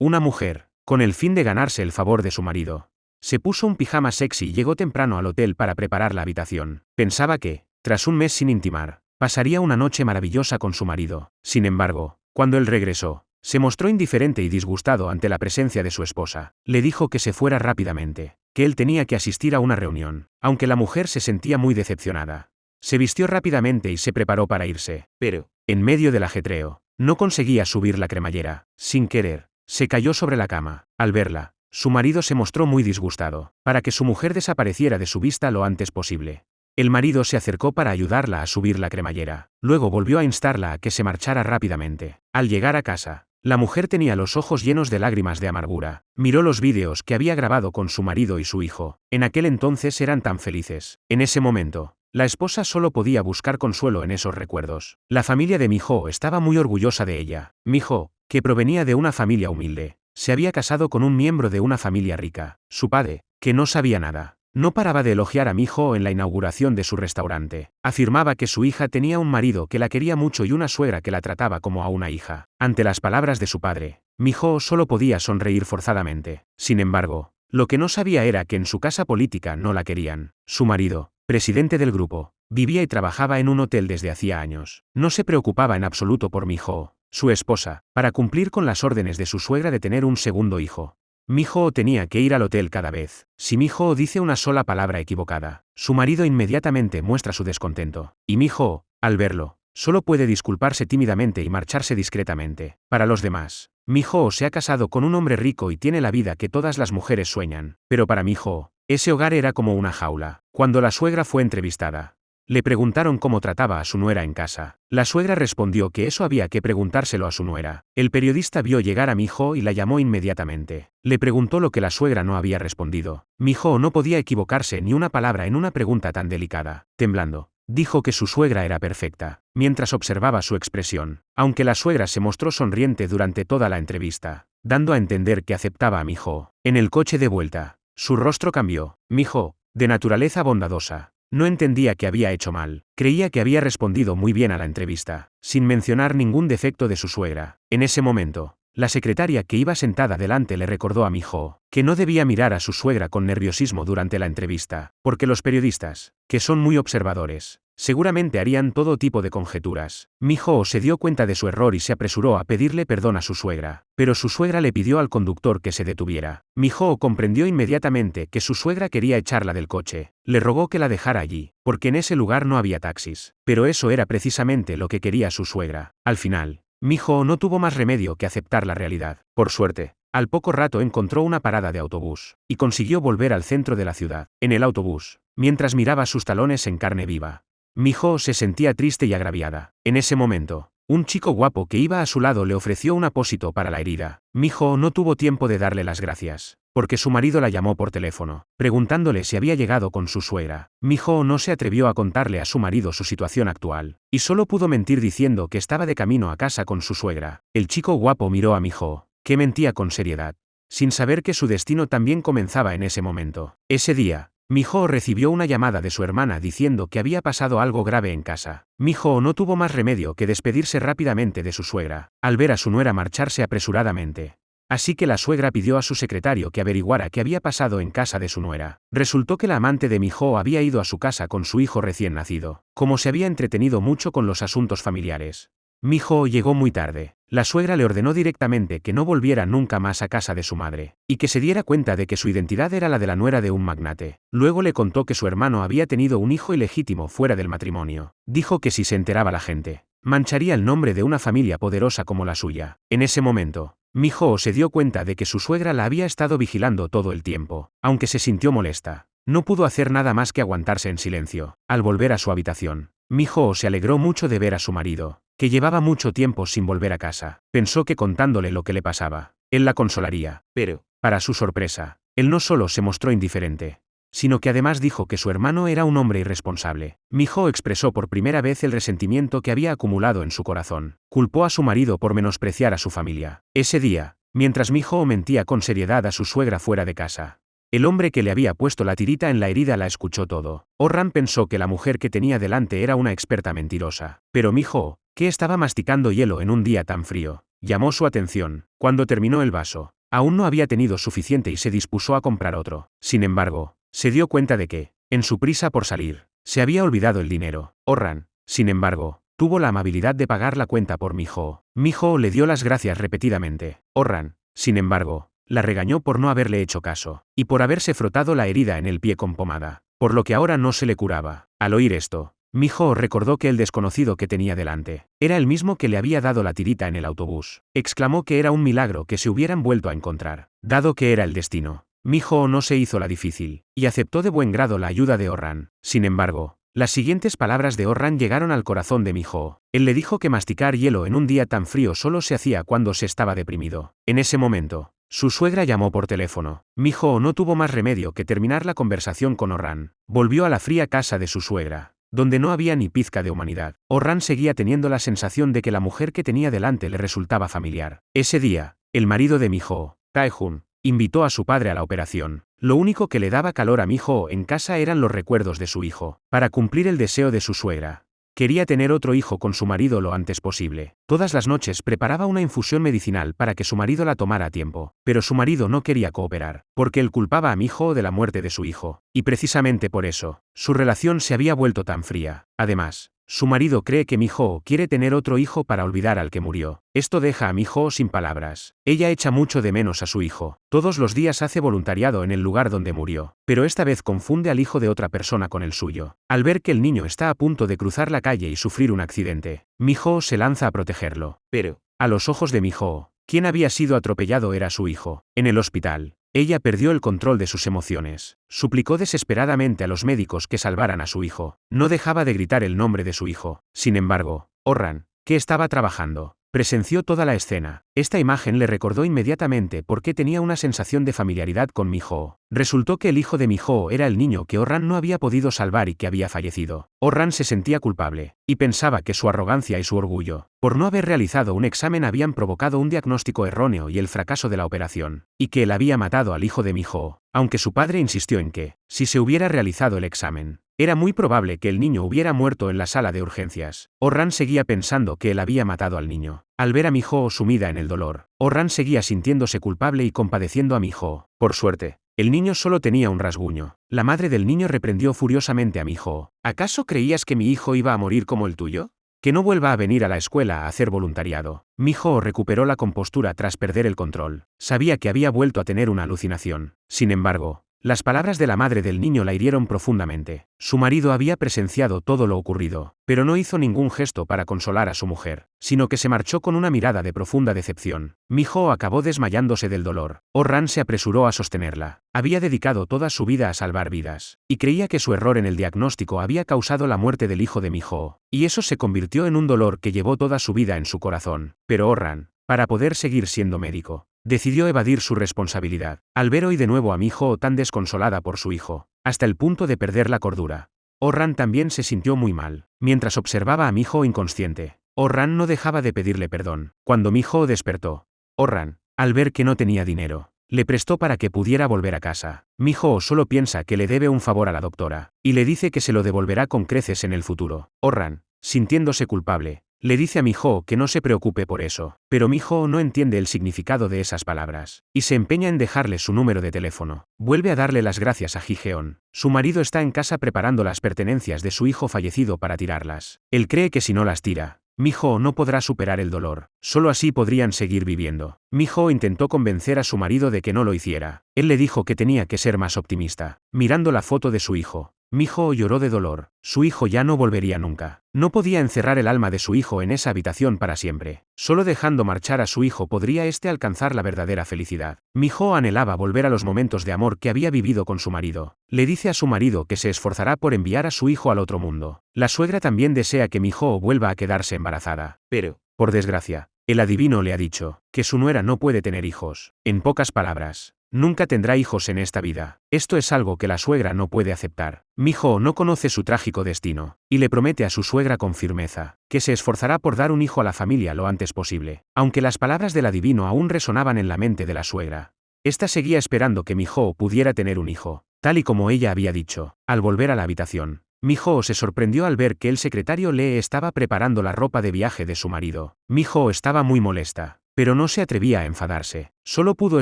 Una mujer, con el fin de ganarse el favor de su marido, se puso un pijama sexy y llegó temprano al hotel para preparar la habitación. Pensaba que, tras un mes sin intimar, pasaría una noche maravillosa con su marido. Sin embargo, cuando él regresó, se mostró indiferente y disgustado ante la presencia de su esposa. Le dijo que se fuera rápidamente, que él tenía que asistir a una reunión, aunque la mujer se sentía muy decepcionada. Se vistió rápidamente y se preparó para irse, pero, en medio del ajetreo, no conseguía subir la cremallera. Sin querer, se cayó sobre la cama. Al verla, su marido se mostró muy disgustado, para que su mujer desapareciera de su vista lo antes posible. El marido se acercó para ayudarla a subir la cremallera, luego volvió a instarla a que se marchara rápidamente. Al llegar a casa, la mujer tenía los ojos llenos de lágrimas de amargura. Miró los vídeos que había grabado con su marido y su hijo. En aquel entonces eran tan felices. En ese momento, la esposa solo podía buscar consuelo en esos recuerdos. La familia de Miho estaba muy orgullosa de ella. Miho, que provenía de una familia humilde, se había casado con un miembro de una familia rica. Su padre, que no sabía nada, no paraba de elogiar a Miho en la inauguración de su restaurante. Afirmaba que su hija tenía un marido que la quería mucho y una suegra que la trataba como a una hija. Ante las palabras de su padre, Miho solo podía sonreír forzadamente. Sin embargo, lo que no sabía era que en su casa política no la querían. Su marido, presidente del grupo, vivía y trabajaba en un hotel desde hacía años. No se preocupaba en absoluto por Miho, su esposa, para cumplir con las órdenes de su suegra de tener un segundo hijo. Miho tenía que ir al hotel cada vez. Si Miho dice una sola palabra equivocada, su marido inmediatamente muestra su descontento. Y Miho, al verlo, solo puede disculparse tímidamente y marcharse discretamente. Para los demás, Miho se ha casado con un hombre rico y tiene la vida que todas las mujeres sueñan. Pero para Miho, ese hogar era como una jaula. Cuando la suegra fue entrevistada, le preguntaron cómo trataba a su nuera en casa. La suegra respondió que eso había que preguntárselo a su nuera. El periodista vio llegar a Miho y la llamó inmediatamente. Le preguntó lo que la suegra no había respondido. Miho no podía equivocarse ni una palabra en una pregunta tan delicada. Temblando, dijo que su suegra era perfecta, mientras observaba su expresión, aunque la suegra se mostró sonriente durante toda la entrevista, dando a entender que aceptaba a Miho. En el coche de vuelta, su rostro cambió. Miho, de naturaleza bondadosa, no entendía que había hecho mal. Creía que había respondido muy bien a la entrevista, sin mencionar ningún defecto de su suegra. En ese momento, la secretaria que iba sentada delante le recordó a Miho que no debía mirar a su suegra con nerviosismo durante la entrevista, porque los periodistas, que son muy observadores, seguramente harían todo tipo de conjeturas. Miho se dio cuenta de su error y se apresuró a pedirle perdón a su suegra, pero su suegra le pidió al conductor que se detuviera. Miho comprendió inmediatamente que su suegra quería echarla del coche. Le rogó que la dejara allí, porque en ese lugar no había taxis. Pero eso era precisamente lo que quería su suegra. Al final, Miho no tuvo más remedio que aceptar la realidad. Por suerte, al poco rato encontró una parada de autobús, y consiguió volver al centro de la ciudad. En el autobús, mientras miraba sus talones en carne viva, Miho se sentía triste y agraviada. En ese momento, un chico guapo que iba a su lado le ofreció un apósito para la herida. Miho no tuvo tiempo de darle las gracias, porque su marido la llamó por teléfono, preguntándole si había llegado con su suegra. Miho no se atrevió a contarle a su marido su situación actual, y solo pudo mentir diciendo que estaba de camino a casa con su suegra. El chico guapo miró a Miho, que mentía con seriedad, sin saber que su destino también comenzaba en ese momento. Ese día, Miho recibió una llamada de su hermana diciendo que había pasado algo grave en casa. Miho no tuvo más remedio que despedirse rápidamente de su suegra, al ver a su nuera marcharse apresuradamente. Así que la suegra pidió a su secretario que averiguara qué había pasado en casa de su nuera. Resultó que la amante de Miho había ido a su casa con su hijo recién nacido. Como se había entretenido mucho con los asuntos familiares, Miho llegó muy tarde. La suegra le ordenó directamente que no volviera nunca más a casa de su madre, y que se diera cuenta de que su identidad era la de la nuera de un magnate. Luego le contó que su hermano había tenido un hijo ilegítimo fuera del matrimonio. Dijo que si se enteraba la gente, mancharía el nombre de una familia poderosa como la suya. En ese momento, Miho se dio cuenta de que su suegra la había estado vigilando todo el tiempo. Aunque se sintió molesta, no pudo hacer nada más que aguantarse en silencio. Al volver a su habitación, Miho se alegró mucho de ver a su marido, que llevaba mucho tiempo sin volver a casa. Pensó que contándole lo que le pasaba, él la consolaría. Pero, para su sorpresa, él no solo se mostró indiferente, sino que además dijo que su hermano era un hombre irresponsable. Miho expresó por primera vez el resentimiento que había acumulado en su corazón. Culpó a su marido por menospreciar a su familia. Ese día, mientras Miho mentía con seriedad a su suegra fuera de casa, el hombre que le había puesto la tirita en la herida la escuchó todo. Oh-ran pensó que la mujer que tenía delante era una experta mentirosa. Pero Miho, que estaba masticando hielo en un día tan frío, llamó su atención. Cuando terminó el vaso, aún no había tenido suficiente y se dispuso a comprar otro. Sin embargo, se dio cuenta de que, en su prisa por salir, se había olvidado el dinero. Oh-ran, sin embargo, tuvo la amabilidad de pagar la cuenta por Mi-ho. Mi-ho le dio las gracias repetidamente. Oh-ran, sin embargo, la regañó por no haberle hecho caso, y por haberse frotado la herida en el pie con pomada, por lo que ahora no se le curaba. Al oír esto, Mi-ho recordó que el desconocido que tenía delante era el mismo que le había dado la tirita en el autobús. Exclamó que era un milagro que se hubieran vuelto a encontrar, dado que era el destino. Mi-ho no se hizo la difícil, y aceptó de buen grado la ayuda de Oh-ran. Sin embargo, las siguientes palabras de Oh-ran llegaron al corazón de Mi-ho. Él le dijo que masticar hielo en un día tan frío solo se hacía cuando se estaba deprimido. En ese momento, su suegra llamó por teléfono. Mi-ho no tuvo más remedio que terminar la conversación con Oh-ran. Volvió a la fría casa de su suegra, donde no había ni pizca de humanidad. Oh-ran seguía teniendo la sensación de que la mujer que tenía delante le resultaba familiar. Ese día, el marido de Mi-ho, Tae-jun, invitó a su padre a la operación. Lo único que le daba calor a Mi-ho en casa eran los recuerdos de su hijo. Para cumplir el deseo de su suegra, quería tener otro hijo con su marido lo antes posible. Todas las noches preparaba una infusión medicinal para que su marido la tomara a tiempo, pero su marido no quería cooperar, porque él culpaba a Mi-ho de la muerte de su hijo, y precisamente por eso, su relación se había vuelto tan fría. Además, su marido cree que Mi-ho quiere tener otro hijo para olvidar al que murió. Esto deja a Mi-ho sin palabras. Ella echa mucho de menos a su hijo. Todos los días hace voluntariado en el lugar donde murió, pero esta vez confunde al hijo de otra persona con el suyo. Al ver que el niño está a punto de cruzar la calle y sufrir un accidente, Mi-ho se lanza a protegerlo. Pero, a los ojos de Mi-ho, quien había sido atropellado era su hijo. En el hospital, ella perdió el control de sus emociones. Suplicó desesperadamente a los médicos que salvaran a su hijo. No dejaba de gritar el nombre de su hijo. Sin embargo, Oh-ran, que estaba trabajando, presenció toda la escena. Esta imagen le recordó inmediatamente por qué tenía una sensación de familiaridad con Mi-ho. Resultó que el hijo de Mi-ho era el niño que Oh-ran no había podido salvar y que había fallecido. Oh-ran se sentía culpable, y pensaba que su arrogancia y su orgullo, por no haber realizado un examen, habían provocado un diagnóstico erróneo y el fracaso de la operación, y que él había matado al hijo de Mi-ho, aunque su padre insistió en que, si se hubiera realizado el examen, era muy probable que el niño hubiera muerto en la sala de urgencias. Oh-ran seguía pensando que él había matado al niño. Al ver a Mi-ho sumida en el dolor, Oh-ran seguía sintiéndose culpable y compadeciendo a Mi-ho. Por suerte, el niño solo tenía un rasguño. La madre del niño reprendió furiosamente a Mi-ho. ¿Acaso creías que mi hijo iba a morir como el tuyo? Que no vuelva a venir a la escuela a hacer voluntariado. Mi-ho recuperó la compostura tras perder el control. Sabía que había vuelto a tener una alucinación. Sin embargo, las palabras de la madre del niño la hirieron profundamente. Su marido había presenciado todo lo ocurrido, pero no hizo ningún gesto para consolar a su mujer, sino que se marchó con una mirada de profunda decepción. Mi-ho acabó desmayándose del dolor. Oh-ran se apresuró a sostenerla. Había dedicado toda su vida a salvar vidas, y creía que su error en el diagnóstico había causado la muerte del hijo de Mi-ho, y eso se convirtió en un dolor que llevó toda su vida en su corazón. Pero Oh-ran, para poder seguir siendo médico, decidió evadir su responsabilidad. Al ver hoy de nuevo a Mi-ho tan desconsolada por su hijo, hasta el punto de perder la cordura, Oh-ran también se sintió muy mal. Mientras observaba a Mi-ho inconsciente, Oh-ran no dejaba de pedirle perdón. Cuando Mi-ho despertó, Oh-ran, al ver que no tenía dinero, le prestó para que pudiera volver a casa. Mi-ho solo piensa que le debe un favor a la doctora, y le dice que se lo devolverá con creces en el futuro. Oh-ran, sintiéndose culpable, le dice a Mi-ho que no se preocupe por eso, pero Mi-ho no entiende el significado de esas palabras, y se empeña en dejarle su número de teléfono. Vuelve a darle las gracias a Ji-jeon. Su marido está en casa preparando las pertenencias de su hijo fallecido para tirarlas. Él cree que si no las tira, Mi-ho no podrá superar el dolor. Solo así podrían seguir viviendo. Mi-ho intentó convencer a su marido de que no lo hiciera. Él le dijo que tenía que ser más optimista. Mirando la foto de su hijo, Mi-ho lloró de dolor. Su hijo ya no volvería nunca. No podía encerrar el alma de su hijo en esa habitación para siempre. Solo dejando marchar a su hijo podría éste alcanzar la verdadera felicidad. Mi-ho anhelaba volver a los momentos de amor que había vivido con su marido. Le dice a su marido que se esforzará por enviar a su hijo al otro mundo. La suegra también desea que Mi-ho vuelva a quedarse embarazada. Pero, por desgracia, el adivino le ha dicho que su nuera no puede tener hijos. En pocas palabras, nunca tendrá hijos en esta vida. Esto es algo que la suegra no puede aceptar. Mi-ho no conoce su trágico destino, y le promete a su suegra con firmeza que se esforzará por dar un hijo a la familia lo antes posible. Aunque las palabras del adivino aún resonaban en la mente de la suegra, esta seguía esperando que Mi-ho pudiera tener un hijo, tal y como ella había dicho. Al volver a la habitación, Mi-ho se sorprendió al ver que el secretario le estaba preparando la ropa de viaje de su marido. Mi-ho estaba muy molesta, pero no se atrevía a enfadarse. Solo pudo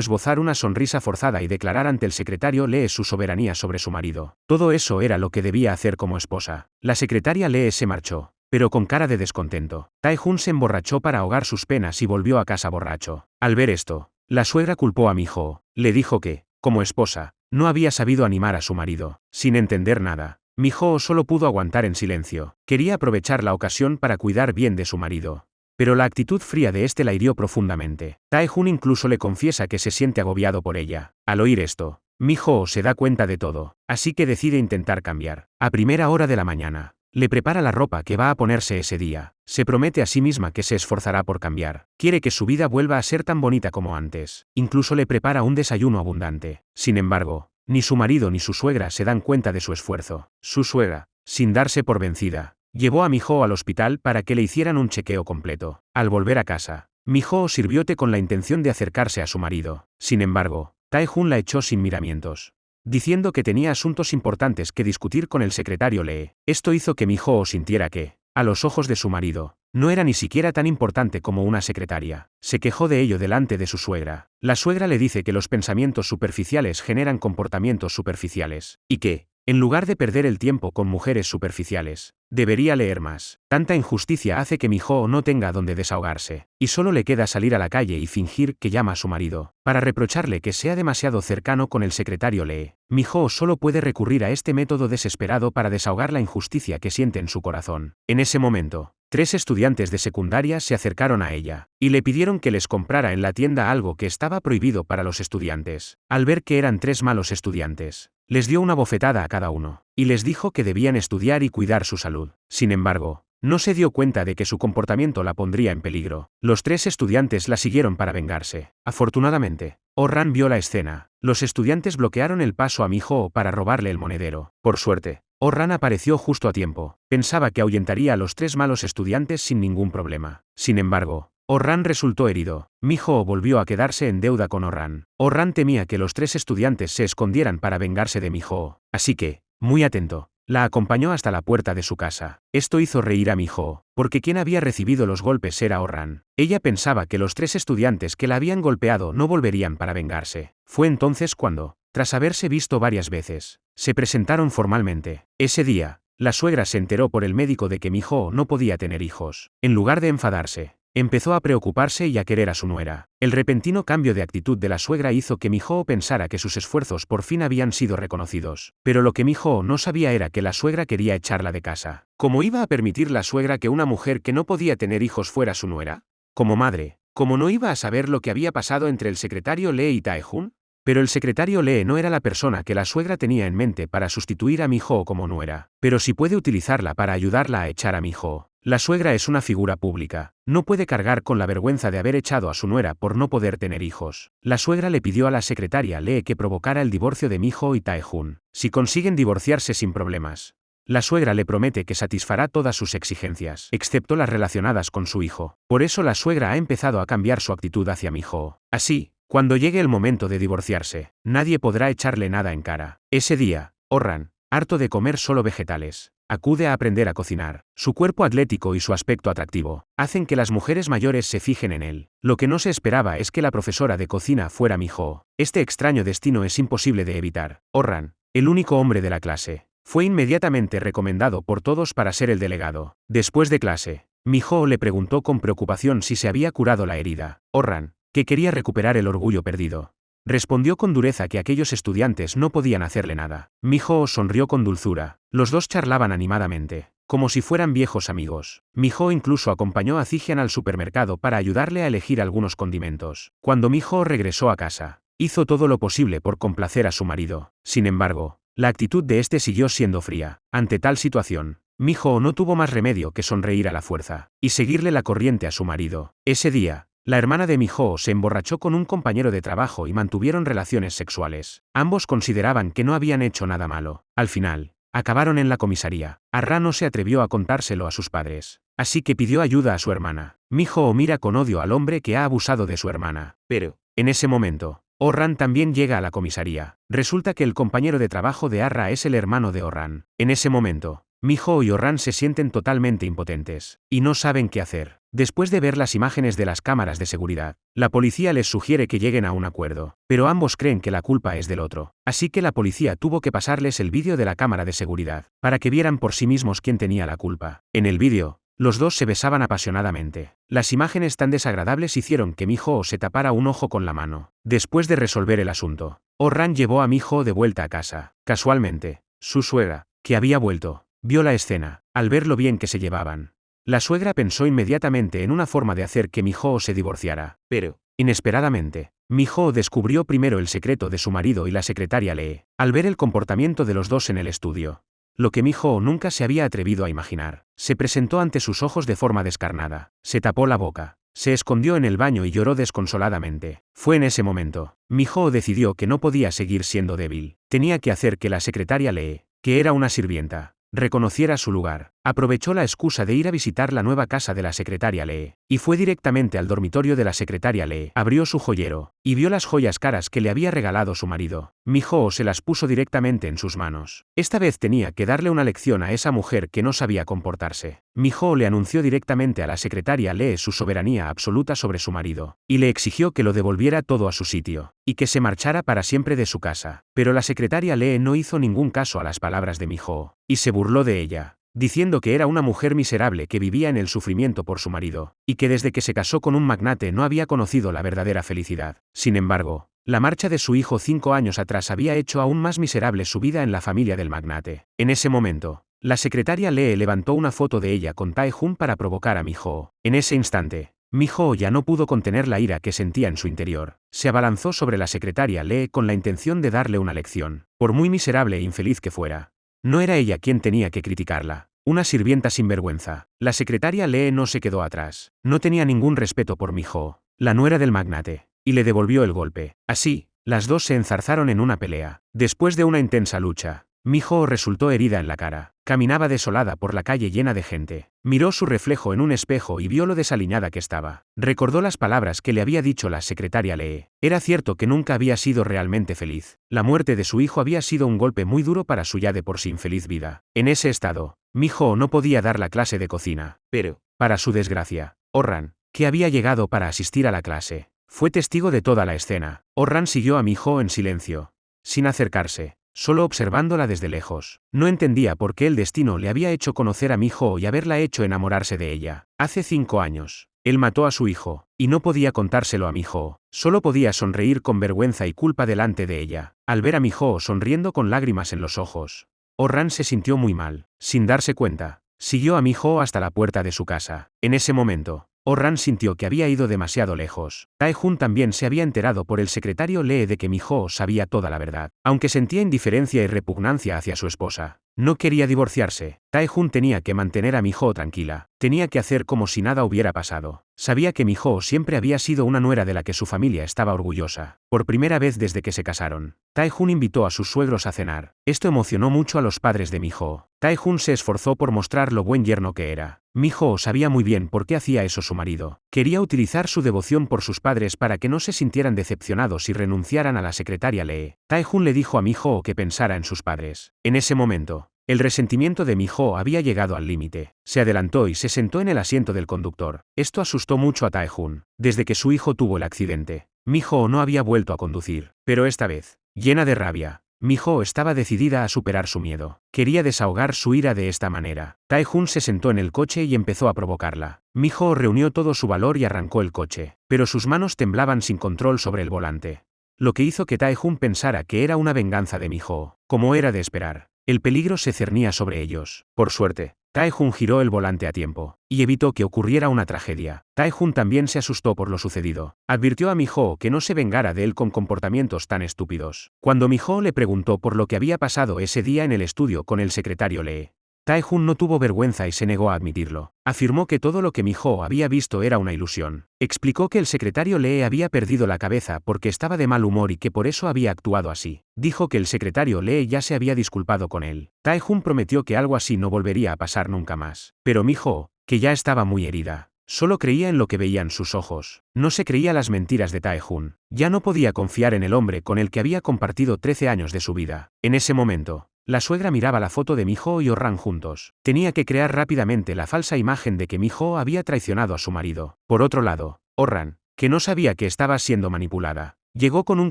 esbozar una sonrisa forzada y declarar ante el secretario Lee su soberanía sobre su marido. Todo eso era lo que debía hacer como esposa. La secretaria Lee se marchó, pero con cara de descontento. Tae-jun se emborrachó para ahogar sus penas y volvió a casa borracho. Al ver esto, la suegra culpó a Mi-ho. Le dijo que, como esposa, no había sabido animar a su marido. Sin entender nada, Mi-ho solo pudo aguantar en silencio. Quería aprovechar la ocasión para cuidar bien de su marido. Pero la actitud fría de este la hirió profundamente. Tae-jun incluso le confiesa que se siente agobiado por ella. Al oír esto, Mi-ho se da cuenta de todo, así que decide intentar cambiar. A primera hora de la mañana, le prepara la ropa que va a ponerse ese día. Se promete a sí misma que se esforzará por cambiar. Quiere que su vida vuelva a ser tan bonita como antes. Incluso le prepara un desayuno abundante. Sin embargo, ni su marido ni su suegra se dan cuenta de su esfuerzo. Su suegra, sin darse por vencida, llevó a Mi-ho al hospital para que le hicieran un chequeo completo. Al volver a casa, Mi-ho sirvió té con la intención de acercarse a su marido. Sin embargo, Tae-jun la echó sin miramientos, diciendo que tenía asuntos importantes que discutir con el secretario Lee. Esto hizo que Mi-ho sintiera que, a los ojos de su marido, no era ni siquiera tan importante como una secretaria. Se quejó de ello delante de su suegra. La suegra le dice que los pensamientos superficiales generan comportamientos superficiales, y que, en lugar de perder el tiempo con mujeres superficiales, debería leer más. Tanta injusticia hace que Mi-ho no tenga donde desahogarse, y solo le queda salir a la calle y fingir que llama a su marido, para reprocharle que sea demasiado cercano con el secretario Lee. Mi-ho solo puede recurrir a este método desesperado para desahogar la injusticia que siente en su corazón. En ese momento, 3 estudiantes de secundaria se acercaron a ella, y le pidieron que les comprara en la tienda algo que estaba prohibido para los estudiantes. Al ver que eran 3 malos estudiantes, les dio una bofetada a cada uno, y les dijo que debían estudiar y cuidar su salud. Sin embargo, no se dio cuenta de que su comportamiento la pondría en peligro. Los 3 estudiantes la siguieron para vengarse. Afortunadamente, Oh-ran vio la escena. Los estudiantes bloquearon el paso a Mi-ho para robarle el monedero. Por suerte, Oh-ran apareció justo a tiempo. Pensaba que ahuyentaría a los 3 malos estudiantes sin ningún problema. Sin embargo, Oh-ran resultó herido. Mi-ho volvió a quedarse en deuda con Oh-ran. Oh-ran temía que los 3 estudiantes se escondieran para vengarse de Mi-ho. Así que, muy atento, la acompañó hasta la puerta de su casa. Esto hizo reír a Mi-ho, porque quien había recibido los golpes era Oh-ran. Ella pensaba que los 3 estudiantes que la habían golpeado no volverían para vengarse. Fue entonces cuando, tras haberse visto varias veces, se presentaron formalmente. Ese día, la suegra se enteró por el médico de que Mi-ho no podía tener hijos. En lugar de enfadarse, empezó a preocuparse y a querer a su nuera. El repentino cambio de actitud de la suegra hizo que Mi-ho pensara que sus esfuerzos por fin habían sido reconocidos. Pero lo que Mi-ho no sabía era que la suegra quería echarla de casa. ¿Cómo iba a permitir la suegra que una mujer que no podía tener hijos fuera su nuera? Como madre, ¿cómo no iba a saber lo que había pasado entre el secretario Lee y Tae-jun? Pero el secretario Lee no era la persona que la suegra tenía en mente para sustituir a Mi-ho como nuera. Pero sí puede utilizarla para ayudarla a echar a Mi-ho. La suegra es una figura pública. No puede cargar con la vergüenza de haber echado a su nuera por no poder tener hijos. La suegra le pidió a la secretaria Lee que provocara el divorcio de Mi-ho y Tae-jun. Si consiguen divorciarse sin problemas, la suegra le promete que satisfará todas sus exigencias, excepto las relacionadas con su hijo. Por eso la suegra ha empezado a cambiar su actitud hacia Mi-ho. Así, cuando llegue el momento de divorciarse, nadie podrá echarle nada en cara. Ese día, Oh-ran, harto de comer solo vegetales, acude a aprender a cocinar. Su cuerpo atlético y su aspecto atractivo hacen que las mujeres mayores se fijen en él. Lo que no se esperaba es que la profesora de cocina fuera Mi-ho. Este extraño destino es imposible de evitar. Oh-ran, el único hombre de la clase, fue inmediatamente recomendado por todos para ser el delegado. Después de clase, Mi-ho le preguntó con preocupación si se había curado la herida. Oh-ran, que quería recuperar el orgullo perdido, respondió con dureza que aquellos estudiantes no podían hacerle nada. Mi-ho sonrió con dulzura. Los dos charlaban animadamente, como si fueran viejos amigos. Mi-ho incluso acompañó a Zijian al supermercado para ayudarle a elegir algunos condimentos. Cuando Mi-ho regresó a casa, hizo todo lo posible por complacer a su marido. Sin embargo, la actitud de este siguió siendo fría. Ante tal situación, Mi-ho no tuvo más remedio que sonreír a la fuerza y seguirle la corriente a su marido. Ese día, la hermana de Mi-ho se emborrachó con un compañero de trabajo y mantuvieron relaciones sexuales. Ambos consideraban que no habían hecho nada malo. Al final, acabaron en la comisaría. Ah-ra no se atrevió a contárselo a sus padres, así que pidió ayuda a su hermana. Mi-ho mira con odio al hombre que ha abusado de su hermana. Pero, en ese momento, Oh-ran también llega a la comisaría. Resulta que el compañero de trabajo de Ah-ra es el hermano de Oh-ran. En ese momento, Mi-ho y Oh-ran se sienten totalmente impotentes, y no saben qué hacer. Después de ver las imágenes de las cámaras de seguridad, la policía les sugiere que lleguen a un acuerdo, pero ambos creen que la culpa es del otro. Así que la policía tuvo que pasarles el vídeo de la cámara de seguridad, para que vieran por sí mismos quién tenía la culpa. En el vídeo, los dos se besaban apasionadamente. Las imágenes tan desagradables hicieron que Mi-ho se tapara un ojo con la mano. Después de resolver el asunto, Oh-ran llevó a Mi-ho de vuelta a casa. Casualmente, su suegra, que había vuelto, vio la escena. Al ver lo bien que se llevaban, la suegra pensó inmediatamente en una forma de hacer que Mi-ho se divorciara. Pero, inesperadamente, Mi-ho descubrió primero el secreto de su marido y la secretaria Lee. Al ver el comportamiento de los dos en el estudio, lo que Mi-ho nunca se había atrevido a imaginar, se presentó ante sus ojos de forma descarnada. Se tapó la boca, se escondió en el baño y lloró desconsoladamente. Fue en ese momento, Mi-ho decidió que no podía seguir siendo débil. Tenía que hacer que la secretaria Lee, que era una sirvienta, reconociera su lugar. Aprovechó la excusa de ir a visitar la nueva casa de la secretaria Lee, y fue directamente al dormitorio de la secretaria Lee. Abrió su joyero, y vio las joyas caras que le había regalado su marido. Mi-ho se las puso directamente en sus manos. Esta vez tenía que darle una lección a esa mujer que no sabía comportarse. Mi-ho le anunció directamente a la secretaria Lee su soberanía absoluta sobre su marido, y le exigió que lo devolviera todo a su sitio, y que se marchara para siempre de su casa. Pero la secretaria Lee no hizo ningún caso a las palabras de Mi-ho, y se burló de ella, diciendo que era una mujer miserable que vivía en el sufrimiento por su marido, y que desde que se casó con un magnate no había conocido la verdadera felicidad. Sin embargo, la marcha de su hijo 5 años atrás había hecho aún más miserable su vida en la familia del magnate. En ese momento, la secretaria Lee levantó una foto de ella con Tae-hun para provocar a Mi-ho. En ese instante, Mi-ho ya no pudo contener la ira que sentía en su interior. Se abalanzó sobre la secretaria Lee con la intención de darle una lección. Por muy miserable e infeliz que fuera, no era ella quien tenía que criticarla. Una sirvienta sinvergüenza. La secretaria Lee no se quedó atrás. No tenía ningún respeto por Mi-ho, la nuera del magnate, y le devolvió el golpe. Así, las dos se enzarzaron en una pelea. Después de una intensa lucha, Mi-ho resultó herida en la cara. Caminaba desolada por la calle llena de gente. Miró su reflejo en un espejo y vio lo desaliñada que estaba. Recordó las palabras que le había dicho la secretaria Lee. Era cierto que nunca había sido realmente feliz. La muerte de su hijo había sido un golpe muy duro para su ya de por sí infeliz vida. En ese estado, Mi-ho no podía dar la clase de cocina. Pero, para su desgracia, Oh-ran, que había llegado para asistir a la clase, fue testigo de toda la escena. Oh-ran siguió a Mi-ho en silencio, sin acercarse, solo observándola desde lejos. No entendía por qué el destino le había hecho conocer a Mi-ho y haberla hecho enamorarse de ella. Hace 5 años, él mató a su hijo, y no podía contárselo a Mi-ho. Solo podía sonreír con vergüenza y culpa delante de ella. Al ver a Mi-ho sonriendo con lágrimas en los ojos, Oh-ran se sintió muy mal. Sin darse cuenta, siguió a Mi-ho hasta la puerta de su casa. En ese momento, Oh-ran sintió que había ido demasiado lejos. Tae-hun también se había enterado por el secretario Lee de que Mi-ho sabía toda la verdad. Aunque sentía indiferencia y repugnancia hacia su esposa, no quería divorciarse. Tae-hun tenía que mantener a Mi-ho tranquila. Tenía que hacer como si nada hubiera pasado. Sabía que Mi-ho siempre había sido una nuera de la que su familia estaba orgullosa. Por primera vez desde que se casaron, Tae-hun invitó a sus suegros a cenar. Esto emocionó mucho a los padres de Mi-ho. Tae-hun se esforzó por mostrar lo buen yerno que era. Mi-ho sabía muy bien por qué hacía eso su marido. Quería utilizar su devoción por sus padres para que no se sintieran decepcionados y renunciaran a la secretaria Lee. Tae-hun le dijo a Mi-ho que pensara en sus padres. En ese momento, el resentimiento de Mi-ho había llegado al límite. Se adelantó y se sentó en el asiento del conductor. Esto asustó mucho a Tae-hun. Desde que su hijo tuvo el accidente, Mi-ho no había vuelto a conducir. Pero esta vez, llena de rabia, Mi-ho estaba decidida a superar su miedo. Quería desahogar su ira de esta manera. Tae-hun se sentó en el coche y empezó a provocarla. Mi-ho reunió todo su valor y arrancó el coche, pero sus manos temblaban sin control sobre el volante, lo que hizo que Tae-hun pensara que era una venganza de Mi-ho. Como era de esperar, el peligro se cernía sobre ellos. Por suerte, Tae-hun giró el volante a tiempo, y evitó que ocurriera una tragedia. Tae-hun también se asustó por lo sucedido. Advirtió a Mi-ho que no se vengara de él con comportamientos tan estúpidos. Cuando Mi-ho le preguntó por lo que había pasado ese día en el estudio con el secretario Lee, Tae-hun no tuvo vergüenza y se negó a admitirlo. Afirmó que todo lo que Mi-ho había visto era una ilusión. Explicó que el secretario Lee había perdido la cabeza porque estaba de mal humor y que por eso había actuado así. Dijo que el secretario Lee ya se había disculpado con él. Tae-hun prometió que algo así no volvería a pasar nunca más. Pero Mi-ho, que ya estaba muy herida, solo creía en lo que veían sus ojos. No se creía las mentiras de Tae-hun. Ya no podía confiar en el hombre con el que había compartido 13 años de su vida. En ese momento, La suegra miraba la foto de Miho y Orran juntos. Tenía que crear rápidamente la falsa imagen de que Miho había traicionado a su marido. Por otro lado, Orran, que no sabía que estaba siendo manipulada, llegó con un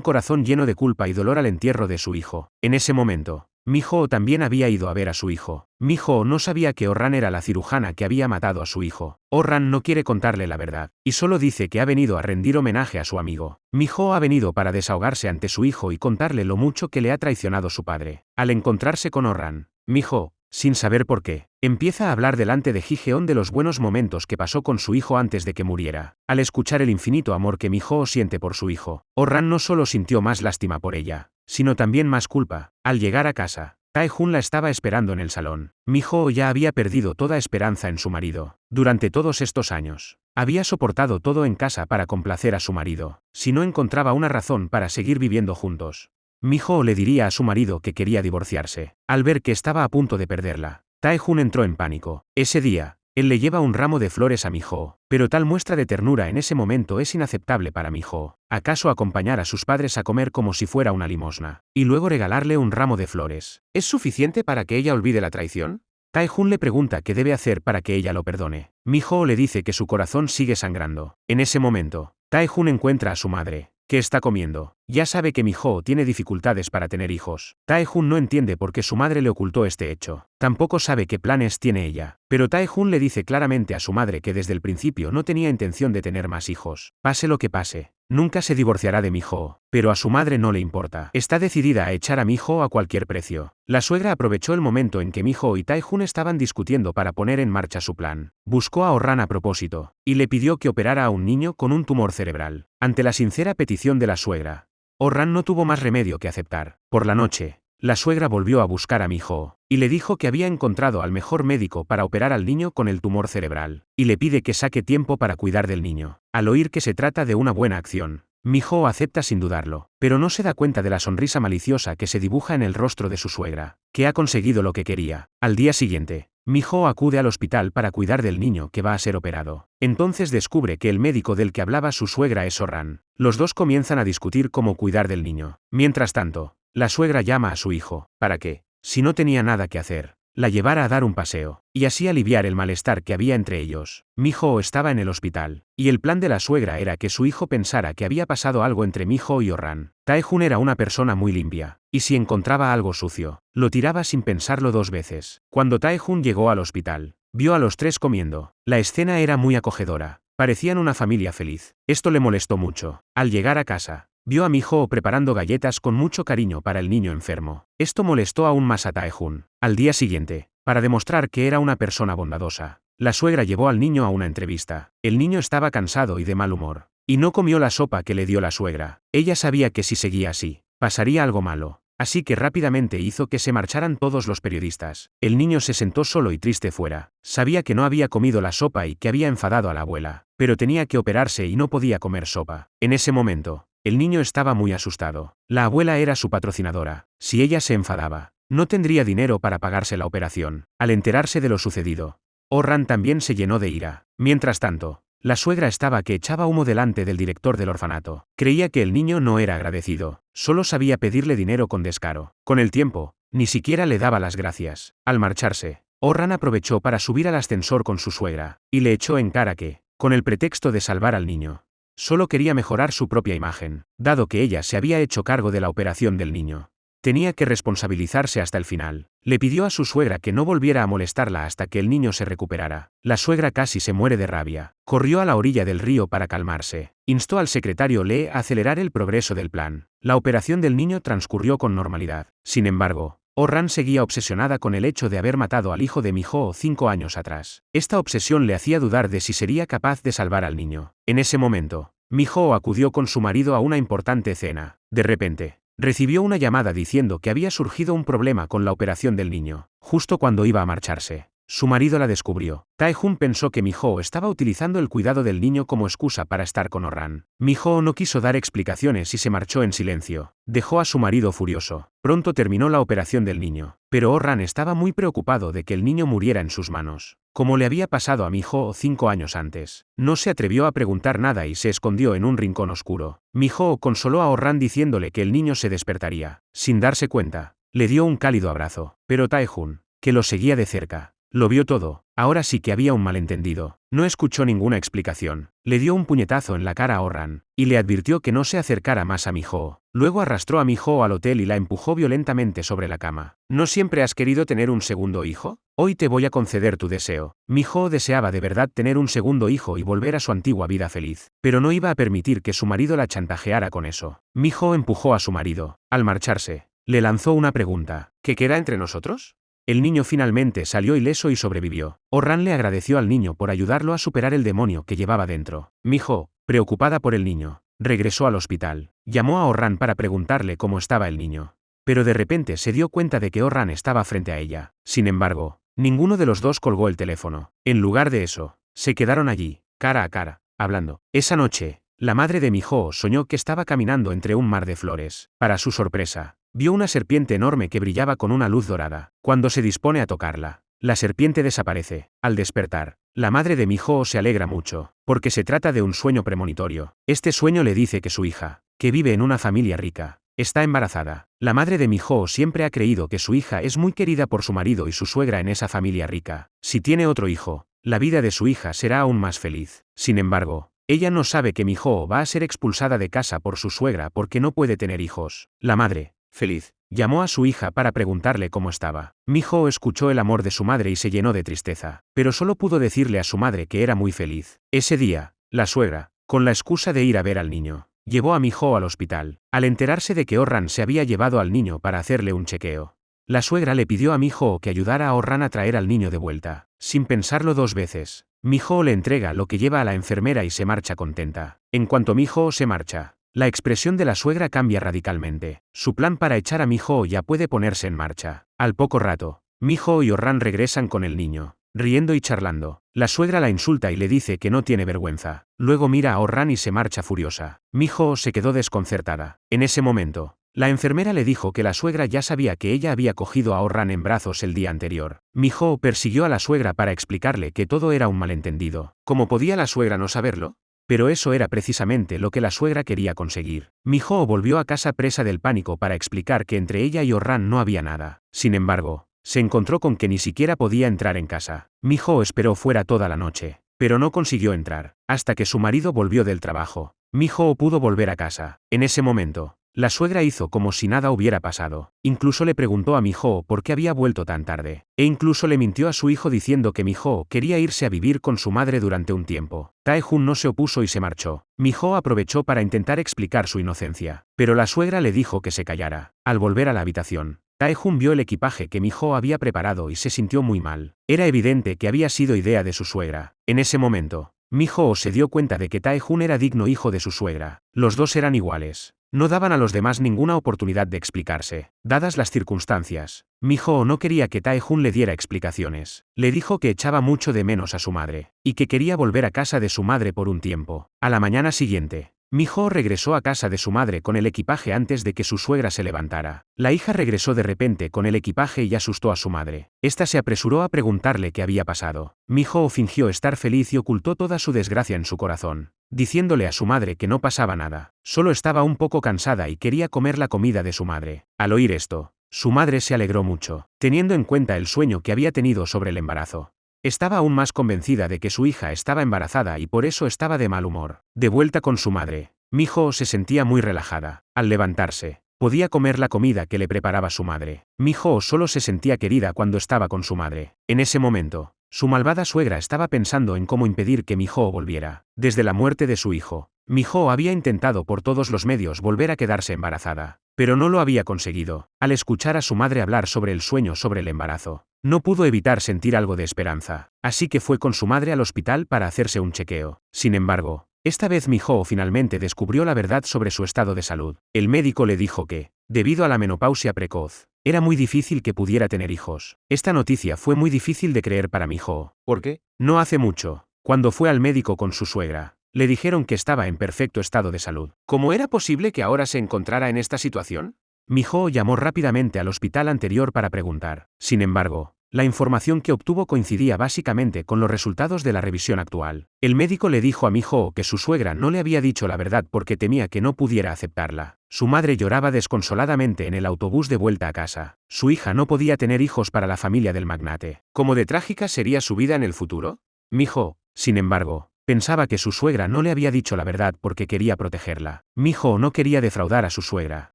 corazón lleno de culpa y dolor al entierro de su hijo. En ese momento, Miho también había ido a ver a su hijo. Miho no sabía que Orran era la cirujana que había matado a su hijo. Orran no quiere contarle la verdad, y solo dice que ha venido a rendir homenaje a su amigo. Miho ha venido para desahogarse ante su hijo y contarle lo mucho que le ha traicionado su padre. Al encontrarse con Orran, Miho, sin saber por qué, empieza a hablar delante de Ji-Heon de los buenos momentos que pasó con su hijo antes de que muriera. Al escuchar el infinito amor que Miho siente por su hijo, Orran no solo sintió más lástima por ella, sino también más culpa. Al llegar a casa, Tae-Hun la estaba esperando en el salón. Miho ya había perdido toda esperanza en su marido. Durante todos estos años, había soportado todo en casa para complacer a su marido. Si no encontraba una razón para seguir viviendo juntos, Miho le diría a su marido que quería divorciarse. Al ver que estaba a punto de perderla, Tae-Hun entró en pánico. Ese día, él le lleva un ramo de flores a Miho, pero tal muestra de ternura en ese momento es inaceptable para Miho. ¿Acaso acompañar a sus padres a comer como si fuera una limosna, y luego regalarle un ramo de flores, es suficiente para que ella olvide la traición? Tae-Hun le pregunta qué debe hacer para que ella lo perdone. Miho le dice que su corazón sigue sangrando. En ese momento, Tae-Hun encuentra a su madre, que está comiendo. Ya sabe que Miho tiene dificultades para tener hijos. Tae-Hun no entiende por qué su madre le ocultó este hecho. Tampoco sabe qué planes tiene ella. Pero Tae-Hun le dice claramente a su madre que desde el principio no tenía intención de tener más hijos. Pase lo que pase, nunca se divorciará de Miho. Pero a su madre no le importa. Está decidida a echar a Miho a cualquier precio. La suegra aprovechó el momento en que Miho y Tae-Hun estaban discutiendo para poner en marcha su plan. Buscó a Orran a propósito, y le pidió que operara a un niño con un tumor cerebral. Ante la sincera petición de la suegra, Orran no tuvo más remedio que aceptar. Por la noche, la suegra volvió a buscar a Miho, y le dijo que había encontrado al mejor médico para operar al niño con el tumor cerebral, y le pide que saque tiempo para cuidar del niño. Al oír que se trata de una buena acción, Miho acepta sin dudarlo, pero no se da cuenta de la sonrisa maliciosa que se dibuja en el rostro de su suegra, que ha conseguido lo que quería. Al día siguiente, Miho acude al hospital para cuidar del niño que va a ser operado. Entonces descubre que el médico del que hablaba su suegra es Orran. Los dos comienzan a discutir cómo cuidar del niño. Mientras tanto, la suegra llama a su hijo, para que, si no tenía nada que hacer, la llevara a dar un paseo, y así aliviar el malestar que había entre ellos. Miho estaba en el hospital, y el plan de la suegra era que su hijo pensara que había pasado algo entre Miho y Orran. Tae-Hun era una persona muy limpia, y si encontraba algo sucio, lo tiraba sin pensarlo dos veces. Cuando Tae-Hun llegó al hospital, vio a los tres comiendo. La escena era muy acogedora. Parecían una familia feliz. Esto le molestó mucho. Al llegar a casa, vio a Miho preparando galletas con mucho cariño para el niño enfermo. Esto molestó aún más a Tae-Hun. Al día siguiente, para demostrar que era una persona bondadosa, la suegra llevó al niño a una entrevista. El niño estaba cansado y de mal humor, y no comió la sopa que le dio la suegra. Ella sabía que si seguía así, pasaría algo malo, así que rápidamente hizo que se marcharan todos los periodistas. El niño se sentó solo y triste fuera. Sabía que no había comido la sopa y que había enfadado a la abuela, pero tenía que operarse y no podía comer sopa. En ese momento, el niño estaba muy asustado. La abuela era su patrocinadora. Si ella se enfadaba, no tendría dinero para pagarse la operación. Al enterarse de lo sucedido, Orran también se llenó de ira. Mientras tanto, la suegra estaba que echaba humo delante del director del orfanato. Creía que el niño no era agradecido, solo sabía pedirle dinero con descaro. Con el tiempo, ni siquiera le daba las gracias. Al marcharse, Orran aprovechó para subir al ascensor con su suegra, y le echó en cara que, con el pretexto de salvar al niño, solo quería mejorar su propia imagen, dado que ella se había hecho cargo de la operación del niño. Tenía que responsabilizarse hasta el final. Le pidió a su suegra que no volviera a molestarla hasta que el niño se recuperara. La suegra casi se muere de rabia. Corrió a la orilla del río para calmarse. Instó al secretario Lee a acelerar el progreso del plan. La operación del niño transcurrió con normalidad. Sin embargo, Orran seguía obsesionada con el hecho de haber matado al hijo de Miho 5 años atrás. Esta obsesión le hacía dudar de si sería capaz de salvar al niño. En ese momento, Miho acudió con su marido a una importante cena. De repente, recibió una llamada diciendo que había surgido un problema con la operación del niño. Justo cuando iba a marcharse, su marido la descubrió. Tae-Hun pensó que Miho estaba utilizando el cuidado del niño como excusa para estar con Orran. Miho no quiso dar explicaciones y se marchó en silencio. Dejó a su marido furioso. Pronto terminó la operación del niño, pero Orran estaba muy preocupado de que el niño muriera en sus manos, como le había pasado a Miho 5 años antes. No se atrevió a preguntar nada y se escondió en un rincón oscuro. Miho consoló a Orran diciéndole que el niño se despertaría. Sin darse cuenta, Le dio un cálido abrazo. Pero Tae-jun, que lo seguía de cerca, lo vio todo. Ahora sí que había un malentendido. No escuchó ninguna explicación. Le dio un puñetazo en la cara a Oh-ran, y le advirtió que no se acercara más a Mi-ho. Luego arrastró a Mi-ho al hotel y la empujó violentamente sobre la cama. ¿No siempre has querido tener un segundo hijo? Hoy te voy a conceder tu deseo. Mi-ho deseaba de verdad tener un segundo hijo y volver a su antigua vida feliz, pero no iba a permitir que su marido la chantajeara con eso. Mi-ho empujó a su marido. Al marcharse, le lanzó una pregunta. ¿Qué queda entre nosotros? El niño finalmente salió ileso y sobrevivió. Oh-ran le agradeció al niño por ayudarlo a superar el demonio que llevaba dentro. Mi-ho, preocupada por el niño, regresó al hospital. Llamó a Oh-ran para preguntarle cómo estaba el niño. Pero de repente se dio cuenta de que Oh-ran estaba frente a ella. Sin embargo, ninguno de los dos colgó el teléfono. En lugar de eso, se quedaron allí, cara a cara, hablando. Esa noche, la madre de Mi-ho soñó que estaba caminando entre un mar de flores. Para su sorpresa, vio una serpiente enorme que brillaba con una luz dorada. Cuando se dispone a tocarla, la serpiente desaparece. Al despertar, la madre de Mi-ho se alegra mucho, porque se trata de un sueño premonitorio. Este sueño le dice que su hija, que vive en una familia rica, está embarazada. La madre de Mi-ho siempre ha creído que su hija es muy querida por su marido y su suegra en esa familia rica. Si tiene otro hijo, la vida de su hija será aún más feliz. Sin embargo, ella no sabe que Mi-ho va a ser expulsada de casa por su suegra porque no puede tener hijos. La madre, feliz, llamó a su hija para preguntarle cómo estaba. Mi-ho escuchó el amor de su madre y se llenó de tristeza, pero solo pudo decirle a su madre que era muy feliz. Ese día, la suegra, con la excusa de ir a ver al niño, llevó a Mi-ho al hospital. Al enterarse de que Oh-ran se había llevado al niño para hacerle un chequeo, la suegra le pidió a Mi-ho que ayudara a Oh-ran a traer al niño de vuelta. Sin pensarlo dos veces, Mi-ho le entrega lo que lleva a la enfermera y se marcha contenta. En cuanto Mi-ho se marcha, la expresión de la suegra cambia radicalmente. Su plan para echar a Mi-ho ya puede ponerse en marcha. Al poco rato, Mi-ho y Oh-ran regresan con el niño, riendo y charlando. La suegra la insulta y le dice que no tiene vergüenza. Luego mira a Oh-ran y se marcha furiosa. Mi-ho se quedó desconcertada. En ese momento, la enfermera le dijo que la suegra ya sabía que ella había cogido a Oh-ran en brazos el día anterior. Mi-ho persiguió a la suegra para explicarle que todo era un malentendido. ¿Cómo podía la suegra no saberlo? Pero eso era precisamente lo que la suegra quería conseguir. Mi-ho volvió a casa presa del pánico para explicar que entre ella y Oh-ran no había nada. Sin embargo, se encontró con que ni siquiera podía entrar en casa. Mi-ho esperó fuera toda la noche, pero no consiguió entrar, hasta que su marido volvió del trabajo. Mi-ho pudo volver a casa. En ese momento, la suegra hizo como si nada hubiera pasado. Incluso le preguntó a Mi-ho por qué había vuelto tan tarde. E incluso le mintió a su hijo diciendo que Mi-ho quería irse a vivir con su madre durante un tiempo. Tae-jun no se opuso y se marchó. Mi-ho aprovechó para intentar explicar su inocencia, pero la suegra le dijo que se callara. Al volver a la habitación, Tae-jun vio el equipaje que Mi-ho había preparado y se sintió muy mal. Era evidente que había sido idea de su suegra. En ese momento, Mi-ho se dio cuenta de que Tae-jun era digno hijo de su suegra. Los dos eran iguales. No daban a los demás ninguna oportunidad de explicarse. Dadas las circunstancias, Mi-ho no quería que Tae-jun le diera explicaciones. Le dijo que echaba mucho de menos a su madre, y que quería volver a casa de su madre por un tiempo. A la mañana siguiente, Mi-ho regresó a casa de su madre con el equipaje antes de que su suegra se levantara. La hija regresó de repente con el equipaje y asustó a su madre. Esta se apresuró a preguntarle qué había pasado. Mi-ho fingió estar feliz y ocultó toda su desgracia en su corazón, diciéndole a su madre que no pasaba nada. Solo estaba un poco cansada y quería comer la comida de su madre. Al oír esto, su madre se alegró mucho, teniendo en cuenta el sueño que había tenido sobre el embarazo. Estaba aún más convencida de que su hija estaba embarazada y por eso estaba de mal humor. De vuelta con su madre, Mi-ho se sentía muy relajada. Al levantarse, podía comer la comida que le preparaba su madre. Mi-ho solo se sentía querida cuando estaba con su madre. En ese momento, su malvada suegra estaba pensando en cómo impedir que Mi-ho volviera. Desde la muerte de su hijo, Mi-ho había intentado por todos los medios volver a quedarse embarazada, pero no lo había conseguido. Al escuchar a su madre hablar sobre el sueño sobre el embarazo, no pudo evitar sentir algo de esperanza, así que fue con su madre al hospital para hacerse un chequeo. Sin embargo, esta vez Mi-ho finalmente descubrió la verdad sobre su estado de salud. El médico le dijo que, debido a la menopausia precoz, era muy difícil que pudiera tener hijos. Esta noticia fue muy difícil de creer para Mi-ho. ¿Por qué? No hace mucho, cuando fue al médico con su suegra, le dijeron que estaba en perfecto estado de salud. ¿Cómo era posible que ahora se encontrara en esta situación? Mi-ho llamó rápidamente al hospital anterior para preguntar. Sin embargo, La información que obtuvo coincidía básicamente con los resultados de la revisión actual. El médico le dijo a Mi-ho que su suegra no le había dicho la verdad porque temía que no pudiera aceptarla. Su madre lloraba desconsoladamente en el autobús de vuelta a casa. Su hija no podía tener hijos para la familia del magnate. ¿Cómo de trágica sería su vida en el futuro? Mi-ho, sin embargo, pensaba que su suegra no le había dicho la verdad porque quería protegerla. Mi-ho no quería defraudar a su suegra.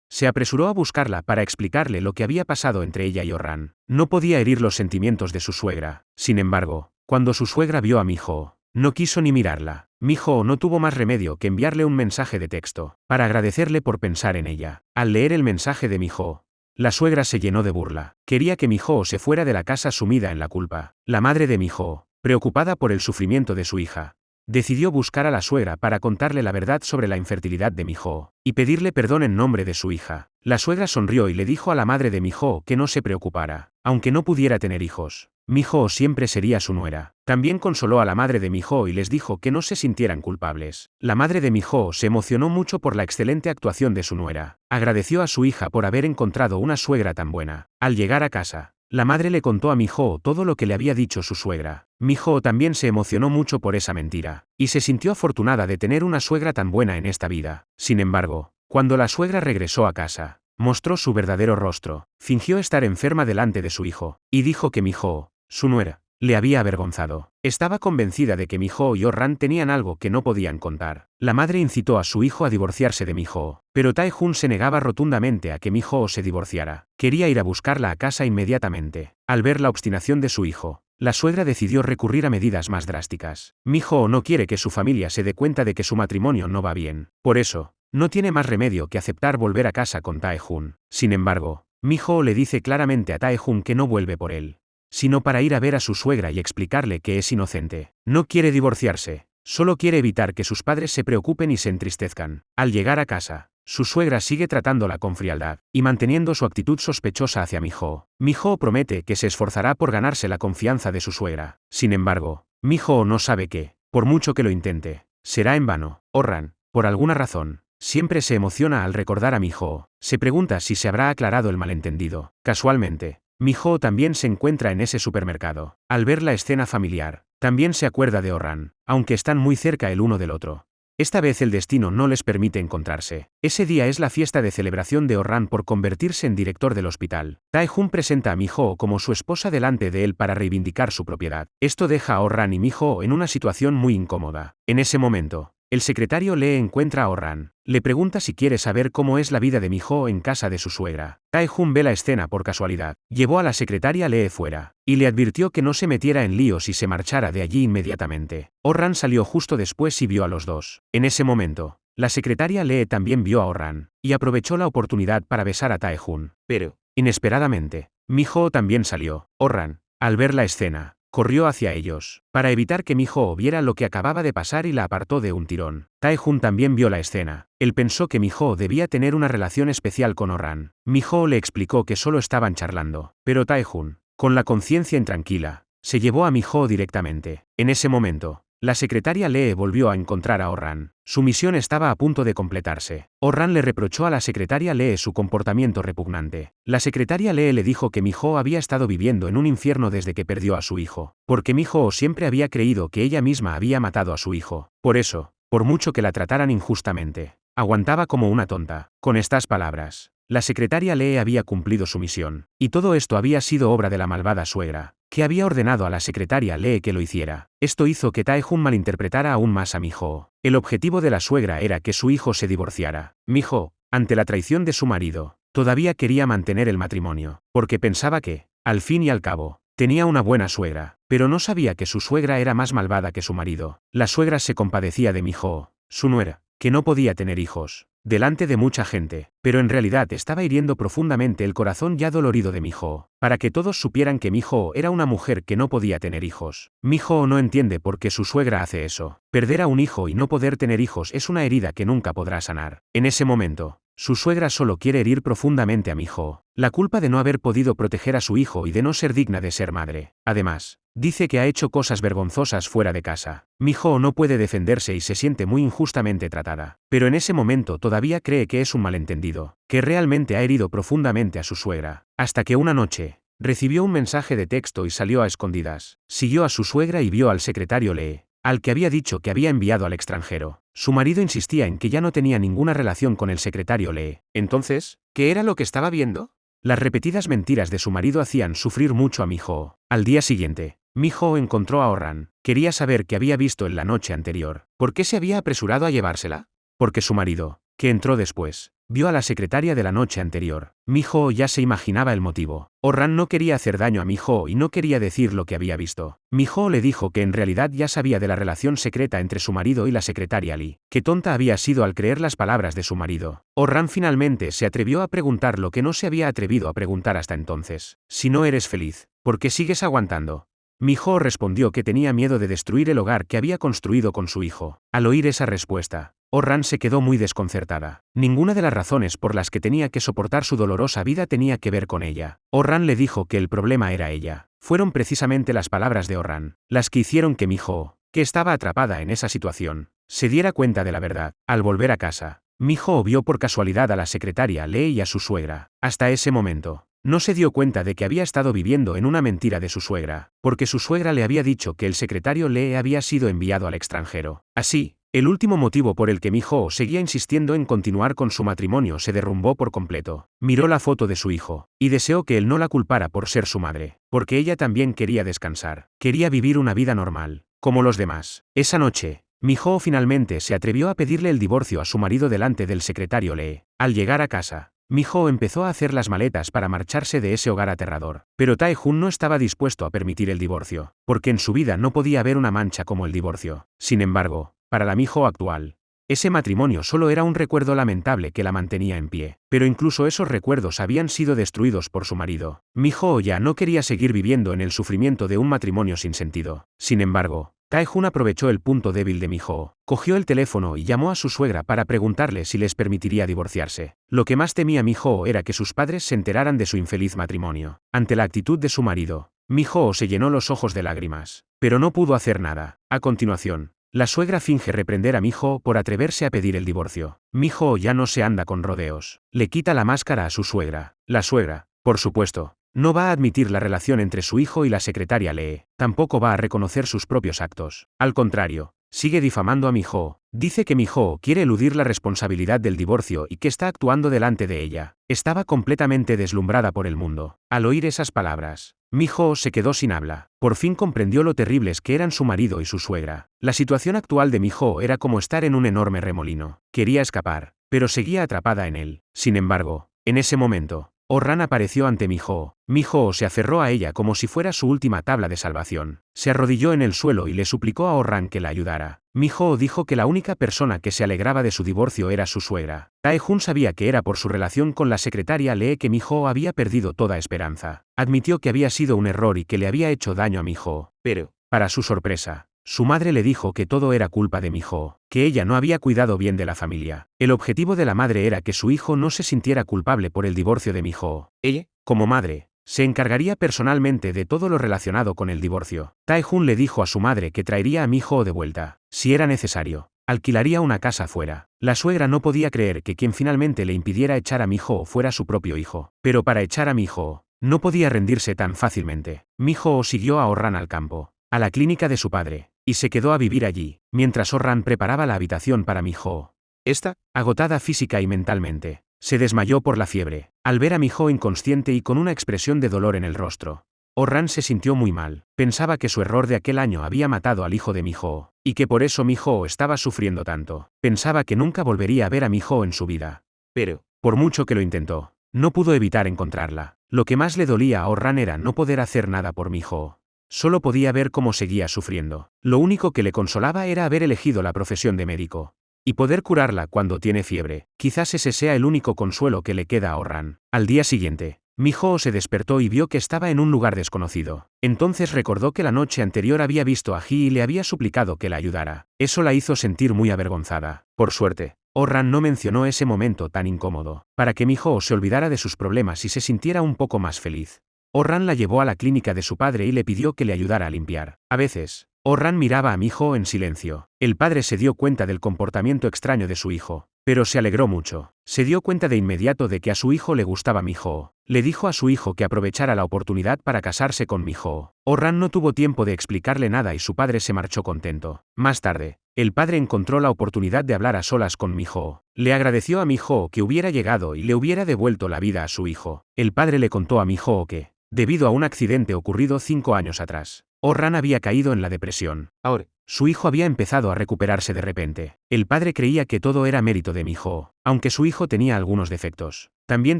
Se apresuró a buscarla para explicarle lo que había pasado entre ella y Oh-ran. No podía herir los sentimientos de su suegra. Sin embargo, cuando su suegra vio a Mi-ho, no quiso ni mirarla. Mi-ho no tuvo más remedio que enviarle un mensaje de texto, para agradecerle por pensar en ella. Al leer el mensaje de Mi-ho, la suegra se llenó de burla. Quería que Mi-ho se fuera de la casa sumida en la culpa. La madre de Mi-ho, preocupada por el sufrimiento de su hija, decidió buscar a la suegra para contarle la verdad sobre la infertilidad de Mi-ho, y pedirle perdón en nombre de su hija. La suegra sonrió y le dijo a la madre de Mi-ho que no se preocupara. Aunque no pudiera tener hijos, Mi-ho siempre sería su nuera. También consoló a la madre de Mi-ho y les dijo que no se sintieran culpables. La madre de Mi-ho se emocionó mucho por la excelente actuación de su nuera. Agradeció a su hija por haber encontrado una suegra tan buena. Al llegar a casa, la madre le contó a Mi-ho todo lo que le había dicho su suegra. Mi-ho también se emocionó mucho por esa mentira, y se sintió afortunada de tener una suegra tan buena en esta vida. Sin embargo, cuando la suegra regresó a casa, mostró su verdadero rostro, fingió estar enferma delante de su hijo, y dijo que Mi-ho, su nuera, le había avergonzado. Estaba convencida de que Mi-ho y Oh-ran tenían algo que no podían contar. La madre incitó a su hijo a divorciarse de Mi-ho, pero Tae-hun se negaba rotundamente a que Mi-ho se divorciara. Quería ir a buscarla a casa inmediatamente. Al ver la obstinación de su hijo, la suegra decidió recurrir a medidas más drásticas. Mi-ho no quiere que su familia se dé cuenta de que su matrimonio no va bien. Por eso, no tiene más remedio que aceptar volver a casa con Tae-hun. Sin embargo, Mi-ho le dice claramente a Tae-hun que no vuelve por él, sino para ir a ver a su suegra y explicarle que es inocente. No quiere divorciarse, solo quiere evitar que sus padres se preocupen y se entristezcan. Al llegar a casa, su suegra sigue tratándola con frialdad, y manteniendo su actitud sospechosa hacia Mi-ho. Mi-ho promete que se esforzará por ganarse la confianza de su suegra. Sin embargo, Mi-ho no sabe que, por mucho que lo intente, será en vano. Oh-ran, por alguna razón, siempre se emociona al recordar a Mi-ho. Se pregunta si se habrá aclarado el malentendido. Casualmente, Mi-ho también se encuentra en ese supermercado. Al ver la escena familiar, también se acuerda de Oh-ran, aunque están muy cerca el uno del otro. Esta vez el destino no les permite encontrarse. Ese día es la fiesta de celebración de Oh-ran por convertirse en director del hospital. Tae-hun presenta a Mi-ho como su esposa delante de él para reivindicar su propiedad. Esto deja a Oh-ran y Mi-ho en una situación muy incómoda. En ese momento, el secretario Lee encuentra a Oh-ran. Le pregunta si quiere saber cómo es la vida de Mi-ho en casa de su suegra. Tae-hun ve la escena por casualidad. Llevó a la secretaria Lee fuera, y le advirtió que no se metiera en líos y se marchara de allí inmediatamente. Oh-ran salió justo después y vio a los dos. En ese momento, la secretaria Lee también vio a Oh-ran, y aprovechó la oportunidad para besar a Tae-hun. Pero, inesperadamente, Mi-ho también salió. Oh-ran, al ver la escena, corrió hacia ellos, para evitar que Mi-ho viera lo que acababa de pasar y la apartó de un tirón. Tae-hun también vio la escena. Él pensó que Mi-ho debía tener una relación especial con Oh-ran. Mi-ho le explicó que solo estaban charlando, pero Tae-hun, con la conciencia intranquila, se llevó a Mi-ho directamente. En ese momento, la secretaria Lee volvió a encontrar a Oh-ran. Su misión estaba a punto de completarse. Oh-ran le reprochó a la secretaria Lee su comportamiento repugnante. La secretaria Lee le dijo que Mi-ho había estado viviendo en un infierno desde que perdió a su hijo, porque Mi-ho siempre había creído que ella misma había matado a su hijo. Por eso, por mucho que la trataran injustamente, aguantaba como una tonta. Con estas palabras, la secretaria Lee había cumplido su misión, y todo esto había sido obra de la malvada suegra, que había ordenado a la secretaria Lee que lo hiciera. Esto hizo que Tae-hun malinterpretara aún más a Mi-ho. El objetivo de la suegra era que su hijo se divorciara. Mi-ho, ante la traición de su marido, todavía quería mantener el matrimonio, porque pensaba que, al fin y al cabo, tenía una buena suegra, pero no sabía que su suegra era más malvada que su marido. La suegra se compadecía de Mi-ho, su nuera, que no podía tener hijos, delante de mucha gente, pero en realidad estaba hiriendo profundamente el corazón ya dolorido de Mi-ho, para que todos supieran que Mi-ho era una mujer que no podía tener hijos. Mi-ho no entiende por qué su suegra hace eso. Perder a un hijo y no poder tener hijos es una herida que nunca podrá sanar. En ese momento, su suegra solo quiere herir profundamente a Mi-ho, la culpa de no haber podido proteger a su hijo y de no ser digna de ser madre. Además, dice que ha hecho cosas vergonzosas fuera de casa. Mi-ho no puede defenderse y se siente muy injustamente tratada. Pero en ese momento todavía cree que es un malentendido, que realmente ha herido profundamente a su suegra. Hasta que una noche, Recibió un mensaje de texto y salió a escondidas. Siguió a su suegra y vio al secretario Lee, al que había dicho que había enviado al extranjero. Su marido insistía en que ya no tenía ninguna relación con el secretario Lee. Entonces, ¿qué era lo que estaba viendo? Las repetidas mentiras de su marido hacían sufrir mucho a Mi-ho. Al día siguiente, Mi-ho encontró a Oh-ran. Quería saber qué había visto en la noche anterior. ¿Por qué se había apresurado a llevársela? Porque su marido, que entró después, vio a la secretaria de la noche anterior. Mi-ho ya se imaginaba el motivo. Oh-ran no quería hacer daño a Mi-ho y no quería decir lo que había visto. Mi-ho le dijo que en realidad ya sabía de la relación secreta entre su marido y la secretaria Lee. Qué tonta había sido al creer las palabras de su marido. Oh-ran finalmente se atrevió a preguntar lo que no se había atrevido a preguntar hasta entonces. Si no eres feliz, ¿por qué sigues aguantando? Mi-ho respondió que tenía miedo de destruir el hogar que había construido con su hijo. Al oír esa respuesta, Oh-ran se quedó muy desconcertada. Ninguna de las razones por las que tenía que soportar su dolorosa vida tenía que ver con ella. Oh-ran le dijo que el problema era ella. Fueron precisamente las palabras de Oh-ran las que hicieron que Mi-ho, que estaba atrapada en esa situación, se diera cuenta de la verdad. Al volver a casa, Mi-ho vio por casualidad a la secretaria Lee y a su suegra. Hasta ese momento, no se dio cuenta de que había estado viviendo en una mentira de su suegra, porque su suegra le había dicho que el secretario Lee había sido enviado al extranjero. Así, el último motivo por el que Mi-ho seguía insistiendo en continuar con su matrimonio se derrumbó por completo. Miró la foto de su hijo, y deseó que él no la culpara por ser su madre, porque ella también quería descansar. Quería vivir una vida normal, como los demás. Esa noche, Mi-ho finalmente se atrevió a pedirle el divorcio a su marido delante del secretario Lee. Al llegar a casa, Mi-ho empezó a hacer las maletas para marcharse de ese hogar aterrador. Pero Tae-jun no estaba dispuesto a permitir el divorcio, porque en su vida no podía haber una mancha como el divorcio. Sin embargo, para la Mi-ho actual, ese matrimonio solo era un recuerdo lamentable que la mantenía en pie. Pero incluso esos recuerdos habían sido destruidos por su marido. Mi-ho ya no quería seguir viviendo en el sufrimiento de un matrimonio sin sentido. Sin embargo, Tae-jun aprovechó el punto débil de Mi-ho, cogió el teléfono y llamó a su suegra para preguntarle si les permitiría divorciarse. Lo que más temía Mi-ho era que sus padres se enteraran de su infeliz matrimonio. Ante la actitud de su marido, Mi-ho se llenó los ojos de lágrimas, pero no pudo hacer nada. A continuación, la suegra finge reprender a Mi-ho por atreverse a pedir el divorcio. Mi-ho ya no se anda con rodeos. Le quita la máscara a su suegra. La suegra, por supuesto, no va a admitir la relación entre su hijo y la secretaria Lee. Tampoco va a reconocer sus propios actos. Al contrario, sigue difamando a Mi-ho. Dice que Mi-ho quiere eludir la responsabilidad del divorcio y que está actuando delante de ella. Estaba completamente deslumbrada por el mundo. Al oír esas palabras, Mi-ho se quedó sin habla. Por fin comprendió lo terribles que eran su marido y su suegra. La situación actual de Mi-ho era como estar en un enorme remolino. Quería escapar, pero seguía atrapada en él. Sin embargo, en ese momento, Oh-ran apareció ante Mi-ho. Mi-ho se aferró a ella como si fuera su última tabla de salvación. Se arrodilló en el suelo y le suplicó a Oh-ran que la ayudara. Mi-ho dijo que la única persona que se alegraba de su divorcio era su suegra. Tae-jun sabía que era por su relación con la secretaria Lee que Mi-ho había perdido toda esperanza. Admitió que había sido un error y que le había hecho daño a Mi-ho. Pero, para su sorpresa, su madre le dijo que todo era culpa de Mi-ho, que ella no había cuidado bien de la familia. El objetivo de la madre era que su hijo no se sintiera culpable por el divorcio de Mi-ho. Ella, como madre, se encargaría personalmente de todo lo relacionado con el divorcio. Tae-jun le dijo a su madre que traería a Mi-ho de vuelta. Si era necesario, alquilaría una casa fuera. La suegra no podía creer que quien finalmente le impidiera echar a Mi-ho fuera su propio hijo. Pero para echar a Mi-ho, no podía rendirse tan fácilmente. Mi-ho siguió a Oh-ran al campo, a la clínica de su padre, y se quedó a vivir allí, mientras Oh-ran preparaba la habitación para Mi-ho. Esta, agotada física y mentalmente, se desmayó por la fiebre, al ver a Mi-ho inconsciente y con una expresión de dolor en el rostro. Oh-ran se sintió muy mal. Pensaba que su error de aquel año había matado al hijo de Mi-ho, y que por eso Mi-ho estaba sufriendo tanto. Pensaba que nunca volvería a ver a Mi-ho en su vida. Pero, por mucho que lo intentó, no pudo evitar encontrarla. Lo que más le dolía a Oh-ran era no poder hacer nada por Mi-ho. Solo podía ver cómo seguía sufriendo. Lo único que le consolaba era haber elegido la profesión de médico y poder curarla cuando tiene fiebre. Quizás ese sea el único consuelo que le queda a Oh-ran. Al día siguiente, Mi-ho se despertó y vio que estaba en un lugar desconocido. Entonces recordó que la noche anterior había visto a Ji y le había suplicado que la ayudara. Eso la hizo sentir muy avergonzada. Por suerte, Oh-ran no mencionó ese momento tan incómodo, para que Mi-ho se olvidara de sus problemas y se sintiera un poco más feliz. Oh-ran la llevó a la clínica de su padre y le pidió que le ayudara a limpiar. A veces, Oh-ran miraba a Mi-ho en silencio. El padre se dio cuenta del comportamiento extraño de su hijo, pero se alegró mucho. Se dio cuenta de inmediato de que a su hijo le gustaba Mi-ho. Le dijo a su hijo que aprovechara la oportunidad para casarse con Mi-ho. Oh-ran no tuvo tiempo de explicarle nada y su padre se marchó contento. Más tarde, el padre encontró la oportunidad de hablar a solas con Mi-ho. Le agradeció a Mi-ho que hubiera llegado y le hubiera devuelto la vida a su hijo. El padre le contó a Mi-ho que, debido a un accidente ocurrido 5 años atrás, Oh-ran había caído en la depresión. Ahora, su hijo había empezado a recuperarse de repente. El padre creía que todo era mérito de Mi-ho, aunque su hijo tenía algunos defectos. También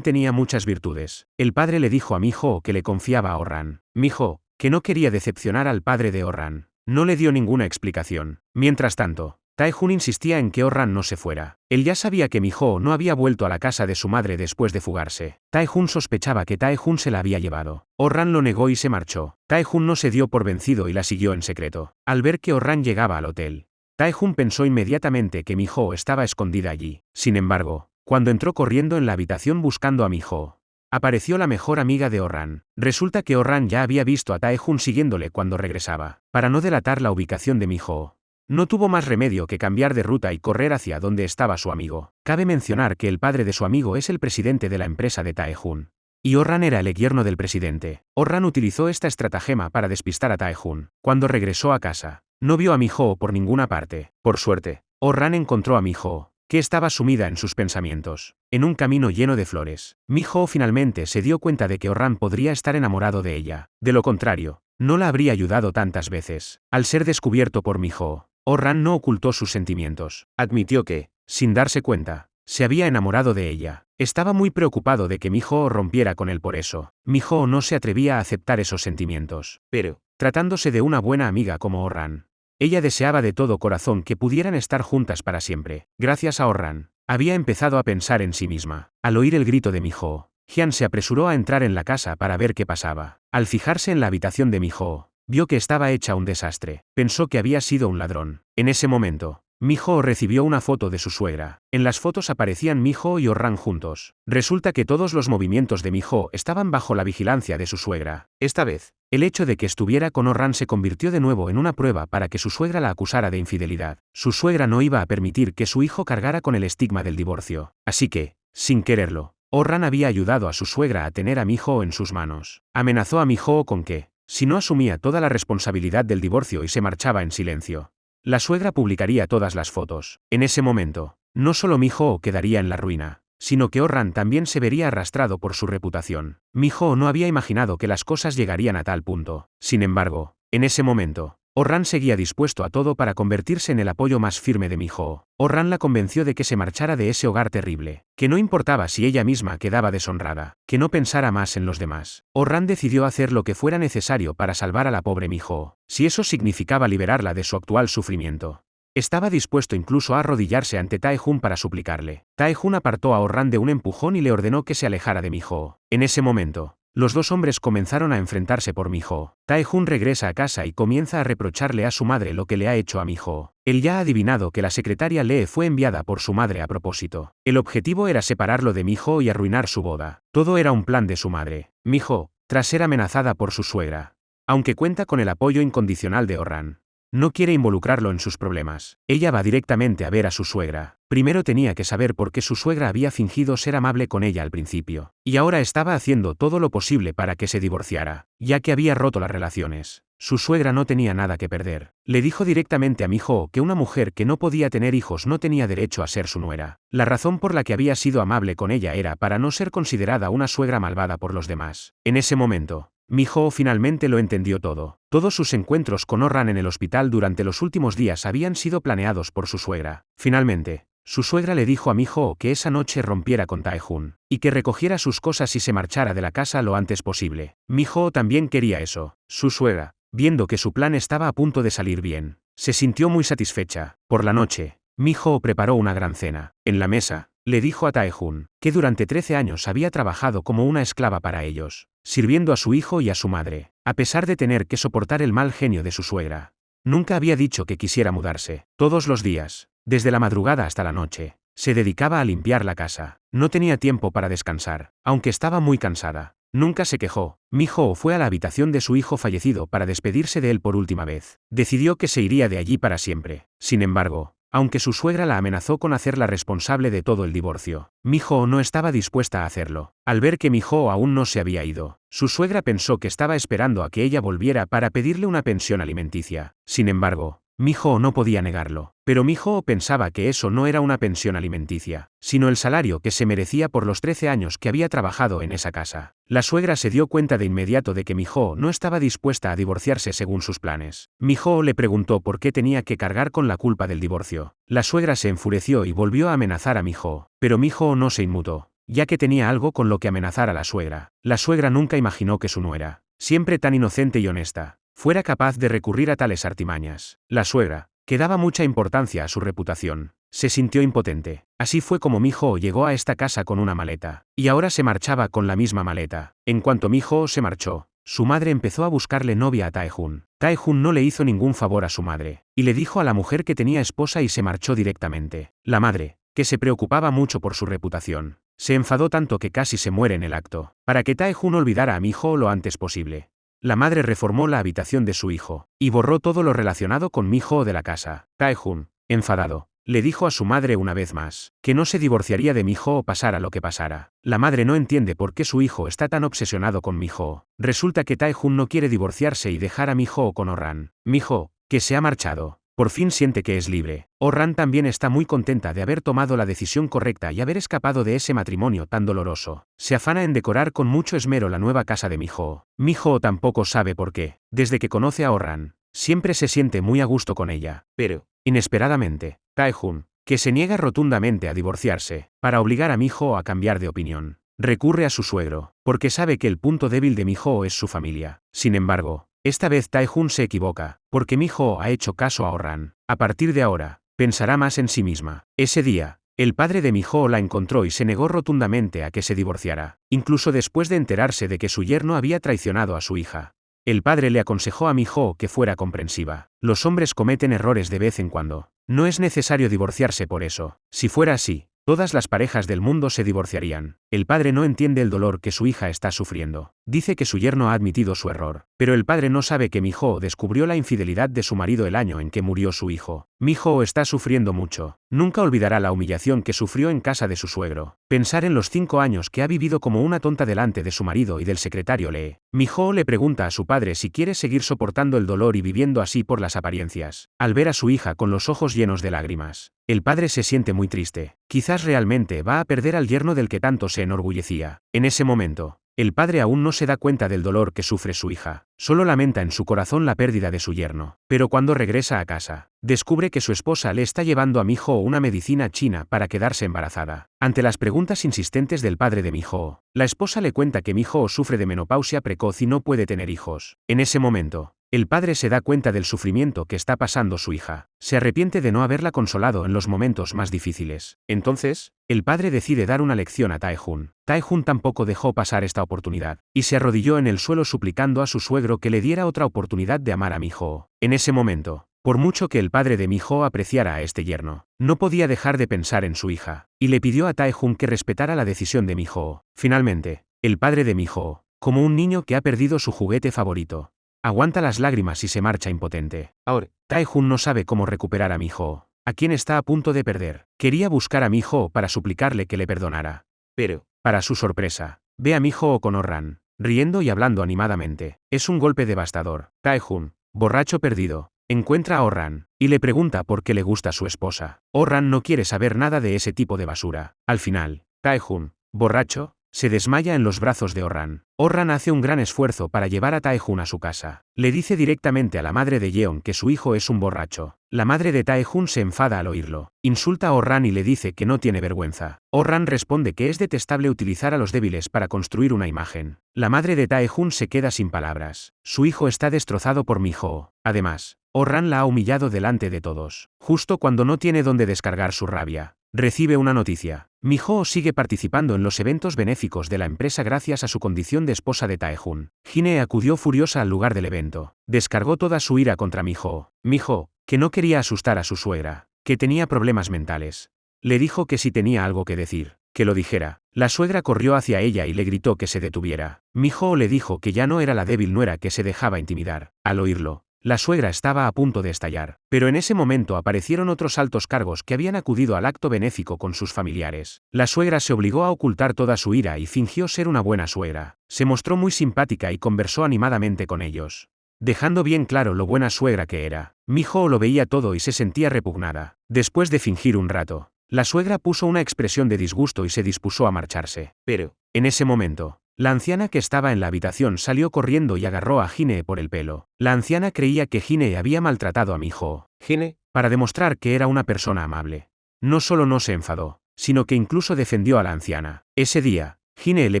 tenía muchas virtudes. El padre le dijo a Mi-ho que le confiaba a Oh-ran. Mi-ho, que no quería decepcionar al padre de Oh-ran, no le dio ninguna explicación. Mientras tanto, Tae-jun insistía en que Oh-ran no se fuera. Él ya sabía que Mi-ho no había vuelto a la casa de su madre después de fugarse. Tae-jun sospechaba que Tae-jun se la había llevado. Oh-ran lo negó y se marchó. Tae-jun no se dio por vencido y la siguió en secreto. Al ver que Oh-ran llegaba al hotel, Tae-jun pensó inmediatamente que Mi-ho estaba escondida allí. Sin embargo, cuando entró corriendo en la habitación buscando a Mi-ho, apareció la mejor amiga de Oh-ran. Resulta que Oh-ran ya había visto a Tae-jun siguiéndole cuando regresaba. Para no delatar la ubicación de Mi-ho, no tuvo más remedio que cambiar de ruta y correr hacia donde estaba su amigo. Cabe mencionar que el padre de su amigo es el presidente de la empresa de Tae-jun. Y Oh-ran era el yerno del presidente. Oh-ran utilizó esta estratagema para despistar a Tae-jun. Cuando regresó a casa, no vio a Mi-ho por ninguna parte. Por suerte, Oh-ran encontró a Mi-ho, que estaba sumida en sus pensamientos, en un camino lleno de flores. Mi-ho finalmente se dio cuenta de que Oh-ran podría estar enamorado de ella. De lo contrario, no la habría ayudado tantas veces. Al ser descubierto por Mi-ho, Oh-ran no ocultó sus sentimientos. Admitió que, sin darse cuenta, se había enamorado de ella. Estaba muy preocupado de que Mi-ho rompiera con él por eso. Mi-ho no se atrevía a aceptar esos sentimientos. Pero, tratándose de una buena amiga como Oh-ran, ella deseaba de todo corazón que pudieran estar juntas para siempre. Gracias a Oh-ran, había empezado a pensar en sí misma. Al oír el grito de Mi-ho, Hyun se apresuró a entrar en la casa para ver qué pasaba. Al fijarse en la habitación de Mi-ho, vio que estaba hecha un desastre. Pensó que había sido un ladrón. En ese momento, Mi-ho recibió una foto de su suegra. En las fotos aparecían Mi-ho y Oh-ran juntos. Resulta que todos los movimientos de Mi-ho estaban bajo la vigilancia de su suegra. Esta vez, el hecho de que estuviera con Oh-ran se convirtió de nuevo en una prueba para que su suegra la acusara de infidelidad. Su suegra no iba a permitir que su hijo cargara con el estigma del divorcio. Así que, sin quererlo, Oh-ran había ayudado a su suegra a tener a Mi-ho en sus manos. Amenazó a Mi-ho con que, si no asumía toda la responsabilidad del divorcio y se marchaba en silencio, la suegra publicaría todas las fotos. En ese momento, no solo Mi-ho quedaría en la ruina, sino que Oh-ran también se vería arrastrado por su reputación. Mi-ho no había imaginado que las cosas llegarían a tal punto. Sin embargo, en ese momento, Oh-ran seguía dispuesto a todo para convertirse en el apoyo más firme de Mi-ho. Oh-ran la convenció de que se marchara de ese hogar terrible, que no importaba si ella misma quedaba deshonrada, que no pensara más en los demás. Oh-ran decidió hacer lo que fuera necesario para salvar a la pobre Mi-ho, si eso significaba liberarla de su actual sufrimiento. Estaba dispuesto incluso a arrodillarse ante Tae-jun para suplicarle. Tae-jun apartó a Oh-ran de un empujón y le ordenó que se alejara de Mi-ho. En ese momento, los dos hombres comenzaron a enfrentarse por Mi-ho. Tae-jun regresa a casa y comienza a reprocharle a su madre lo que le ha hecho a Mi-ho. Él ya ha adivinado que la secretaria Lee fue enviada por su madre a propósito. El objetivo era separarlo de Mi-ho y arruinar su boda. Todo era un plan de su madre. Mi-ho, tras ser amenazada por su suegra, aunque cuenta con el apoyo incondicional de Oh-ran, no quiere involucrarlo en sus problemas. Ella va directamente a ver a su suegra. Primero tenía que saber por qué su suegra había fingido ser amable con ella al principio. Y ahora estaba haciendo todo lo posible para que se divorciara, ya que había roto las relaciones. Su suegra no tenía nada que perder. Le dijo directamente a Mi-ho que una mujer que no podía tener hijos no tenía derecho a ser su nuera. La razón por la que había sido amable con ella era para no ser considerada una suegra malvada por los demás. En ese momento, Mi-ho finalmente lo entendió todo. Todos sus encuentros con Oh-ran en el hospital durante los últimos días habían sido planeados por su suegra. Finalmente, su suegra le dijo a Mi-ho que esa noche rompiera con Tae-jun, y que recogiera sus cosas y se marchara de la casa lo antes posible. Mi-ho también quería eso. Su suegra, viendo que su plan estaba a punto de salir bien, se sintió muy satisfecha. Por la noche, Mi-ho preparó una gran cena. En la mesa, le dijo a Tae-jun que durante 13 años había trabajado como una esclava para ellos, sirviendo a su hijo y a su madre, a pesar de tener que soportar el mal genio de su suegra. Nunca había dicho que quisiera mudarse. Todos los días, desde la madrugada hasta la noche, se dedicaba a limpiar la casa. No tenía tiempo para descansar, aunque estaba muy cansada. Nunca se quejó. Mi-ho fue a la habitación de su hijo fallecido para despedirse de él por última vez. Decidió que se iría de allí para siempre. Sin embargo, aunque su suegra la amenazó con hacerla responsable de todo el divorcio, Mi-ho no estaba dispuesta a hacerlo. Al ver que Mi-ho aún no se había ido, su suegra pensó que estaba esperando a que ella volviera para pedirle una pensión alimenticia. Sin embargo, Mi-ho no podía negarlo. Pero Mi-ho pensaba que eso no era una pensión alimenticia, sino el salario que se merecía por los 13 años que había trabajado en esa casa. La suegra se dio cuenta de inmediato de que Mi-ho no estaba dispuesta a divorciarse según sus planes. Mi-ho le preguntó por qué tenía que cargar con la culpa del divorcio. La suegra se enfureció y volvió a amenazar a Mi-ho, pero Mi-ho no se inmutó, ya que tenía algo con lo que amenazar a la suegra. La suegra nunca imaginó que su nuera, siempre tan inocente y honesta, fuera capaz de recurrir a tales artimañas. La suegra, que daba mucha importancia a su reputación, se sintió impotente. Así fue como Mi-ho llegó a esta casa con una maleta, y ahora se marchaba con la misma maleta. En cuanto Mi-ho se marchó, su madre empezó a buscarle novia a Tae-hun. Tae-hun no le hizo ningún favor a su madre, y le dijo a la mujer que tenía esposa y se marchó directamente. La madre, que se preocupaba mucho por su reputación, se enfadó tanto que casi se muere en el acto. Para que Tae-hun olvidara a Mi-ho lo antes posible, la madre reformó la habitación de su hijo, y borró todo lo relacionado con Mi-ho de la casa. Tae-hun, enfadado, le dijo a su madre una vez más, que no se divorciaría de Mi-ho pasara lo que pasara. La madre no entiende por qué su hijo está tan obsesionado con Mi-ho. Resulta que Tae-hun no quiere divorciarse y dejar a Mi-ho con Oh-ran. Mi-ho, que se ha marchado, por fin siente que es libre. Oh-ran también está muy contenta de haber tomado la decisión correcta y haber escapado de ese matrimonio tan doloroso. Se afana en decorar con mucho esmero la nueva casa de Mi-ho. Mi-ho tampoco sabe por qué. Desde que conoce a Oh-ran, siempre se siente muy a gusto con ella. Pero, inesperadamente, Tae-hun, que se niega rotundamente a divorciarse, para obligar a Mi-ho a cambiar de opinión, recurre a su suegro, porque sabe que el punto débil de Mi-ho es su familia. Sin embargo, esta vez Tae-hun se equivoca, porque Mi-ho ha hecho caso a Oh-ran. A partir de ahora, pensará más en sí misma. Ese día, el padre de Mi-ho la encontró y se negó rotundamente a que se divorciara, incluso después de enterarse de que su yerno había traicionado a su hija. El padre le aconsejó a Mi-ho que fuera comprensiva. Los hombres cometen errores de vez en cuando. No es necesario divorciarse por eso. Si fuera así, todas las parejas del mundo se divorciarían. El padre no entiende el dolor que su hija está sufriendo. Dice que su yerno ha admitido su error, pero el padre no sabe que Mi-ho descubrió la infidelidad de su marido el año en que murió su hijo. Mi-ho está sufriendo mucho. Nunca olvidará la humillación que sufrió en casa de su suegro. Pensar en los 5 años que ha vivido como una tonta delante de su marido y del secretario Lee. Mi-ho le pregunta a su padre si quiere seguir soportando el dolor y viviendo así por las apariencias. Al ver a su hija con los ojos llenos de lágrimas, el padre se siente muy triste. Quizás realmente va a perder al yerno del que tanto se enorgullecía. En ese momento, el padre aún no se da cuenta del dolor que sufre su hija. Solo lamenta en su corazón la pérdida de su yerno. Pero cuando regresa a casa, descubre que su esposa le está llevando a Mi-ho una medicina china para quedarse embarazada. Ante las preguntas insistentes del padre de Mi-ho, la esposa le cuenta que Mi-ho sufre de menopausia precoz y no puede tener hijos. En ese momento, el padre se da cuenta del sufrimiento que está pasando su hija. Se arrepiente de no haberla consolado en los momentos más difíciles. Entonces, el padre decide dar una lección a Tae-hun. Tae-hun tampoco dejó pasar esta oportunidad, y se arrodilló en el suelo suplicando a su suegro que le diera otra oportunidad de amar a Mi-ho. En ese momento, por mucho que el padre de Mi-ho apreciara a este yerno, no podía dejar de pensar en su hija, y le pidió a Tae-hun que respetara la decisión de Mi-ho. Finalmente, el padre de Mi-ho, como un niño que ha perdido su juguete favorito, aguanta las lágrimas y se marcha impotente. Ahora, Tae-hun no sabe cómo recuperar a Mi-ho, a quien está a punto de perder. Quería buscar a Mi-ho para suplicarle que le perdonara. Pero, para su sorpresa, ve a Mi-ho con Oh-ran, riendo y hablando animadamente. Es un golpe devastador. Tae-hun, borracho perdido, encuentra a Oh-ran, y le pregunta por qué le gusta su esposa. Oh-ran no quiere saber nada de ese tipo de basura. Al final, Tae-hun, borracho, se desmaya en los brazos de Oh-ran. Oh-ran hace un gran esfuerzo para llevar a Tae-hun a su casa. Le dice directamente a la madre de Yeon que su hijo es un borracho. La madre de Tae-hun se enfada al oírlo. Insulta a Oh-ran y le dice que no tiene vergüenza. Oh-ran responde que es detestable utilizar a los débiles para construir una imagen. La madre de Tae-hun se queda sin palabras. Su hijo está destrozado por Mi-ho. Además, Oh-ran la ha humillado delante de todos. Justo cuando no tiene dónde descargar su rabia, recibe una noticia. Mi-ho sigue participando en los eventos benéficos de la empresa gracias a su condición de esposa de Tae-hun. Hine acudió furiosa al lugar del evento. Descargó toda su ira contra Mi-ho. Mi-ho, que no quería asustar a su suegra, que tenía problemas mentales, le dijo que si tenía algo que decir, Que lo dijera. La suegra corrió hacia ella y le gritó que se detuviera. Mi-hoo le dijo que ya no era la débil nuera que se dejaba intimidar. Al oírlo, la suegra estaba a punto de estallar. Pero en ese momento aparecieron otros altos cargos que habían acudido al acto benéfico con sus familiares. La suegra se obligó a ocultar toda su ira y fingió ser una buena suegra. Se mostró muy simpática y conversó animadamente con ellos, dejando bien claro lo buena suegra que era. Mi-hoo lo veía todo y se sentía repugnada. Después de fingir un rato, la suegra puso una expresión de disgusto y se dispuso a marcharse. Pero, en ese momento, la anciana que estaba en la habitación salió corriendo y agarró a Hine por el pelo. La anciana creía que Hine había maltratado a Mi-hoo. Hine, para demostrar que era una persona amable, no solo no se enfadó, sino que incluso defendió a la anciana. Ese día, Hine le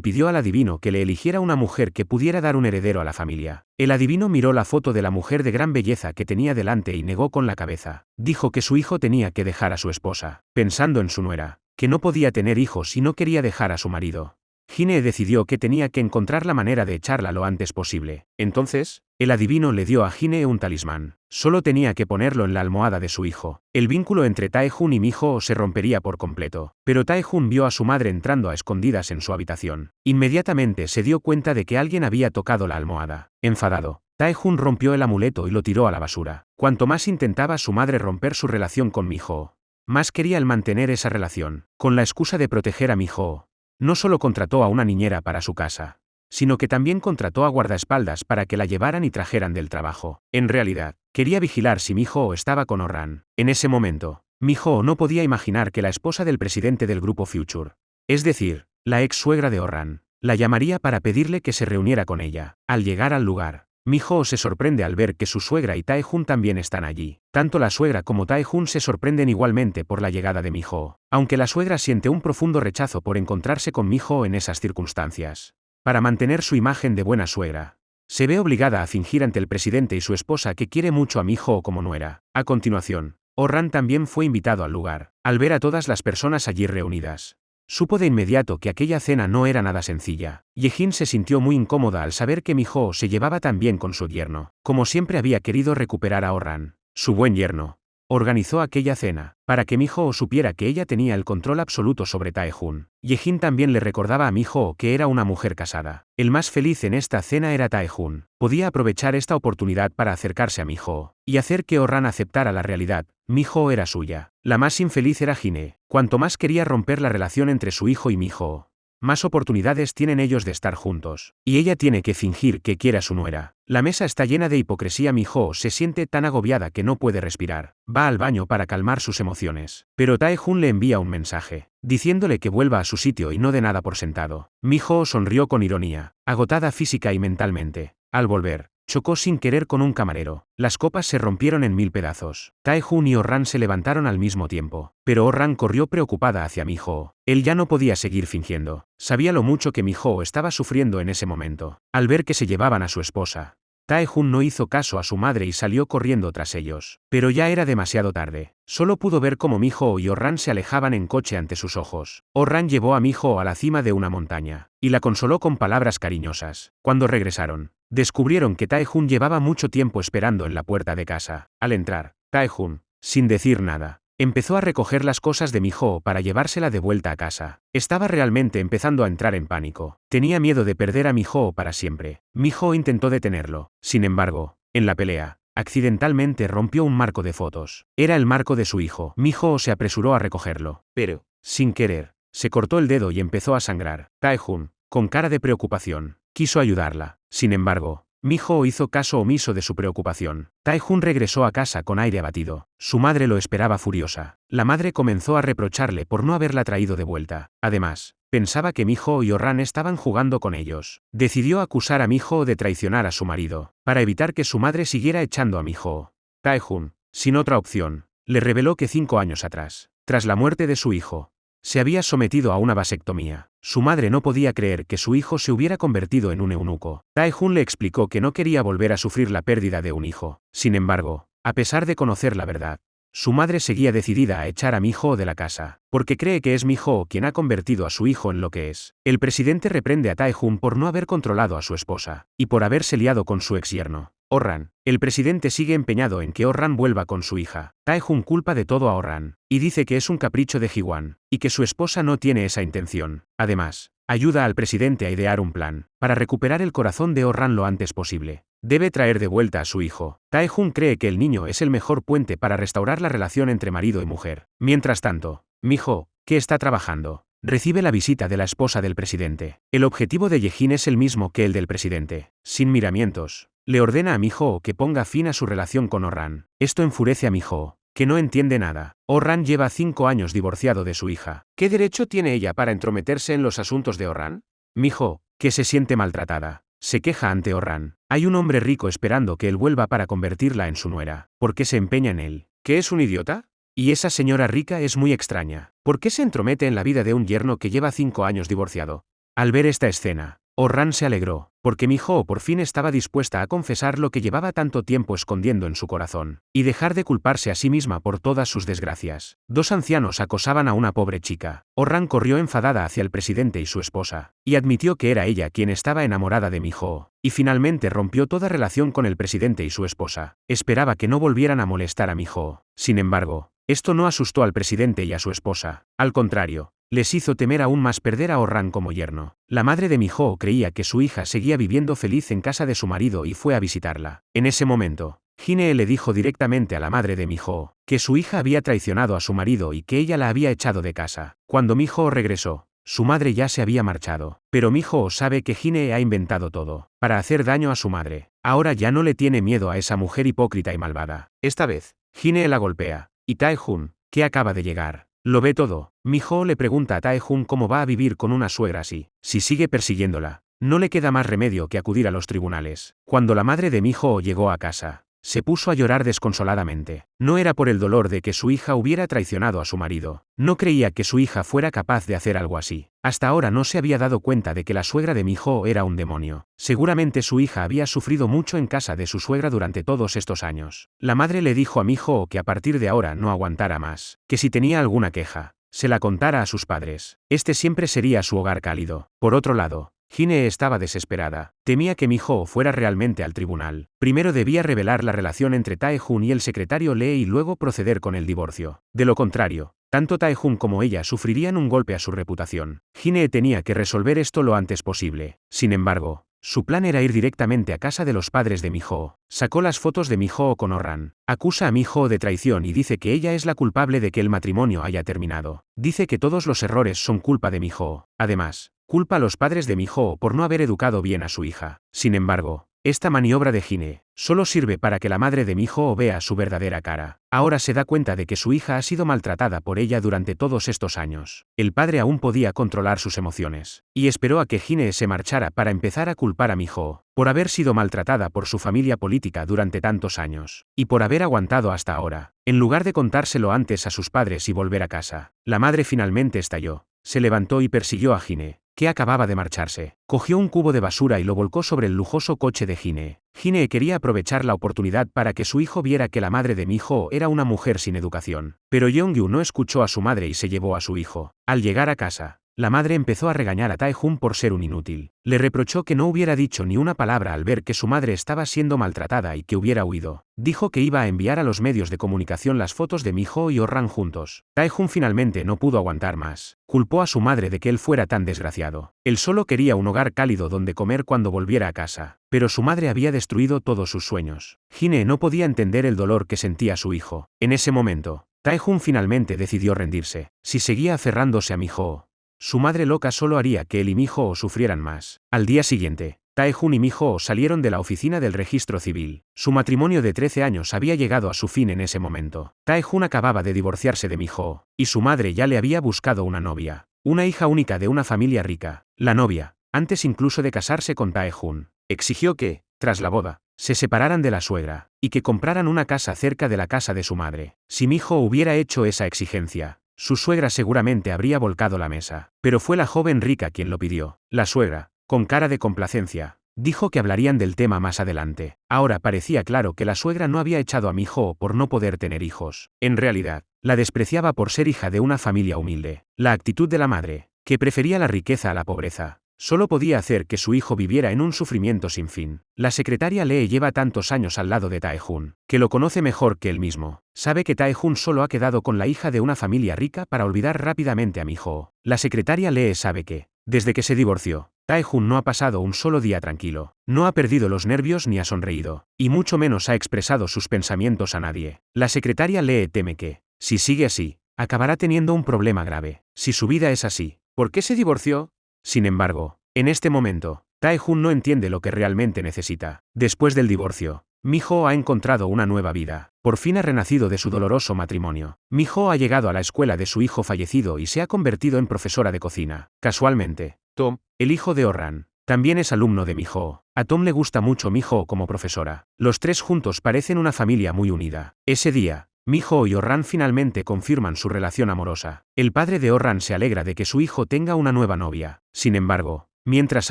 pidió al adivino que le eligiera una mujer que pudiera dar un heredero a la familia. El adivino miró la foto de la mujer de gran belleza que tenía delante y negó con la cabeza. Dijo que su hijo tenía que dejar a su esposa, pensando en su nuera, que no podía tener hijos y no quería dejar a su marido. Hine decidió que tenía que encontrar la manera de echarla lo antes posible. Entonces, el adivino le dio a Hine un talismán. Solo tenía que ponerlo en la almohada de su hijo. El vínculo entre Tae-hun y Mi-hoo se rompería por completo. Pero Tae-hun vio a su madre entrando a escondidas en su habitación. Inmediatamente se dio cuenta de que alguien había tocado la almohada. Enfadado, Tae-hun rompió el amuleto y lo tiró a la basura. Cuanto más intentaba su madre romper su relación con Mi-hoo, más quería el mantener esa relación. Con la excusa de proteger a Mi-hoo, no solo contrató a una niñera para su casa, sino que también contrató a guardaespaldas para que la llevaran y trajeran del trabajo. En realidad, quería vigilar si Mi-hoo estaba con Oh-ran. En ese momento, Mi-hoo no podía imaginar que la esposa del presidente del grupo Future, es decir, la ex suegra de Oh-ran, la llamaría para pedirle que se reuniera con ella. Al llegar al lugar, Mi-hoo se sorprende al ver que su suegra y Tae-hun también están allí. Tanto la suegra como Tae-hun se sorprenden igualmente por la llegada de Mi-hoo, aunque la suegra siente un profundo rechazo por encontrarse con Mi-hoo en esas circunstancias. Para mantener su imagen de buena suegra, se ve obligada a fingir ante el presidente y su esposa que quiere mucho a Mi-hoo como nuera. A continuación, Oh-ran también fue invitado al lugar. Al ver a todas las personas allí reunidas, supo de inmediato que aquella cena no era nada sencilla. Ye-jin se sintió muy incómoda al saber que Mi-hoo se llevaba tan bien con su yerno. Como siempre había querido recuperar a Oh-ran, su buen yerno, organizó aquella cena, para que Mi-hoo supiera que ella tenía el control absoluto sobre Tae-hun. Ye-jin también le recordaba a Mi-hoo que era una mujer casada. El más feliz en esta cena era Tae-hun. Podía aprovechar esta oportunidad para acercarse a Mi-hoo y hacer que Oh-ran aceptara la realidad. Mi-hoo era suya. La más infeliz era Hine. Cuanto más quería romper la relación entre su hijo y Mi-hoo, más oportunidades tienen ellos de estar juntos. Y ella tiene que fingir que quiere a su nuera. La mesa está llena de hipocresía. Mi-hoo se siente tan agobiada que no puede respirar. Va al baño para calmar sus emociones. Pero Tae-hun le envía un mensaje, diciéndole que vuelva a su sitio y no dé nada por sentado. Mi-hoo sonrió con ironía, agotada física y mentalmente. Al volver, chocó sin querer con un camarero. Las copas se rompieron en 1000 pedazos. Tae-hun y Oh-ran se levantaron al mismo tiempo. Pero Oh-ran corrió preocupada hacia Mi-hoo. Él ya no podía seguir fingiendo. Sabía lo mucho que Mi-hoo estaba sufriendo en ese momento. Al ver que se llevaban a su esposa, Tae-hun no hizo caso a su madre y salió corriendo tras ellos. Pero ya era demasiado tarde. Solo pudo ver cómo Mi-hoo y Oh-ran se alejaban en coche ante sus ojos. Oh-ran llevó a Mi-hoo a la cima de una montaña y la consoló con palabras cariñosas. Cuando regresaron, descubrieron que Tae-hun llevaba mucho tiempo esperando en la puerta de casa. Al entrar, Tae-hun, sin decir nada, empezó a recoger las cosas de Mi-hoo para llevársela de vuelta a casa. Estaba realmente empezando a entrar en pánico. Tenía miedo de perder a Mi-hoo para siempre. Mi-hoo intentó detenerlo. Sin embargo, en la pelea, accidentalmente rompió un marco de fotos. Era el marco de su hijo. Mi-hoo se apresuró a recogerlo, pero, sin querer, se cortó el dedo y empezó a sangrar. Tae-hun, con cara de preocupación, quiso ayudarla. Sin embargo, Mi-hoo hizo caso omiso de su preocupación. Tae-hun regresó a casa con aire abatido. Su madre lo esperaba furiosa. La madre comenzó a reprocharle por no haberla traído de vuelta. Además, pensaba que Mi-hoo y Oh-ran estaban jugando con ellos. Decidió acusar a Mi-hoo de traicionar a su marido, para evitar que su madre siguiera echando a Mi-hoo. Tae-hun, sin otra opción, le reveló que 5 años atrás, tras la muerte de su hijo, se había sometido a una vasectomía. Su madre no podía creer que su hijo se hubiera convertido en un eunuco. Tae-hun le explicó que no quería volver a sufrir la pérdida de un hijo. Sin embargo, a pesar de conocer la verdad, su madre seguía decidida a echar a Mi-hoo de la casa, porque cree que es Mi-hoo quien ha convertido a su hijo en lo que es. El presidente reprende a Tae-hun por no haber controlado a su esposa, y por haberse liado con su ex yerno. Oh-ran. El presidente sigue empeñado en que Oh-ran vuelva con su hija. Tae-jun culpa de todo a Oh-ran, y dice que es un capricho de Ji-wan, y que su esposa no tiene esa intención. Además, ayuda al presidente a idear un plan para recuperar el corazón de Oh-ran lo antes posible. Debe traer de vuelta a su hijo. Tae-jun cree que el niño es el mejor puente para restaurar la relación entre marido y mujer. Mientras tanto, Mi-ho, que está trabajando, recibe la visita de la esposa del presidente. El objetivo de Ye-jin es el mismo que el del presidente. Sin miramientos, le ordena a Mi-ho que ponga fin a su relación con Oh-ran. Esto enfurece a Mi-ho, que no entiende nada. Oh-ran lleva 5 años divorciado de su hija. ¿Qué derecho tiene ella para entrometerse en los asuntos de Oh-ran? Mi-ho, que se siente maltratada, se queja ante Oh-ran. Hay un hombre rico esperando que él vuelva para convertirla en su nuera. ¿Por qué se empeña en él? ¿Qué es un idiota? Y esa señora rica es muy extraña. ¿Por qué se entromete en la vida de un yerno que lleva 5 años divorciado? Al ver esta escena, Oh-ran se alegró, porque Mi-ho por fin estaba dispuesta a confesar lo que llevaba tanto tiempo escondiendo en su corazón, y dejar de culparse a sí misma por todas sus desgracias. 2 ancianos acosaban a una pobre chica. Oh-ran corrió enfadada hacia el presidente y su esposa, y admitió que era ella quien estaba enamorada de Mi-ho, y finalmente rompió toda relación con el presidente y su esposa. Esperaba que no volvieran a molestar a Mi-ho. Sin embargo, esto no asustó al presidente y a su esposa. Al contrario, les hizo temer aún más perder a Oh-ran como yerno. La madre de Mi-ho creía que su hija seguía viviendo feliz en casa de su marido y fue a visitarla. En ese momento, Jin-hee le dijo directamente a la madre de Mi-ho que su hija había traicionado a su marido y que ella la había echado de casa. Cuando Mi-ho regresó, su madre ya se había marchado. Pero Mi-ho sabe que Jin-hee ha inventado todo para hacer daño a su madre. Ahora ya no le tiene miedo a esa mujer hipócrita y malvada. Esta vez, Jin-hee la golpea. Y Tae-jun, que acaba de llegar, lo ve todo. Mi-ho le pregunta a Tae-jun cómo va a vivir con una suegra así. Si sigue persiguiéndola, no le queda más remedio que acudir a los tribunales. Cuando la madre de Mi-ho llegó a casa, se puso a llorar desconsoladamente. No era por el dolor de que su hija hubiera traicionado a su marido. No creía que su hija fuera capaz de hacer algo así. Hasta ahora no se había dado cuenta de que la suegra de Mi-ho era un demonio. Seguramente su hija había sufrido mucho en casa de su suegra durante todos estos años. La madre le dijo a Mi-ho que a partir de ahora no aguantara más, que si tenía alguna queja, se la contara a sus padres. Este siempre sería su hogar cálido. Por otro lado, Jin-hee estaba desesperada. Temía que Mi-ho fuera realmente al tribunal. Primero debía revelar la relación entre Tae-jun y el secretario Lee y luego proceder con el divorcio. De lo contrario, tanto Tae-jun como ella sufrirían un golpe a su reputación. Jin-hee tenía que resolver esto lo antes posible. Sin embargo, su plan era ir directamente a casa de los padres de Mi-ho. Sacó las fotos de Mi-ho con Oh-ran. Acusa a Mi-ho de traición y dice que ella es la culpable de que el matrimonio haya terminado. Dice que todos los errores son culpa de Mi-ho. Además, culpa a los padres de Mi-ho por no haber educado bien a su hija. Sin embargo, esta maniobra de Jin-hee solo sirve para que la madre de Mi-ho vea su verdadera cara. Ahora se da cuenta de que su hija ha sido maltratada por ella durante todos estos años. El padre aún podía controlar sus emociones, y esperó a que Jin-hee se marchara para empezar a culpar a Mi-ho por haber sido maltratada por su familia política durante tantos años, y por haber aguantado hasta ahora, en lugar de contárselo antes a sus padres y volver a casa. La madre finalmente estalló, se levantó y persiguió a Jin-hee, que acababa de marcharse. Cogió un cubo de basura y lo volcó sobre el lujoso coche de Jin-hee. Jin-hee quería aprovechar la oportunidad para que su hijo viera que la madre de Mi-ho era una mujer sin educación. Pero Yeong-yu no escuchó a su madre y se llevó a su hijo. Al llegar a casa, la madre empezó a regañar a Tae-jun por ser un inútil. Le reprochó que no hubiera dicho ni una palabra al ver que su madre estaba siendo maltratada y que hubiera huido. Dijo que iba a enviar a los medios de comunicación las fotos de Mi-ho y Oh-ran juntos. Tae-jun finalmente no pudo aguantar más. Culpó a su madre de que él fuera tan desgraciado. Él solo quería un hogar cálido donde comer cuando volviera a casa. Pero su madre había destruido todos sus sueños. Jin-hee no podía entender el dolor que sentía su hijo. En ese momento, Tae-jun finalmente decidió rendirse. Si seguía aferrándose a Mi-ho, su madre loca solo haría que él y Mi-ho sufrieran más. Al día siguiente, Tae-jun y Mi-ho salieron de la oficina del registro civil. Su matrimonio de 13 años había llegado a su fin en ese momento. Tae-jun acababa de divorciarse de Mi-ho, y su madre ya le había buscado una novia. Una hija única de una familia rica. La novia, antes incluso de casarse con Tae-jun, exigió que, tras la boda, se separaran de la suegra, y que compraran una casa cerca de la casa de su madre. Si Mi-ho hubiera hecho esa exigencia, su suegra seguramente habría volcado la mesa. Pero fue la joven rica quien lo pidió. La suegra, con cara de complacencia, dijo que hablarían del tema más adelante. Ahora parecía claro que la suegra no había echado a Mi-ho por no poder tener hijos. En realidad, la despreciaba por ser hija de una familia humilde. La actitud de la madre, que prefería la riqueza a la pobreza, Solo podía hacer que su hijo viviera en un sufrimiento sin fin. La secretaria Lee lleva tantos años al lado de Tae-jun, que lo conoce mejor que él mismo. Sabe que Tae-jun solo ha quedado con la hija de una familia rica para olvidar rápidamente a Mi-ho. La secretaria Lee sabe que, desde que se divorció, Tae-jun no ha pasado un solo día tranquilo. No ha perdido los nervios ni ha sonreído, y mucho menos ha expresado sus pensamientos a nadie. La secretaria Lee teme que, si sigue así, acabará teniendo un problema grave. Si su vida es así, ¿por qué se divorció? Sin embargo, en este momento, Tae-jun no entiende lo que realmente necesita. Después del divorcio, Mi-ho ha encontrado una nueva vida. Por fin ha renacido de su doloroso matrimonio. Mi-ho ha llegado a la escuela de su hijo fallecido y se ha convertido en profesora de cocina. Casualmente, Tom, el hijo de Oh-ran, también es alumno de Mi-ho. A Tom le gusta mucho Mi-ho como profesora. Los tres juntos parecen una familia muy unida. Ese día, Mi-ho y Oh-ran finalmente confirman su relación amorosa. El padre de Oh-ran se alegra de que su hijo tenga una nueva novia. Sin embargo, mientras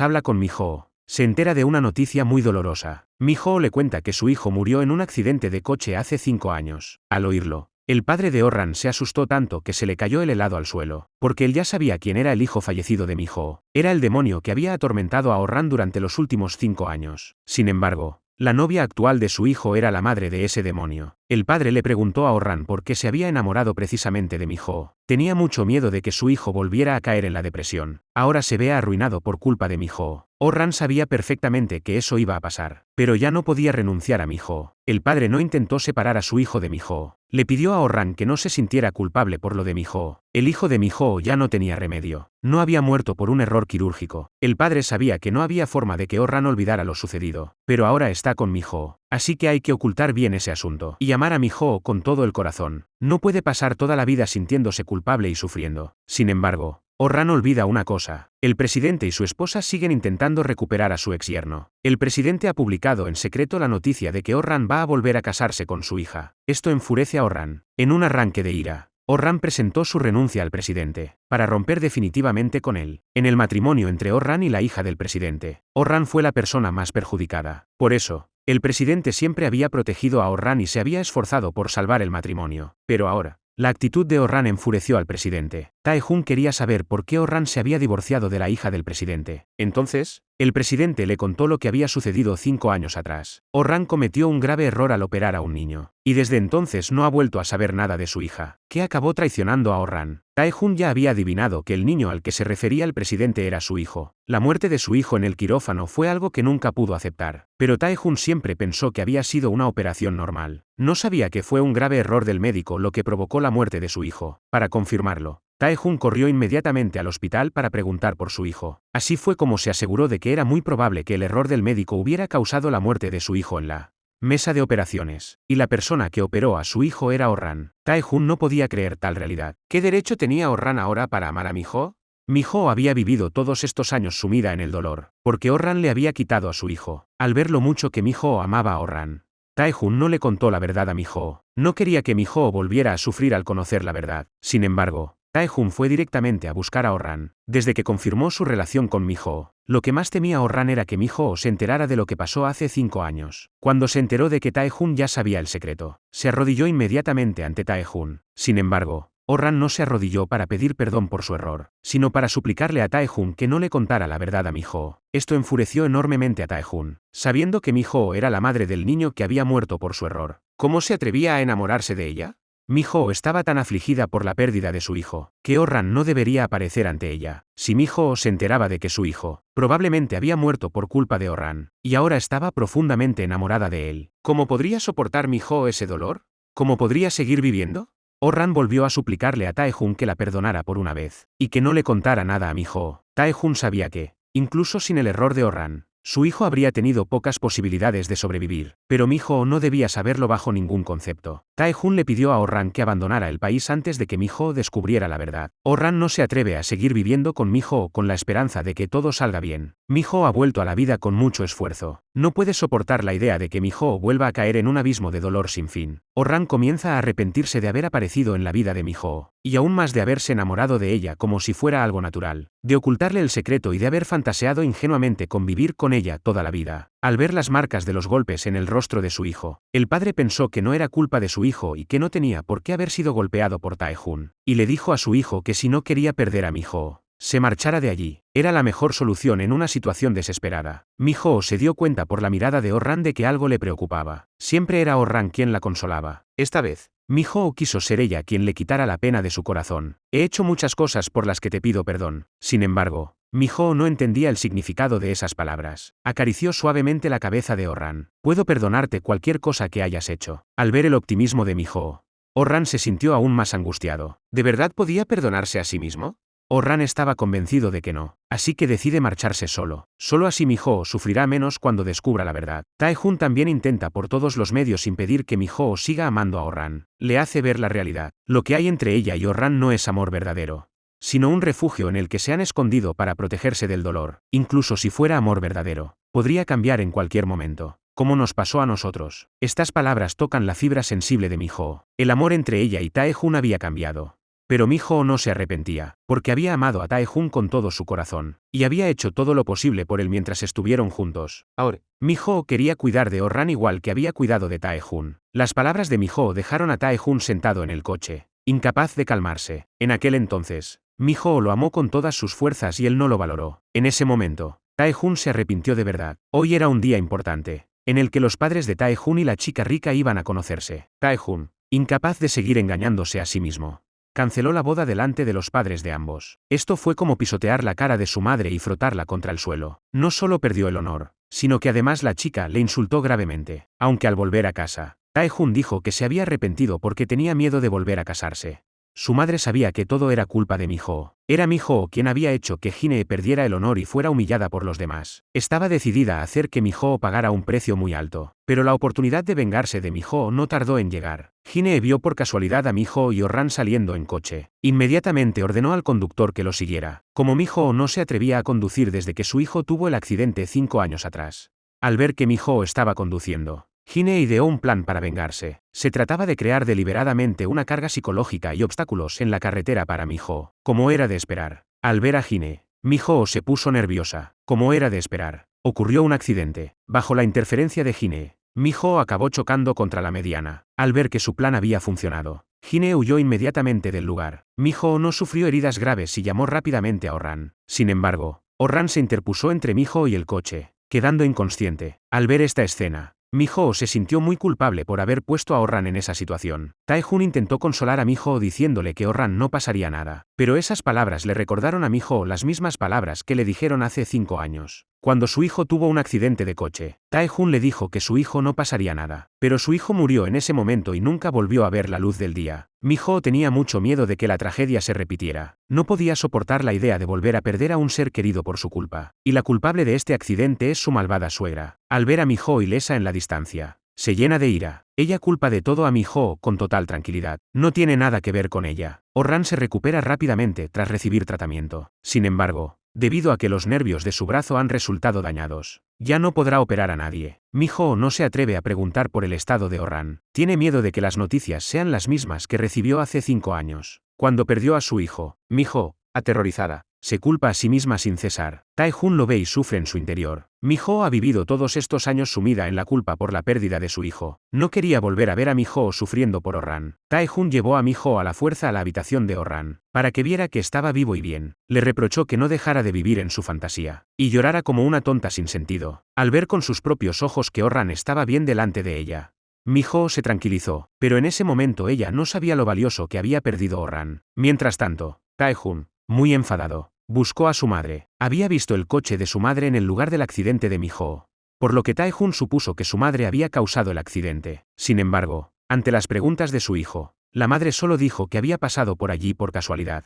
habla con Mi-ho, se entera de una noticia muy dolorosa. Mi-ho le cuenta que su hijo murió en un accidente de coche hace 5 años. Al oírlo, el padre de Oh-ran se asustó tanto que se le cayó el helado al suelo, porque él ya sabía quién era el hijo fallecido de Mi-ho. Era el demonio que había atormentado a Oh-ran durante los últimos 5 años. Sin embargo, la novia actual de su hijo era la madre de ese demonio. El padre le preguntó a Oh-ran por qué se había enamorado precisamente de Mi-ho. Tenía mucho miedo de que su hijo volviera a caer en la depresión. Ahora se vea arruinado por culpa de Mi-ho. Oh-ran sabía perfectamente que eso iba a pasar, pero ya no podía renunciar a Mi-ho. El padre no intentó separar a su hijo de Mi-ho. Le pidió a Oh-ran que no se sintiera culpable por lo de Mi-ho. El hijo de Mi-ho ya no tenía remedio. No había muerto por un error quirúrgico. El padre sabía que no había forma de que Oh-ran olvidara lo sucedido, pero ahora está con Mi-ho. Así que hay que ocultar bien ese asunto y amar a Mi-ho con todo el corazón. No puede pasar toda la vida sintiéndose culpable y sufriendo. Sin embargo, Oh-ran olvida una cosa. El presidente y su esposa siguen intentando recuperar a su exyerno. El presidente ha publicado en secreto la noticia de que Oh-ran va a volver a casarse con su hija. Esto enfurece a Oh-ran. En un arranque de ira, Oh-ran presentó su renuncia al presidente, para romper definitivamente con él. En el matrimonio entre Oh-ran y la hija del presidente, Oh-ran fue la persona más perjudicada. Por eso, el presidente siempre había protegido a Oh-ran y se había esforzado por salvar el matrimonio. Pero ahora, la actitud de Oh-ran enfureció al presidente. Tae-jun quería saber por qué Oh-ran se había divorciado de la hija del presidente. Entonces, el presidente le contó lo que había sucedido 5 años atrás. Oh-ran cometió un grave error al operar a un niño, y desde entonces no ha vuelto a saber nada de su hija, que acabó traicionando a Oh-ran. Tae-jun ya había adivinado que el niño al que se refería el presidente era su hijo. La muerte de su hijo en el quirófano fue algo que nunca pudo aceptar, pero Tae-jun siempre pensó que había sido una operación normal. No sabía que fue un grave error del médico lo que provocó la muerte de su hijo. Para confirmarlo, Tae-jun corrió inmediatamente al hospital para preguntar por su hijo. Así fue como se aseguró de que era muy probable que el error del médico hubiera causado la muerte de su hijo en la mesa de operaciones, y la persona que operó a su hijo era Oh-ran. Tae-jun no podía creer tal realidad. ¿Qué derecho tenía Oh-ran ahora para amar a Mi-ho? Mi-ho había vivido todos estos años sumida en el dolor, porque Oh-ran le había quitado a su hijo. Al ver lo mucho que Mi-ho amaba a Oh-ran, Tae-jun no le contó la verdad a Mi-ho. No quería que Mi-ho volviera a sufrir al conocer la verdad. Sin embargo, Tae-jun fue directamente a buscar a Oh-ran. Desde que confirmó su relación con Mi-ho, lo que más temía Oh-ran era que Mi-ho se enterara de lo que pasó hace 5 años. Cuando se enteró de que Tae-jun ya sabía el secreto, se arrodilló inmediatamente ante Tae-jun. Sin embargo, Oh-ran no se arrodilló para pedir perdón por su error, sino para suplicarle a Tae-jun que no le contara la verdad a Mi-ho. Esto enfureció enormemente a Tae-jun, sabiendo que Mi-ho era la madre del niño que había muerto por su error. ¿Cómo se atrevía a enamorarse de ella? Mi-ho estaba tan afligida por la pérdida de su hijo, que Oh-ran no debería aparecer ante ella. Si Mi-ho se enteraba de que su hijo, probablemente había muerto por culpa de Oh-ran, y ahora estaba profundamente enamorada de él, ¿cómo podría soportar Mi-ho ese dolor? ¿Cómo podría seguir viviendo? Oh-ran volvió a suplicarle a Tae-jun que la perdonara por una vez, y que no le contara nada a Mi-ho. Tae-jun sabía que, incluso sin el error de Oh-ran, su hijo habría tenido pocas posibilidades de sobrevivir, pero Mi-ho no debía saberlo bajo ningún concepto. Tae-jun le pidió a Oh-ran que abandonara el país antes de que Mi-ho descubriera la verdad. Oh-ran no se atreve a seguir viviendo con Mi-ho con la esperanza de que todo salga bien. Mi-ho ha vuelto a la vida con mucho esfuerzo. No puede soportar la idea de que Mi-ho vuelva a caer en un abismo de dolor sin fin. Oh-ran comienza a arrepentirse de haber aparecido en la vida de Mi-ho, y aún más de haberse enamorado de ella como si fuera algo natural, de ocultarle el secreto y de haber fantaseado ingenuamente con vivir con ella toda la vida. Al ver las marcas de los golpes en el rostro de su hijo, el padre pensó que no era culpa de su hijo y que no tenía por qué haber sido golpeado por Tae-jun, y le dijo a su hijo que si no quería perder a Mi-ho, se marchara de allí. Era la mejor solución en una situación desesperada. Mi-ho se dio cuenta por la mirada de Oh-ran de que algo le preocupaba. Siempre era Oh-ran quien la consolaba. Esta vez, Mi-ho quiso ser ella quien le quitara la pena de su corazón. He hecho muchas cosas por las que te pido perdón. Sin embargo, Mi-ho no entendía el significado de esas palabras. Acarició suavemente la cabeza de Oh-ran. Puedo perdonarte cualquier cosa que hayas hecho. Al ver el optimismo de Mi-ho, Oh-ran se sintió aún más angustiado. ¿De verdad podía perdonarse a sí mismo? Oh-ran estaba convencido de que no, así que decide marcharse solo. Solo así Mi-ho sufrirá menos cuando descubra la verdad. Tae-hun también intenta por todos los medios impedir que Mi-ho siga amando a Oh-ran. Le hace ver la realidad. Lo que hay entre ella y Oh-ran no es amor verdadero, sino un refugio en el que se han escondido para protegerse del dolor. Incluso si fuera amor verdadero, podría cambiar en cualquier momento, como nos pasó a nosotros. Estas palabras tocan la fibra sensible de Mi-ho. El amor entre ella y Tae-hun había cambiado. Pero Mi-ho no se arrepentía, porque había amado a Tae-hun con todo su corazón, y había hecho todo lo posible por él mientras estuvieron juntos. Ahora, Mi-ho quería cuidar de Oh-ran igual que había cuidado de Tae-hun. Las palabras de Mi-ho dejaron a Tae-hun sentado en el coche, incapaz de calmarse. En aquel entonces, Mi-ho lo amó con todas sus fuerzas y él no lo valoró. En ese momento, Tae-hun se arrepintió de verdad. Hoy era un día importante, en el que los padres de Tae-hun y la chica rica iban a conocerse. Tae-hun, incapaz de seguir engañándose a sí mismo, canceló la boda delante de los padres de ambos. Esto fue como pisotear la cara de su madre y frotarla contra el suelo. No solo perdió el honor, sino que además la chica le insultó gravemente. Aunque al volver a casa, Tae-hun dijo que se había arrepentido porque tenía miedo de volver a casarse. Su madre sabía que todo era culpa de Mi-ho. Era Mi-ho quien había hecho que Hine perdiera el honor y fuera humillada por los demás. Estaba decidida a hacer que Mi-ho pagara un precio muy alto. Pero la oportunidad de vengarse de Mi-ho no tardó en llegar. Hine vio por casualidad a Mi-ho y Oh-ran saliendo en coche. Inmediatamente ordenó al conductor que lo siguiera. Como Mi-ho no se atrevía a conducir desde que su hijo tuvo el accidente 5 años atrás. Al ver que Mi-ho estaba conduciendo, Hine ideó un plan para vengarse. Se trataba de crear deliberadamente una carga psicológica y obstáculos en la carretera para Mi-ho. Como era de esperar, al ver a Hine, Mi-ho se puso nerviosa. Como era de esperar, ocurrió un accidente. Bajo la interferencia de Hine, Mi-ho acabó chocando contra la mediana. Al ver que su plan había funcionado, Hine huyó inmediatamente del lugar. Mi-ho no sufrió heridas graves y llamó rápidamente a Oh-ran. Sin embargo, Oh-ran se interpuso entre Mi-ho y el coche, quedando inconsciente. Al ver esta escena, Mi-ho se sintió muy culpable por haber puesto a Oh-ran en esa situación. Tae-hun intentó consolar a Mi-ho diciéndole que Oh-ran no pasaría nada, pero esas palabras le recordaron a Mi-ho las mismas palabras que le dijeron hace 5 años. Cuando su hijo tuvo un accidente de coche, Tae-hun le dijo que su hijo no pasaría nada, pero su hijo murió en ese momento y nunca volvió a ver la luz del día. Mi-ho tenía mucho miedo de que la tragedia se repitiera. No podía soportar la idea de volver a perder a un ser querido por su culpa, y la culpable de este accidente es su malvada suegra. Al ver a Mi-ho ilesa en la distancia, se llena de ira. Ella culpa de todo a Mi-ho con total tranquilidad. No tiene nada que ver con ella. Oh-ran se recupera rápidamente tras recibir tratamiento. Sin embargo, debido a que los nervios de su brazo han resultado dañados, ya no podrá operar a nadie. Mi-ho no se atreve a preguntar por el estado de Oh-ran. Tiene miedo de que las noticias sean las mismas que recibió hace 5 años, cuando perdió a su hijo. Mi-ho, aterrorizada, se culpa a sí misma sin cesar. Tae-hun lo ve y sufre en su interior. Mi-ho ha vivido todos estos años sumida en la culpa por la pérdida de su hijo. No quería volver a ver a Mi-ho sufriendo por Oh-ran. Tae-hun llevó a Mi-ho a la fuerza a la habitación de Oh-ran, para que viera que estaba vivo y bien. Le reprochó que no dejara de vivir en su fantasía, y llorara como una tonta sin sentido, al ver con sus propios ojos que Oh-ran estaba bien delante de ella. Mi-ho se tranquilizó, pero en ese momento ella no sabía lo valioso que había perdido Oh-ran. Mientras tanto, Tae-hun, muy enfadado, buscó a su madre. Había visto el coche de su madre en el lugar del accidente de Mi-ho, por lo que Tae-hun supuso que su madre había causado el accidente. Sin embargo, ante las preguntas de su hijo, la madre solo dijo que había pasado por allí por casualidad.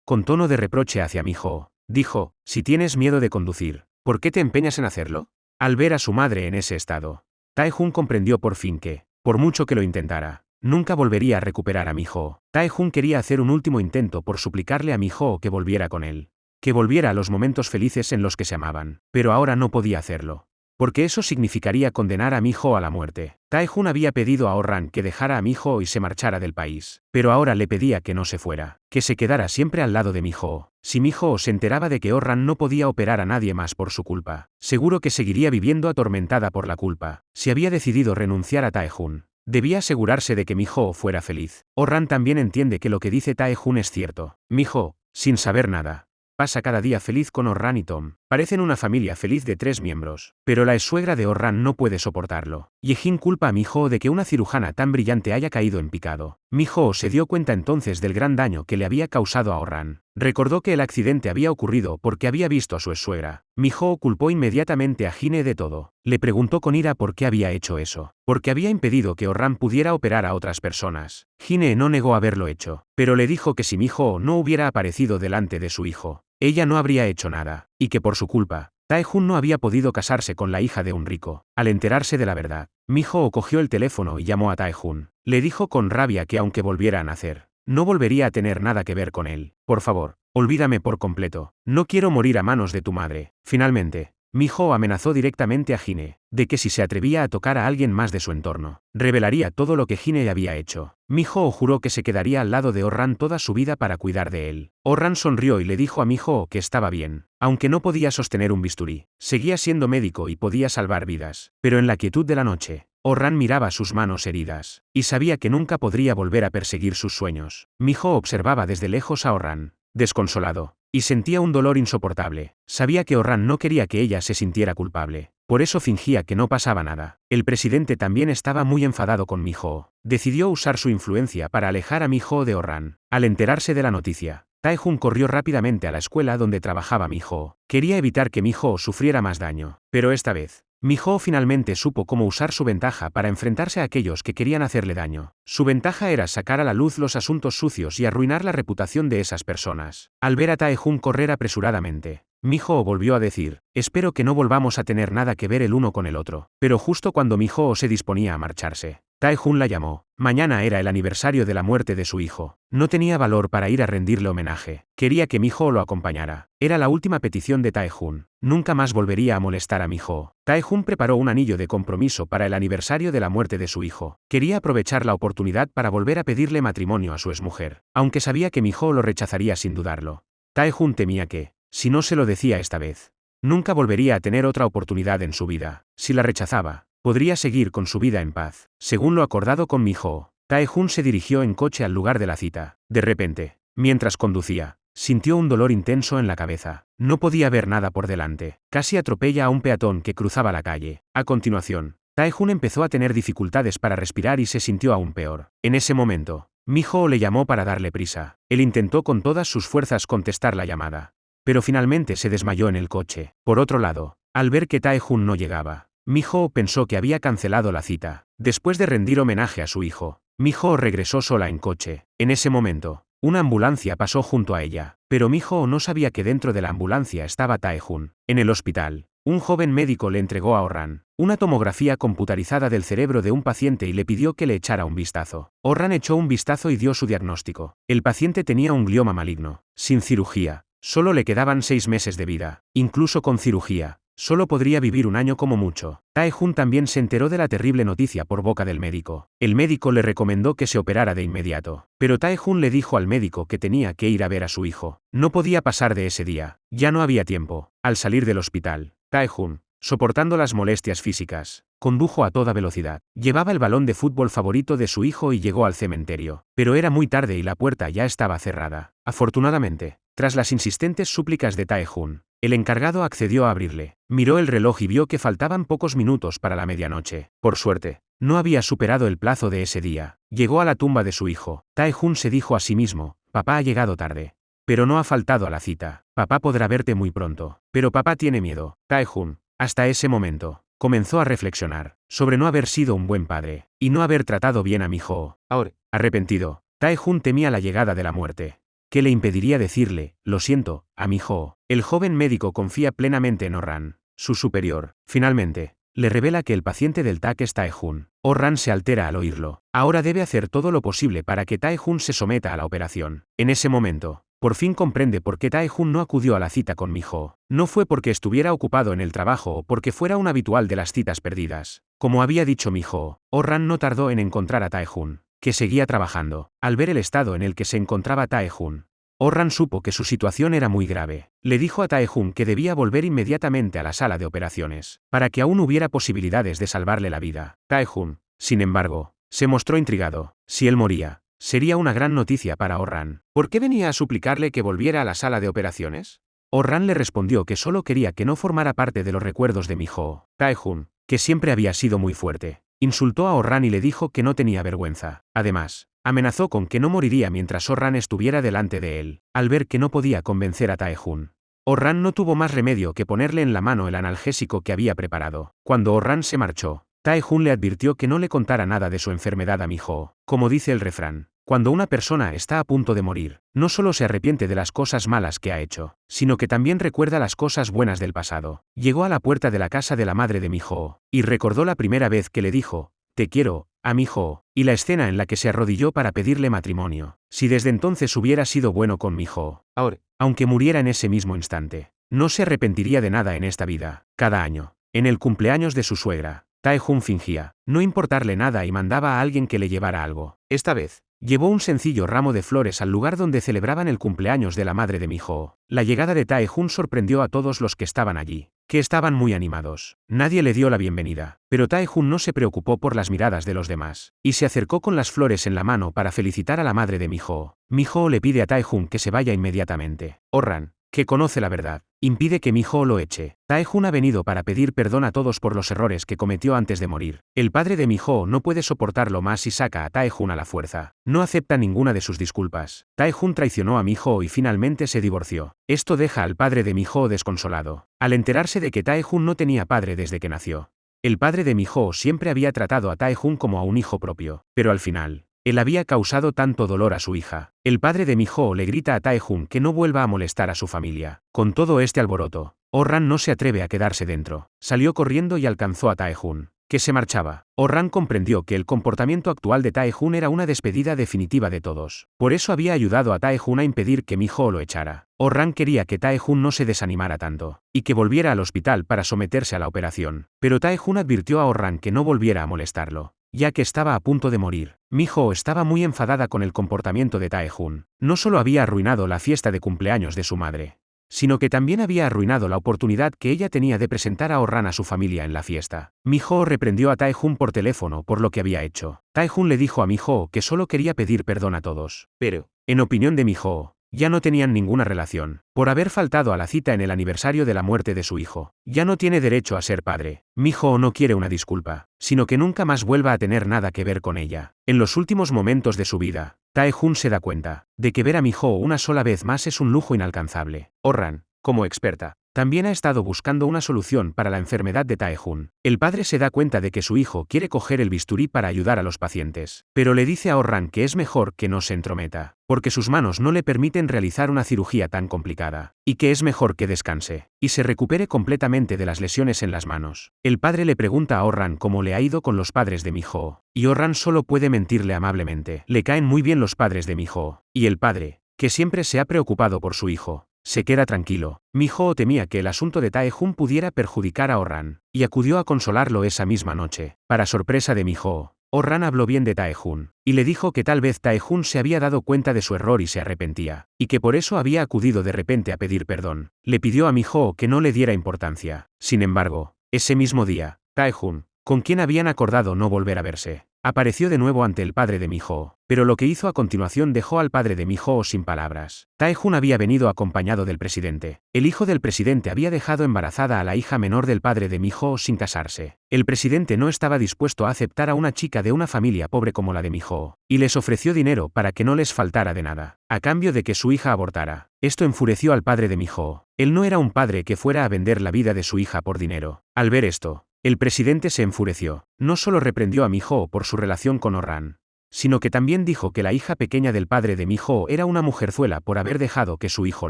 Con tono de reproche hacia Mi-ho, dijo, si tienes miedo de conducir, ¿por qué te empeñas en hacerlo? Al ver a su madre en ese estado, Tae-hun comprendió por fin que, por mucho que lo intentara, nunca volvería a recuperar a Mi-ho. Tae-hun quería hacer un último intento por suplicarle a Mi-ho que volviera con él, que volviera a los momentos felices en los que se amaban, pero ahora no podía hacerlo, porque eso significaría condenar a Mi-ho a la muerte. Tae-hun había pedido a Oh-ran que dejara a Mi-ho y se marchara del país, pero ahora le pedía que no se fuera, que se quedara siempre al lado de Mi-ho. Si Mi-ho se enteraba de que Oh-ran no podía operar a nadie más por su culpa, seguro que seguiría viviendo atormentada por la culpa. Si había decidido renunciar a Tae-hun, debía asegurarse de que Mi-ho fuera feliz. Oh-ran también entiende que lo que dice Tae-hun es cierto. Mi-ho, sin saber nada, pasa cada día feliz con Oh-ran y Tom. Parecen una familia feliz de 3 miembros. Pero la exsuegra de Oh-ran no puede soportarlo. Ye-jin culpa a Mi-ho de que una cirujana tan brillante haya caído en picado. Mi-ho se dio cuenta entonces del gran daño que le había causado a Oh-ran. Recordó que el accidente había ocurrido porque había visto a su exsuegra. Mi-ho culpó inmediatamente a Jin-hee de todo. Le preguntó con ira por qué había hecho eso. Porque había impedido que Oh-ran pudiera operar a otras personas. Jin-hee no negó haberlo hecho, pero le dijo que si Mi-ho no hubiera aparecido delante de su hijo, ella no habría hecho nada, y que por su culpa, Tae-jun no había podido casarse con la hija de un rico. Al enterarse de la verdad, Mi-ho cogió el teléfono y llamó a Tae-jun. Le dijo con rabia que aunque volviera a nacer, no volvería a tener nada que ver con él. Por favor, olvídame por completo. No quiero morir a manos de tu madre. Finalmente, Mi-ho amenazó directamente a Jin-hee, de que si se atrevía a tocar a alguien más de su entorno, revelaría todo lo que Jin-hee había hecho. Mi-ho juró que se quedaría al lado de Oh-ran toda su vida para cuidar de él. Oh-ran sonrió y le dijo a Mi-ho que estaba bien. Aunque no podía sostener un bisturí, seguía siendo médico y podía salvar vidas. Pero en la quietud de la noche, Oh-ran miraba sus manos heridas, y sabía que nunca podría volver a perseguir sus sueños. Mi-ho observaba desde lejos a Oh-ran, desconsolado, y sentía un dolor insoportable. Sabía que Oh-ran no quería que ella se sintiera culpable. Por eso fingía que no pasaba nada. El presidente también estaba muy enfadado con Mi-ho. Decidió usar su influencia para alejar a Mi-ho de Oh-ran. Al enterarse de la noticia, Tae-jun corrió rápidamente a la escuela donde trabajaba Mi-ho. Quería evitar que Mi-ho sufriera más daño. Pero esta vez, Mi-ho finalmente supo cómo usar su ventaja para enfrentarse a aquellos que querían hacerle daño. Su ventaja era sacar a la luz los asuntos sucios y arruinar la reputación de esas personas. Al ver a Tae-jun correr apresuradamente, Mi-ho volvió a decir, espero que no volvamos a tener nada que ver el uno con el otro. Pero justo cuando Mi-ho se disponía a marcharse, Tae-jun la llamó. Mañana era el aniversario de la muerte de su hijo. No tenía valor para ir a rendirle homenaje. Quería que Mi-ho lo acompañara. Era la última petición de Tae-jun. Nunca más volvería a molestar a Mi-ho. Tae-jun preparó un anillo de compromiso para el aniversario de la muerte de su hijo. Quería aprovechar la oportunidad para volver a pedirle matrimonio a su exmujer. Aunque sabía que Mi-ho lo rechazaría sin dudarlo. Tae-jun temía que, si no se lo decía esta vez, nunca volvería a tener otra oportunidad en su vida. Si la rechazaba, podría seguir con su vida en paz. Según lo acordado con Mi-ho, Tae-jun se dirigió en coche al lugar de la cita. De repente, mientras conducía, sintió un dolor intenso en la cabeza. No podía ver nada por delante. Casi atropella a un peatón que cruzaba la calle. A continuación, Tae-jun empezó a tener dificultades para respirar y se sintió aún peor. En ese momento, Mi-ho le llamó para darle prisa. Él intentó con todas sus fuerzas contestar la llamada, pero finalmente se desmayó en el coche. Por otro lado, al ver que Tae-jun no llegaba, Mi-ho pensó que había cancelado la cita. Después de rendir homenaje a su hijo, Mi-ho regresó sola en coche. En ese momento, una ambulancia pasó junto a ella, pero Mi-ho no sabía que dentro de la ambulancia estaba Tae-jun. En el hospital, un joven médico le entregó a Oh-ran una tomografía computarizada del cerebro de un paciente y le pidió que le echara un vistazo. Oh-ran echó un vistazo y dio su diagnóstico. El paciente tenía un glioma maligno. Sin cirugía, solo le quedaban 6 meses de vida. Incluso con cirugía, solo podría vivir un año como mucho. Tae-jun también se enteró de la terrible noticia por boca del médico. El médico le recomendó que se operara de inmediato. Pero Tae-jun le dijo al médico que tenía que ir a ver a su hijo. No podía pasar de ese día. Ya no había tiempo. Al salir del hospital, Tae-jun, soportando las molestias físicas, condujo a toda velocidad. Llevaba el balón de fútbol favorito de su hijo y llegó al cementerio. Pero era muy tarde y la puerta ya estaba cerrada. Afortunadamente, tras las insistentes súplicas de Tae-jun, el encargado accedió a abrirle. Miró el reloj y vio que faltaban pocos minutos para la medianoche. Por suerte, no había superado el plazo de ese día. Llegó a la tumba de su hijo. Tae-jun se dijo a sí mismo, papá ha llegado tarde. Pero no ha faltado a la cita. Papá podrá verte muy pronto. Pero papá tiene miedo. Tae-jun, hasta ese momento, comenzó a reflexionar sobre no haber sido un buen padre, y no haber tratado bien a Mi-ho. Ahora, arrepentido, Tae-jun temía la llegada de la muerte. ¿Qué le impediría decirle, lo siento, a Mi-ho? El joven médico confía plenamente en Oh-ran, su superior. Finalmente, le revela que el paciente del TAC es Tae-jun. Oh-ran se altera al oírlo. Ahora debe hacer todo lo posible para que Tae-jun se someta a la operación. En ese momento, por fin comprende por qué Tae-jun no acudió a la cita con Mi-ho. No fue porque estuviera ocupado en el trabajo o porque fuera un habitual de las citas perdidas. Como había dicho Mi-ho, Oh-ran no tardó en encontrar a Tae-jun, que seguía trabajando. Al ver el estado en el que se encontraba Tae-jun, Oh-ran supo que su situación era muy grave. Le dijo a Tae-jun que debía volver inmediatamente a la sala de operaciones, para que aún hubiera posibilidades de salvarle la vida. Tae-jun, sin embargo, se mostró intrigado. Si él moría, sería una gran noticia para Oh-ran. ¿Por qué venía a suplicarle que volviera a la sala de operaciones? Oh-ran le respondió que solo quería que no formara parte de los recuerdos de Miho. Tae-jun, que siempre había sido muy fuerte, insultó a Oh-ran y le dijo que no tenía vergüenza. Además, amenazó con que no moriría mientras Oh-ran estuviera delante de él. Al ver que no podía convencer a Tae-jun, Oh-ran no tuvo más remedio que ponerle en la mano el analgésico que había preparado. Cuando Oh-ran se marchó, Tae-jun le advirtió que no le contara nada de su enfermedad a Miho. Como dice el refrán, cuando una persona está a punto de morir, no solo se arrepiente de las cosas malas que ha hecho, sino que también recuerda las cosas buenas del pasado. Llegó a la puerta de la casa de la madre de Miho, y recordó la primera vez que le dijo, «Te quiero», a Miho, y la escena en la que se arrodilló para pedirle matrimonio. Si desde entonces hubiera sido bueno con Miho, ahora, aunque muriera en ese mismo instante, no se arrepentiría de nada en esta vida. Cada año, en el cumpleaños de su suegra, Tae-jun fingía no importarle nada y mandaba a alguien que le llevara algo. Esta vez, llevó un sencillo ramo de flores al lugar donde celebraban el cumpleaños de la madre de Miho. La llegada de Tae-jun sorprendió a todos los que estaban allí, que estaban muy animados. Nadie le dio la bienvenida, pero Tae-jun no se preocupó por las miradas de los demás, y se acercó con las flores en la mano para felicitar a la madre de Miho. Miho le pide a Tae-jun que se vaya inmediatamente. Oh-ran, que conoce la verdad, impide que Miho lo eche. Tae-jun ha venido para pedir perdón a todos por los errores que cometió antes de morir. El padre de Miho no puede soportarlo más y saca a Tae-jun a la fuerza. No acepta ninguna de sus disculpas. Tae-jun traicionó a Miho y finalmente se divorció. Esto deja al padre de Miho desconsolado, al enterarse de que Tae-jun no tenía padre desde que nació. El padre de Miho siempre había tratado a Tae-jun como a un hijo propio, pero al final, él había causado tanto dolor a su hija. El padre de Miho le grita a Tae-jun que no vuelva a molestar a su familia. Con todo este alboroto, Oh-ran no se atreve a quedarse dentro. Salió corriendo y alcanzó a Tae-jun, que se marchaba. Oh-ran comprendió que el comportamiento actual de Tae-jun era una despedida definitiva de todos. Por eso había ayudado a Tae-jun a impedir que Miho lo echara. Oh-ran quería que Tae-jun no se desanimara tanto, y que volviera al hospital para someterse a la operación. Pero Tae-jun advirtió a Oh-ran que no volviera a molestarlo, ya que estaba a punto de morir. Miho estaba muy enfadada con el comportamiento de Tae-jun. No solo había arruinado la fiesta de cumpleaños de su madre, sino que también había arruinado la oportunidad que ella tenía de presentar a Oh-ran a su familia en la fiesta. Miho reprendió a Tae-jun por teléfono por lo que había hecho. Tae-jun le dijo a Miho que solo quería pedir perdón a todos. Pero, en opinión de Miho, ya no tenían ninguna relación. Por haber faltado a la cita en el aniversario de la muerte de su hijo, ya no tiene derecho a ser padre. Miho no quiere una disculpa, sino que nunca más vuelva a tener nada que ver con ella. En los últimos momentos de su vida, Tae-jun se da cuenta de que ver a Miho una sola vez más es un lujo inalcanzable. Oh-ran, como experta, también ha estado buscando una solución para la enfermedad de Tae-jun. El padre se da cuenta de que su hijo quiere coger el bisturí para ayudar a los pacientes, pero le dice a Oh-ran que es mejor que no se entrometa, porque sus manos no le permiten realizar una cirugía tan complicada, y que es mejor que descanse, y se recupere completamente de las lesiones en las manos. El padre le pregunta a Oh-ran cómo le ha ido con los padres de Miho, y Oh-ran solo puede mentirle amablemente. Le caen muy bien los padres de Miho, y el padre, que siempre se ha preocupado por su hijo, se queda tranquilo. Miho temía que el asunto de Tae-jun pudiera perjudicar a Oh-ran, y acudió a consolarlo esa misma noche. Para sorpresa de Miho, Oh-ran habló bien de Tae-jun, y le dijo que tal vez Tae-jun se había dado cuenta de su error y se arrepentía, y que por eso había acudido de repente a pedir perdón. Le pidió a Miho que no le diera importancia. Sin embargo, ese mismo día, Tae-jun, con quien habían acordado no volver a verse, apareció de nuevo ante el padre de Miho, pero lo que hizo a continuación dejó al padre de Miho sin palabras. Tae-jun había venido acompañado del presidente. El hijo del presidente había dejado embarazada a la hija menor del padre de Miho sin casarse. El presidente no estaba dispuesto a aceptar a una chica de una familia pobre como la de Miho, y les ofreció dinero para que no les faltara de nada, a cambio de que su hija abortara. Esto enfureció al padre de Miho. Él no era un padre que fuera a vender la vida de su hija por dinero. Al ver esto, el presidente se enfureció. No solo reprendió a Miho por su relación con Oh-ran, sino que también dijo que la hija pequeña del padre de Miho era una mujerzuela por haber dejado que su hijo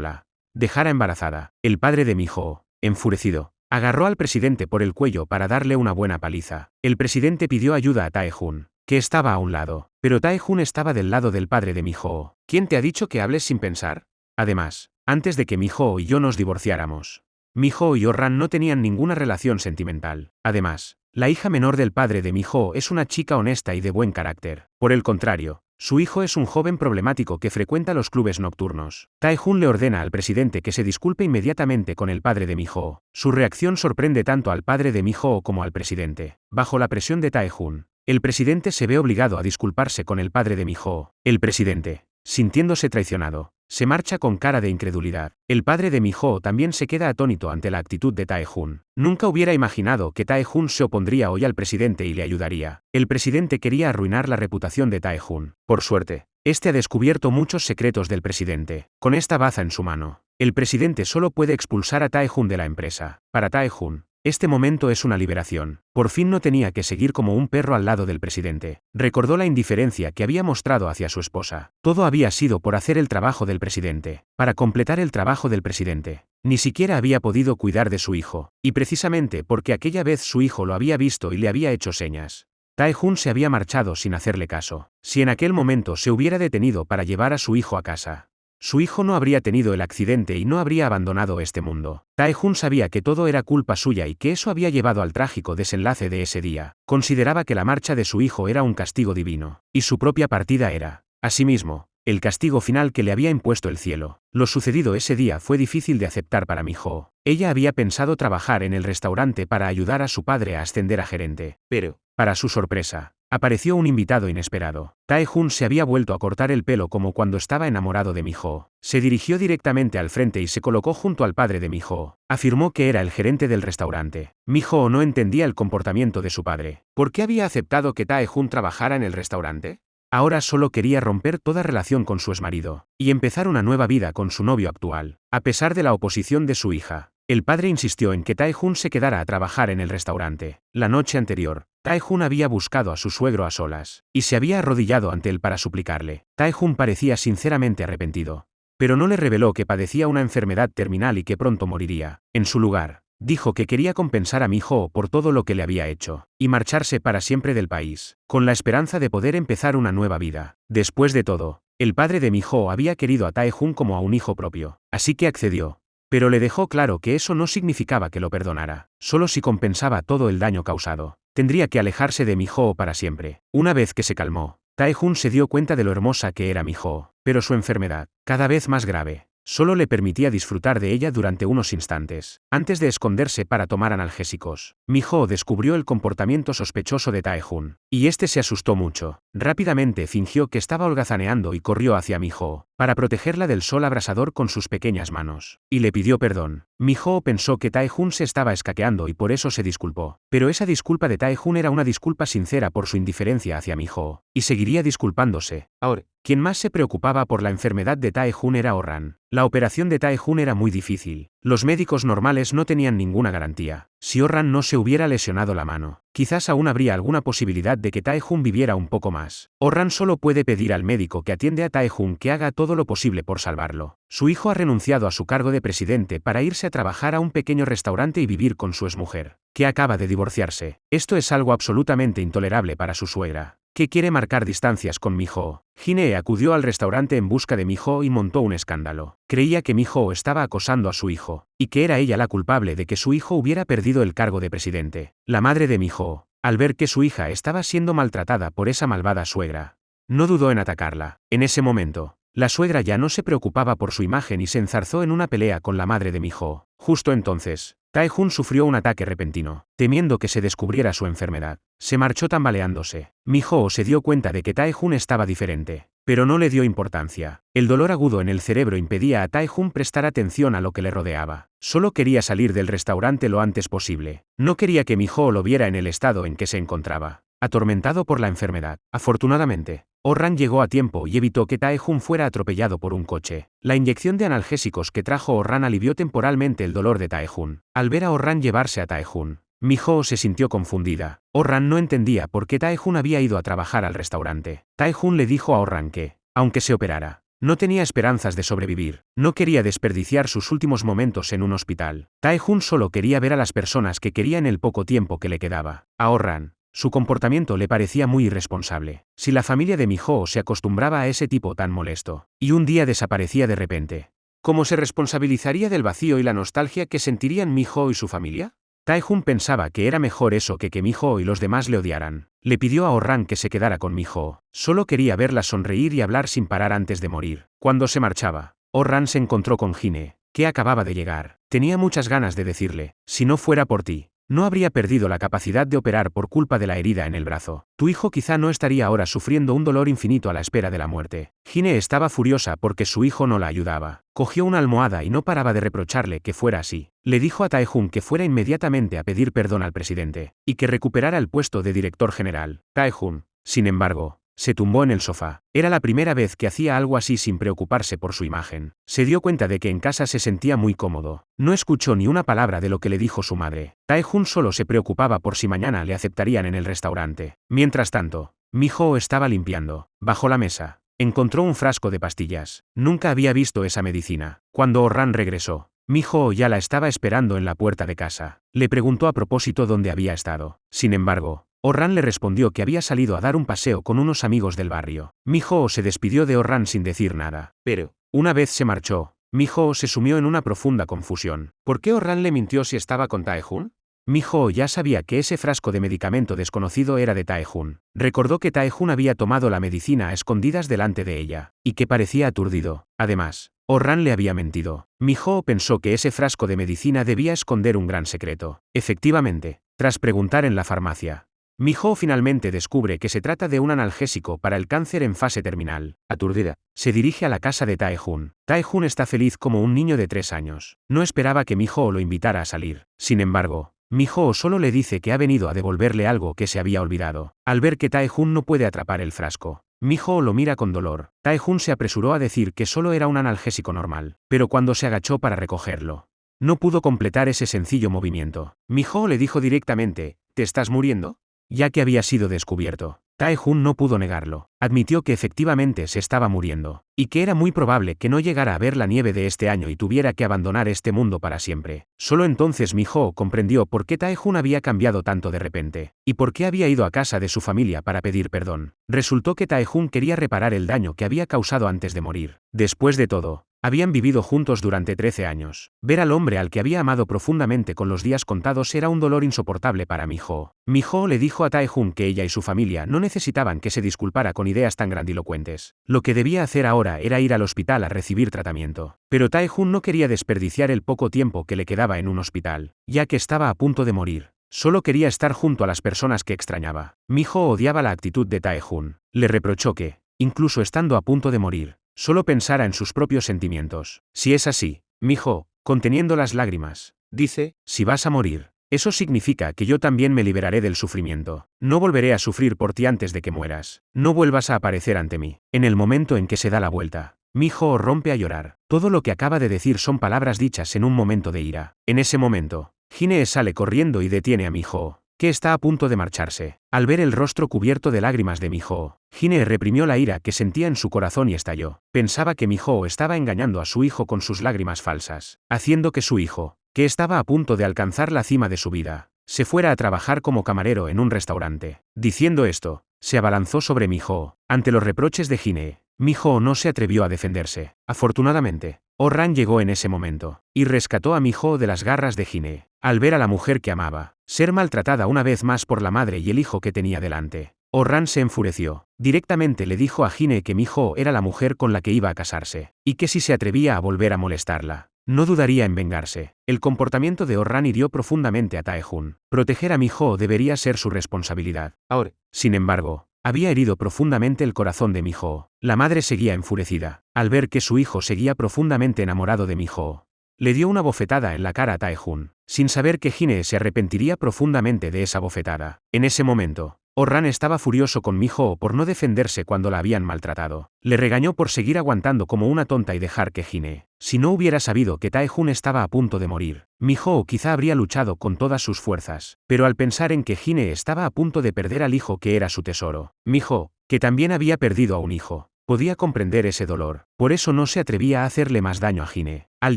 la dejara embarazada. El padre de Miho, enfurecido, agarró al presidente por el cuello para darle una buena paliza. El presidente pidió ayuda a Tae-jun, que estaba a un lado, pero Tae-jun estaba del lado del padre de Miho. ¿Quién te ha dicho que hables sin pensar? Además, antes de que Miho y yo nos divorciáramos, Miho y Oh-ran no tenían ninguna relación sentimental. Además, la hija menor del padre de Miho es una chica honesta y de buen carácter. Por el contrario, su hijo es un joven problemático que frecuenta los clubes nocturnos. Tae-jun le ordena al presidente que se disculpe inmediatamente con el padre de Miho. Su reacción sorprende tanto al padre de Miho como al presidente. Bajo la presión de Tae-jun, el presidente se ve obligado a disculparse con el padre de Miho. El presidente, sintiéndose traicionado, Se marcha con cara de incredulidad. El padre de Mi-ho también se queda atónito ante la actitud de Tae-jun. Nunca hubiera imaginado que Tae-jun se opondría hoy al presidente y le ayudaría. El presidente quería arruinar la reputación de Tae-jun. Por suerte, este ha descubierto muchos secretos del presidente. Con esta baza en su mano, el presidente solo puede expulsar a Tae-jun de la empresa. Para Tae-jun, este momento es una liberación. Por fin no tenía que seguir como un perro al lado del presidente. Recordó la indiferencia que había mostrado hacia su esposa. Todo había sido por hacer el trabajo del presidente. Para completar el trabajo del presidente. Ni siquiera había podido cuidar de su hijo. Y precisamente porque aquella vez su hijo lo había visto y le había hecho señas. Tae-jun se había marchado sin hacerle caso. Si en aquel momento se hubiera detenido para llevar a su hijo a casa, su hijo no habría tenido el accidente y no habría abandonado este mundo. Tae-jun sabía que todo era culpa suya y que eso había llevado al trágico desenlace de ese día. Consideraba que la marcha de su hijo era un castigo divino, y su propia partida era, asimismo, el castigo final que le había impuesto el cielo. Lo sucedido ese día fue difícil de aceptar para Mi-ho. Ella había pensado trabajar en el restaurante para ayudar a su padre a ascender a gerente. Pero, para su sorpresa, apareció un invitado inesperado. Tae-jun se había vuelto a cortar el pelo como cuando estaba enamorado de Mi-ho. Se dirigió directamente al frente y se colocó junto al padre de Mi-ho. Afirmó que era el gerente del restaurante. Mi-ho no entendía el comportamiento de su padre. ¿Por qué había aceptado que Tae-jun trabajara en el restaurante? Ahora solo quería romper toda relación con su exmarido, y empezar una nueva vida con su novio actual. A pesar de la oposición de su hija, el padre insistió en que Tae-jun se quedara a trabajar en el restaurante. La noche anterior, Tae-jun había buscado a su suegro a solas, y se había arrodillado ante él para suplicarle. Tae-jun parecía sinceramente arrepentido, pero no le reveló que padecía una enfermedad terminal y que pronto moriría. En su lugar, dijo que quería compensar a Mi-ho por todo lo que le había hecho, y marcharse para siempre del país, con la esperanza de poder empezar una nueva vida. Después de todo, el padre de Mi-ho había querido a Tae-jun como a un hijo propio, así que accedió. Pero le dejó claro que eso no significaba que lo perdonara, solo si compensaba todo el daño causado. Tendría que alejarse de Mi-ho para siempre. Una vez que se calmó, Tae-jun se dio cuenta de lo hermosa que era Mi-ho, pero su enfermedad, cada vez más grave, solo le permitía disfrutar de ella durante unos instantes, antes de esconderse para tomar analgésicos. Mi-ho descubrió el comportamiento sospechoso de Tae-jun, y este se asustó mucho. Rápidamente fingió que estaba holgazaneando y corrió hacia Mi-ho, para protegerla del sol abrasador con sus pequeñas manos, y le pidió perdón. Mi-ho pensó que Tae-jun se estaba escaqueando y por eso se disculpó. Pero esa disculpa de Tae-jun era una disculpa sincera por su indiferencia hacia Mi-ho, y seguiría disculpándose. Ahora, quien más se preocupaba por la enfermedad de Tae-jun era Oh-ran. La operación de Tae-jun era muy difícil. Los médicos normales no tenían ninguna garantía. Si Oh-ran no se hubiera lesionado la mano, quizás aún habría alguna posibilidad de que Tae-jun viviera un poco más. Oh-ran solo puede pedir al médico que atiende a Tae-jun que haga todo lo posible por salvarlo. Su hijo ha renunciado a su cargo de presidente para irse a trabajar a un pequeño restaurante y vivir con su exmujer, que acaba de divorciarse. Esto es algo absolutamente intolerable para su suegra, que quiere marcar distancias con Mi-ho. Hine acudió al restaurante en busca de Mi-ho y montó un escándalo. Creía que Mi-ho estaba acosando a su hijo, y que era ella la culpable de que su hijo hubiera perdido el cargo de presidente. La madre de Mi-ho, al ver que su hija estaba siendo maltratada por esa malvada suegra, no dudó en atacarla. En ese momento, la suegra ya no se preocupaba por su imagen y se enzarzó en una pelea con la madre de Mi-ho. Justo entonces, Tae-jun sufrió un ataque repentino. Temiendo que se descubriera su enfermedad, se marchó tambaleándose. Mi-ho se dio cuenta de que Tae-jun estaba diferente, pero no le dio importancia. El dolor agudo en el cerebro impedía a Tae-jun prestar atención a lo que le rodeaba. Solo quería salir del restaurante lo antes posible. No quería que Mi-ho lo viera en el estado en que se encontraba, atormentado por la enfermedad. Afortunadamente, Oh-ran llegó a tiempo y evitó que Tae-jun fuera atropellado por un coche. La inyección de analgésicos que trajo Oh-ran alivió temporalmente el dolor de Tae-jun. Al ver a Oh-ran llevarse a Tae-jun, Mi-ho se sintió confundida. Oh-ran no entendía por qué Tae-jun había ido a trabajar al restaurante. Tae-jun le dijo a Oh-ran que, aunque se operara, no tenía esperanzas de sobrevivir. No quería desperdiciar sus últimos momentos en un hospital. Tae-jun solo quería ver a las personas que quería en el poco tiempo que le quedaba. A Oh-ran, su comportamiento le parecía muy irresponsable. Si la familia de Mi-ho se acostumbraba a ese tipo tan molesto, y un día desaparecía de repente, ¿cómo se responsabilizaría del vacío y la nostalgia que sentirían Mi-ho y su familia? Tae-jun pensaba que era mejor eso que Mi-ho y los demás le odiaran. Le pidió a Oh-ran que se quedara con Mi-ho. Solo quería verla sonreír y hablar sin parar antes de morir. Cuando se marchaba, Oh-ran se encontró con Hine, que acababa de llegar. Tenía muchas ganas de decirle, si no fuera por ti, No habría perdido la capacidad de operar por culpa de la herida en el brazo. Tu hijo quizá no estaría ahora sufriendo un dolor infinito a la espera de la muerte. Hine estaba furiosa porque su hijo no la ayudaba. Cogió una almohada y no paraba de reprocharle que fuera así. Le dijo a Tae-Jun que fuera inmediatamente a pedir perdón al presidente, y que recuperara el puesto de director general. Tae-Jun, sin embargo, se tumbó en el sofá. Era la primera vez que hacía algo así sin preocuparse por su imagen. Se dio cuenta de que en casa se sentía muy cómodo. No escuchó ni una palabra de lo que le dijo su madre. Tae-Jun solo se preocupaba por si mañana le aceptarían en el restaurante. Mientras tanto, Mi-ho estaba limpiando. Bajo la mesa, encontró un frasco de pastillas. Nunca había visto esa medicina. Cuando Oh-ran regresó, Mi-ho ya la estaba esperando en la puerta de casa. Le preguntó a propósito dónde había estado. Sin embargo, Oh-ran le respondió que había salido a dar un paseo con unos amigos del barrio. Mi-ho se despidió de Oh-ran sin decir nada. Pero, una vez se marchó, Mi-ho se sumió en una profunda confusión. ¿Por qué Oh-ran le mintió si estaba con Tae-Jun? Mi-ho ya sabía que ese frasco de medicamento desconocido era de Tae-Jun. Recordó que Tae-Jun había tomado la medicina a escondidas delante de ella, y que parecía aturdido. Además, Oh-ran le había mentido. Mi-ho pensó que ese frasco de medicina debía esconder un gran secreto. Efectivamente, tras preguntar en la farmacia, Mi-ho finalmente descubre que se trata de un analgésico para el cáncer en fase terminal. Aturdida, se dirige a la casa de Tae-Jun. Tae-Jun está feliz como un niño de 3 años. No esperaba que Mi-ho lo invitara a salir. Sin embargo, Mi-ho solo le dice que ha venido a devolverle algo que se había olvidado. Al ver que Tae-Jun no puede atrapar el frasco, Mi-ho lo mira con dolor. Tae-Jun se apresuró a decir que solo era un analgésico normal, pero cuando se agachó para recogerlo, no pudo completar ese sencillo movimiento. Mi-ho le dijo directamente, ¿te estás muriendo? Ya que había sido descubierto, Tae-Jun no pudo negarlo. Admitió que efectivamente se estaba muriendo, y que era muy probable que no llegara a ver la nieve de este año y tuviera que abandonar este mundo para siempre. Solo entonces Mi-ho comprendió por qué Tae-Jun había cambiado tanto de repente, y por qué había ido a casa de su familia para pedir perdón. Resultó que Tae-Jun quería reparar el daño que había causado antes de morir. Después de todo, habían vivido juntos durante 13 años. Ver al hombre al que había amado profundamente con los días contados era un dolor insoportable para Mi-ho. Mi-ho le dijo a Tae-Jun que ella y su familia no necesitaban que se disculpara con ideas tan grandilocuentes. Lo que debía hacer ahora era ir al hospital a recibir tratamiento. Pero Tae-Jun no quería desperdiciar el poco tiempo que le quedaba en un hospital, ya que estaba a punto de morir. Solo quería estar junto a las personas que extrañaba. Mi-ho odiaba la actitud de Tae-Jun. Le reprochó que, incluso estando a punto de morir, solo pensara en sus propios sentimientos. Si es así, Mi-ho, conteniendo las lágrimas, dice, si vas a morir, eso significa que yo también me liberaré del sufrimiento. No volveré a sufrir por ti antes de que mueras. No vuelvas a aparecer ante mí. En el momento en que se da la vuelta, Mi-ho rompe a llorar. Todo lo que acaba de decir son palabras dichas en un momento de ira. En ese momento, Hine sale corriendo y detiene a Mi-ho, que está a punto de marcharse. Al ver el rostro cubierto de lágrimas de Mi-ho, Hine reprimió la ira que sentía en su corazón y estalló. Pensaba que Mi-ho estaba engañando a su hijo con sus lágrimas falsas, haciendo que su hijo, que estaba a punto de alcanzar la cima de su vida, se fuera a trabajar como camarero en un restaurante. Diciendo esto, se abalanzó sobre Mi-ho. Ante los reproches de Hine, Mi-ho no se atrevió a defenderse. Afortunadamente, Oh-ran llegó en ese momento, y rescató a Mi-ho de las garras de Hine. Al ver a la mujer que amaba ser maltratada una vez más por la madre y el hijo que tenía delante, Oh-ran se enfureció. Directamente le dijo a Hine que Mi-ho era la mujer con la que iba a casarse, y que si se atrevía a volver a molestarla, no dudaría en vengarse. El comportamiento de Oh-ran hirió profundamente a Tae-Jun. Proteger a Mi-ho debería ser su responsabilidad. Ahora, sin embargo, había herido profundamente el corazón de Mi-ho. La madre seguía enfurecida, al ver que su hijo seguía profundamente enamorado de Mi-ho. Le dio una bofetada en la cara a Tae-Jun, sin saber que Hine se arrepentiría profundamente de esa bofetada. En ese momento, Oh-ran estaba furioso con Mi-ho por no defenderse cuando la habían maltratado. Le regañó por seguir aguantando como una tonta y dejar que Hine, si no hubiera sabido que Tae-Jun estaba a punto de morir, Mi-ho quizá habría luchado con todas sus fuerzas. Pero al pensar en que Hine estaba a punto de perder al hijo que era su tesoro, Mi-ho, que también había perdido a un hijo, podía comprender ese dolor. Por eso no se atrevía a hacerle más daño a Hine. Al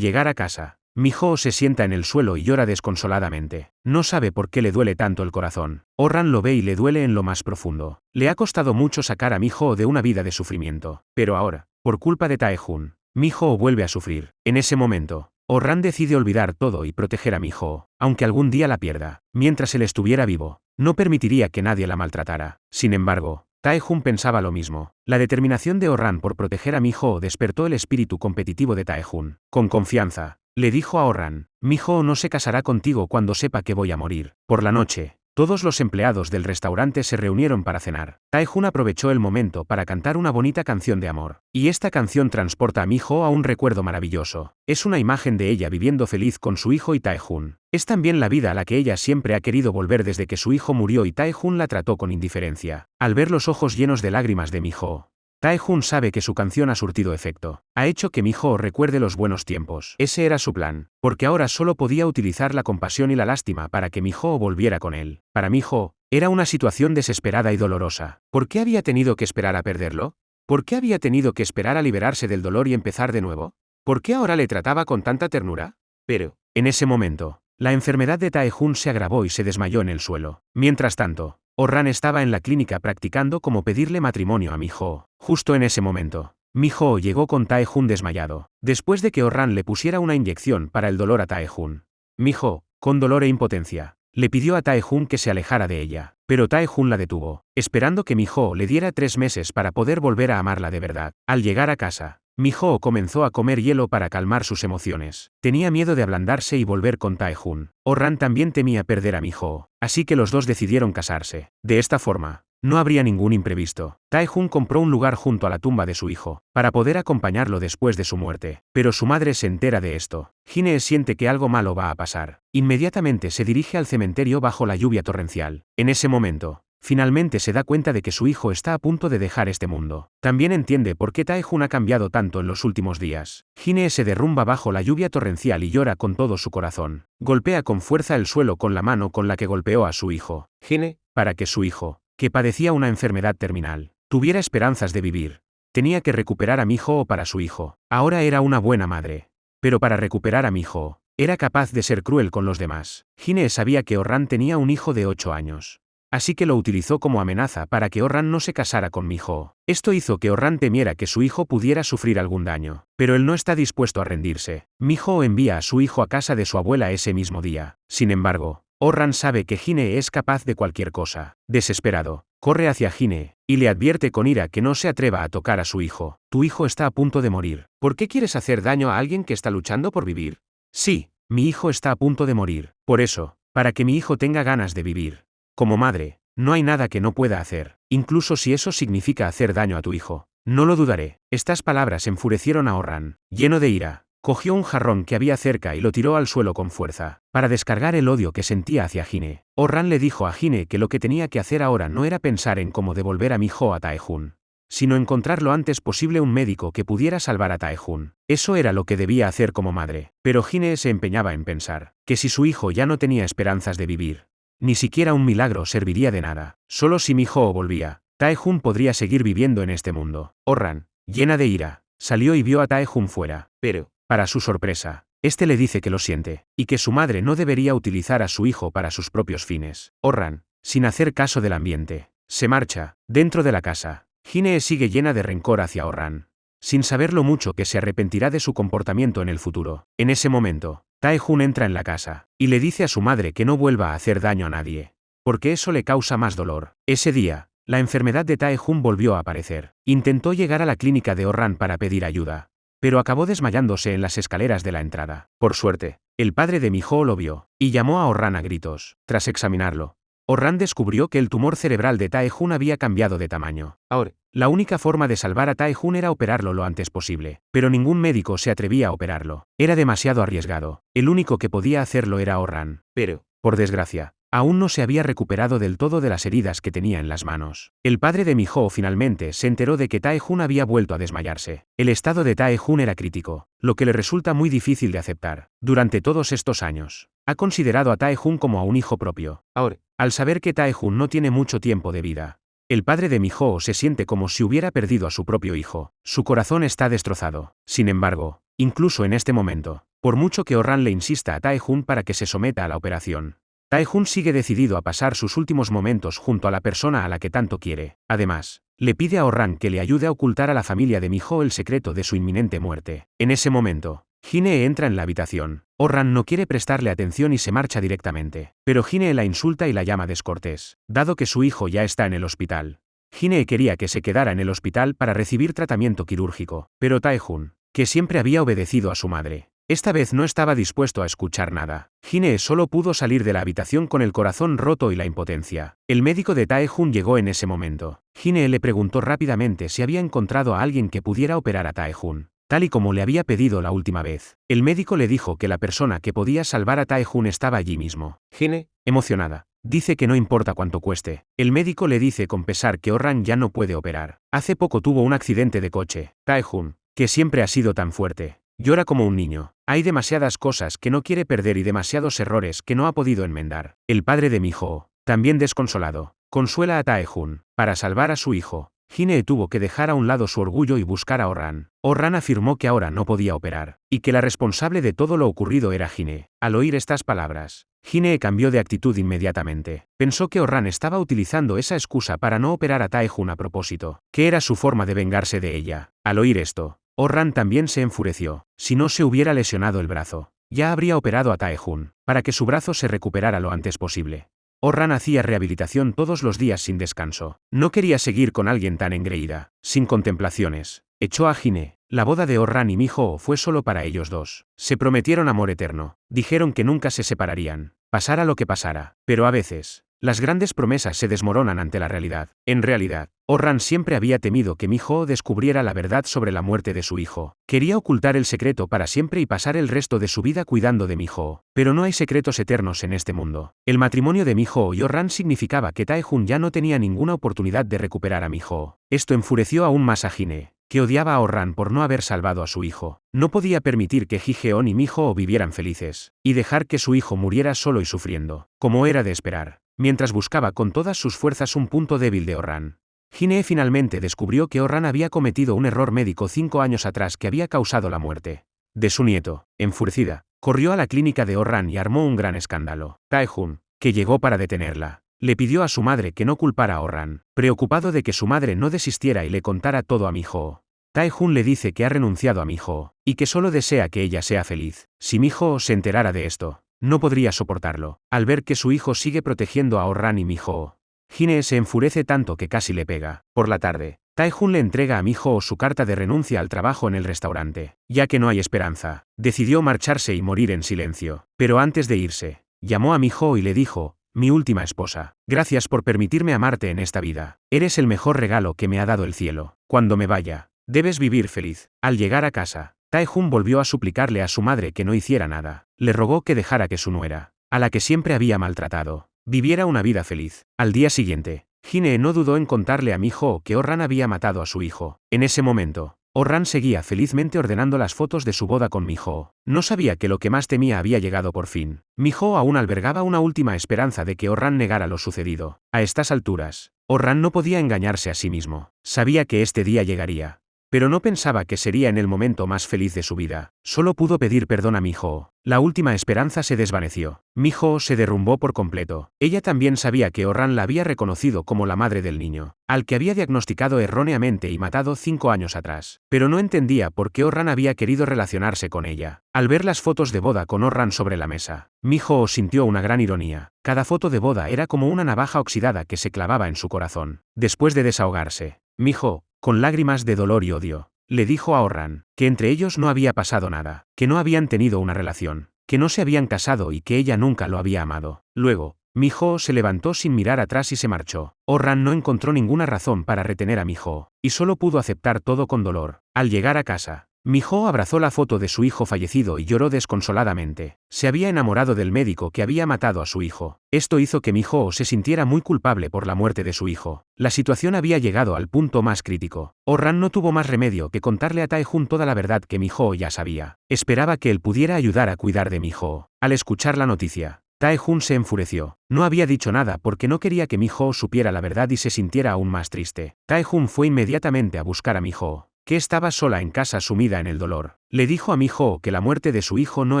llegar a casa, Mi-ho se sienta en el suelo y llora desconsoladamente. No sabe por qué le duele tanto el corazón. Oh-ran lo ve y le duele en lo más profundo. Le ha costado mucho sacar a Mi-ho de una vida de sufrimiento. Pero ahora, por culpa de Tae-Jun, Mi-ho vuelve a sufrir. En ese momento, Oh-ran decide olvidar todo y proteger a Mi-ho, aunque algún día la pierda. Mientras él estuviera vivo, no permitiría que nadie la maltratara. Sin embargo, Tae-Jun pensaba lo mismo. La determinación de Oh-ran por proteger a Mi-ho despertó el espíritu competitivo de Tae-Jun. Con confianza, le dijo a Oh-ran, Mi-ho no se casará contigo cuando sepa que voy a morir. Por la noche, todos los empleados del restaurante se reunieron para cenar. Tae-hun aprovechó el momento para cantar una bonita canción de amor. Y esta canción transporta a Mi-ho a un recuerdo maravilloso. Es una imagen de ella viviendo feliz con su hijo y Tae-hun. Es también la vida a la que ella siempre ha querido volver desde que su hijo murió y Tae-hun la trató con indiferencia. Al ver los ojos llenos de lágrimas de Mi-ho, Tae-hun sabe que su canción ha surtido efecto. Ha hecho que Mi-ho recuerde los buenos tiempos. Ese era su plan, porque ahora solo podía utilizar la compasión y la lástima para que Mi-ho volviera con él. Para Mi-ho, era una situación desesperada y dolorosa. ¿Por qué había tenido que esperar a perderlo? ¿Por qué había tenido que esperar a liberarse del dolor y empezar de nuevo? ¿Por qué ahora le trataba con tanta ternura? Pero, en ese momento, la enfermedad de Tae-hun se agravó y se desmayó en el suelo. Mientras tanto, Oh-ran estaba en la clínica practicando cómo pedirle matrimonio a Mi-ho. Justo en ese momento, Mi-ho llegó con Tae-hun desmayado, después de que Oh-ran le pusiera una inyección para el dolor a Tae-hun. Mi-ho, con dolor e impotencia, le pidió a Tae-hun que se alejara de ella, pero Tae-hun la detuvo, esperando que Mi-ho le diera 3 meses para poder volver a amarla de verdad. Al llegar a casa, Mi-ho comenzó a comer hielo para calmar sus emociones. Tenía miedo de ablandarse y volver con Tae-hun. Oh-ran también temía perder a Mi-ho, así que los dos decidieron casarse. De esta forma, no habría ningún imprevisto. Tae-hun compró un lugar junto a la tumba de su hijo, para poder acompañarlo después de su muerte. Pero su madre se entera de esto. Hine siente que algo malo va a pasar. Inmediatamente se dirige al cementerio bajo la lluvia torrencial. En ese momento, finalmente se da cuenta de que su hijo está a punto de dejar este mundo. También entiende por qué Tae-hun ha cambiado tanto en los últimos días. Hine se derrumba bajo la lluvia torrencial y llora con todo su corazón. Golpea con fuerza el suelo con la mano con la que golpeó a su hijo. Hine, para que su hijo, que padecía una enfermedad terminal, tuviera esperanzas de vivir, tenía que recuperar a Mi-ho para su hijo. Ahora era una buena madre. Pero para recuperar a Mi-ho, era capaz de ser cruel con los demás. Hine sabía que Oh-ran tenía un hijo de 8 años. Así que lo utilizó como amenaza para que Oh-ran no se casara con Mi-ho. Esto hizo que Oh-ran temiera que su hijo pudiera sufrir algún daño. Pero él no está dispuesto a rendirse. Mi-ho envía a su hijo a casa de su abuela ese mismo día. Sin embargo, Oh-ran sabe que Hine es capaz de cualquier cosa. Desesperado, corre hacia Hine, y le advierte con ira que no se atreva a tocar a su hijo. Tu hijo está a punto de morir. ¿Por qué quieres hacer daño a alguien que está luchando por vivir? Sí, mi hijo está a punto de morir. Por eso, para que mi hijo tenga ganas de vivir. Como madre, no hay nada que no pueda hacer, incluso si eso significa hacer daño a tu hijo. No lo dudaré. Estas palabras enfurecieron a Oh-ran. Lleno de ira, cogió un jarrón que había cerca y lo tiró al suelo con fuerza, para descargar el odio que sentía hacia Hine. Oh-ran le dijo a Hine que lo que tenía que hacer ahora no era pensar en cómo devolver a Mi-ho a Tae-hun, sino encontrar lo antes posible un médico que pudiera salvar a Tae-hun. Eso era lo que debía hacer como madre. Pero Hine se empeñaba en pensar que si su hijo ya no tenía esperanzas de vivir, ni siquiera un milagro serviría de nada. Solo si Mi-ho volvía, Tae-hun podría seguir viviendo en este mundo. Oh-ran, llena de ira, salió y vio a Tae-hun fuera. Pero, para su sorpresa, este le dice que lo siente, y que su madre no debería utilizar a su hijo para sus propios fines. Oh-ran, sin hacer caso del ambiente, se marcha. Dentro de la casa, Hine sigue llena de rencor hacia Oh-ran, sin saber lo mucho que se arrepentirá de su comportamiento en el futuro. En ese momento, Tae-hun entra en la casa, y le dice a su madre que no vuelva a hacer daño a nadie, porque eso le causa más dolor. Ese día, la enfermedad de Tae-hun volvió a aparecer. Intentó llegar a la clínica de Oh-ran para pedir ayuda, pero acabó desmayándose en las escaleras de la entrada. Por suerte, el padre de Mi-ho lo vio, y llamó a Oh-ran a gritos. Tras examinarlo, Oh-ran descubrió que el tumor cerebral de Tae-hun había cambiado de tamaño. Ahora, la única forma de salvar a Tae-hun era operarlo lo antes posible, pero ningún médico se atrevía a operarlo. Era demasiado arriesgado. El único que podía hacerlo era Oh-ran. Pero, por desgracia, aún no se había recuperado del todo de las heridas que tenía en las manos. El padre de Mi-ho finalmente se enteró de que Tae-hun había vuelto a desmayarse. El estado de Tae-hun era crítico, lo que le resulta muy difícil de aceptar. Durante todos estos años, ha considerado a Tae-hun como a un hijo propio. Ahora, al saber que Tae-hun no tiene mucho tiempo de vida, el padre de Mi-ho se siente como si hubiera perdido a su propio hijo. Su corazón está destrozado. Sin embargo, incluso en este momento, por mucho que Oh-ran le insista a Tae-hun para que se someta a la operación, Tae-hun sigue decidido a pasar sus últimos momentos junto a la persona a la que tanto quiere. Además, le pide a Oh-ran que le ayude a ocultar a la familia de Mi-ho el secreto de su inminente muerte. En ese momento, Hine entra en la habitación. Oh-ran no quiere prestarle atención y se marcha directamente. Pero Hine la insulta y la llama descortés, dado que su hijo ya está en el hospital. Hine quería que se quedara en el hospital para recibir tratamiento quirúrgico, pero Tae-hun, que siempre había obedecido a su madre, Esta vez no estaba dispuesto a escuchar nada. Hine solo pudo salir de la habitación con el corazón roto y la impotencia. El médico de Tae-Hun llegó en ese momento. Hine le preguntó rápidamente si había encontrado a alguien que pudiera operar a Tae-Hun, tal y como le había pedido la última vez. El médico le dijo que la persona que podía salvar a Tae-Hun estaba allí mismo. Hine, emocionada, dice que no importa cuánto cueste. El médico le dice con pesar que Oh-ran ya no puede operar. Hace poco tuvo un accidente de coche. Tae-Hun, que siempre ha sido tan fuerte, llora como un niño. Hay demasiadas cosas que no quiere perder y demasiados errores que no ha podido enmendar. El padre de Mi-ho, también desconsolado, consuela a Tae-Hun. Para salvar a su hijo, Hine tuvo que dejar a un lado su orgullo y buscar a Oh-ran. Oh-ran afirmó que ahora no podía operar, y que la responsable de todo lo ocurrido era Hine. Al oír estas palabras, Hine cambió de actitud inmediatamente. Pensó que Oh-ran estaba utilizando esa excusa para no operar a Tae-Hun a propósito, que era su forma de vengarse de ella. Al oír esto, Oh-ran también se enfureció. Si no se hubiera lesionado el brazo, ya habría operado a Tae-Hun, para que su brazo se recuperara lo antes posible. Oh-ran hacía rehabilitación todos los días sin descanso. No quería seguir con alguien tan engreída, sin contemplaciones. Echó a Hine. La boda de Oh-ran y Mi-ho fue solo para ellos dos. Se prometieron amor eterno. Dijeron que nunca se separarían, pasara lo que pasara. Pero a veces, las grandes promesas se desmoronan ante la realidad. En realidad, Oh-ran siempre había temido que Mi-ho descubriera la verdad sobre la muerte de su hijo. Quería ocultar el secreto para siempre y pasar el resto de su vida cuidando de Mi-ho. Pero no hay secretos eternos en este mundo. El matrimonio de Mi-ho y Oh-ran significaba que Tae-Hun ya no tenía ninguna oportunidad de recuperar a Mi-ho. Esto enfureció aún más a Hine, que odiaba a Oh-ran por no haber salvado a su hijo. No podía permitir que Ji-Heon y Mi-ho vivieran felices, y dejar que su hijo muriera solo y sufriendo, como era de esperar, mientras buscaba con todas sus fuerzas un punto débil de Oh-ran. Hine finalmente descubrió que Oh-ran había cometido un error médico 5 años atrás que había causado la muerte de su nieto. Enfurecida, corrió a la clínica de Oh-ran y armó un gran escándalo. Tae-Hun, que llegó para detenerla, le pidió a su madre que no culpara a Oh-ran, preocupado de que su madre no desistiera y le contara todo a Mi-ho. Tae-Hun le dice que ha renunciado a Mi-ho, y que solo desea que ella sea feliz. Si Mi-ho se enterara de esto, no podría soportarlo. Al ver que su hijo sigue protegiendo a Oh-ran y Mi-ho, Hine se enfurece tanto que casi le pega. Por la tarde, Tae-Hun le entrega a Mi-ho su carta de renuncia al trabajo en el restaurante. Ya que no hay esperanza, decidió marcharse y morir en silencio. Pero antes de irse, llamó a Mi-ho y le dijo: mi última esposa, gracias por permitirme amarte en esta vida. Eres el mejor regalo que me ha dado el cielo. Cuando me vaya, debes vivir feliz. Al llegar a casa, Tae-Hun volvió a suplicarle a su madre que no hiciera nada. Le rogó que dejara que su nuera, a la que siempre había maltratado, viviera una vida feliz. Al día siguiente, Hine no dudó en contarle a Mi-ho que Oh-ran había matado a su hijo. En ese momento, Oh-ran seguía felizmente ordenando las fotos de su boda con Mi-ho. No sabía que lo que más temía había llegado por fin. Mi-ho aún albergaba una última esperanza de que Oh-ran negara lo sucedido. A estas alturas, Oh-ran no podía engañarse a sí mismo. Sabía que este día llegaría, pero no pensaba que sería en el momento más feliz de su vida. Solo pudo pedir perdón a Mi-ho. La última esperanza se desvaneció. Mi-ho se derrumbó por completo. Ella también sabía que Oh-ran la había reconocido como la madre del niño, al que había diagnosticado erróneamente y matado 5 años atrás. Pero no entendía por qué Oh-ran había querido relacionarse con ella. Al ver las fotos de boda con Oh-ran sobre la mesa, Mi-ho sintió una gran ironía. Cada foto de boda era como una navaja oxidada que se clavaba en su corazón. Después de desahogarse, Mi-ho, con lágrimas de dolor y odio, le dijo a Oh-ran que entre ellos no había pasado nada, que no habían tenido una relación, que no se habían casado y que ella nunca lo había amado. Luego, Mi-ho se levantó sin mirar atrás y se marchó. Oh-ran no encontró ninguna razón para retener a Mi-ho, y solo pudo aceptar todo con dolor. Al llegar a casa, Mi-ho abrazó la foto de su hijo fallecido y lloró desconsoladamente. Se había enamorado del médico que había matado a su hijo. Esto hizo que Mi-ho se sintiera muy culpable por la muerte de su hijo. La situación había llegado al punto más crítico. Oh-ran no tuvo más remedio que contarle a Tae-Hun toda la verdad que Mi-ho ya sabía. Esperaba que él pudiera ayudar a cuidar de Mi-ho. Al escuchar la noticia, Tae-Hun se enfureció. No había dicho nada porque no quería que Mi-ho supiera la verdad y se sintiera aún más triste. Tae-Hun fue inmediatamente a buscar a Mi-ho, que estaba sola en casa sumida en el dolor. Le dijo a Mi-ho que la muerte de su hijo no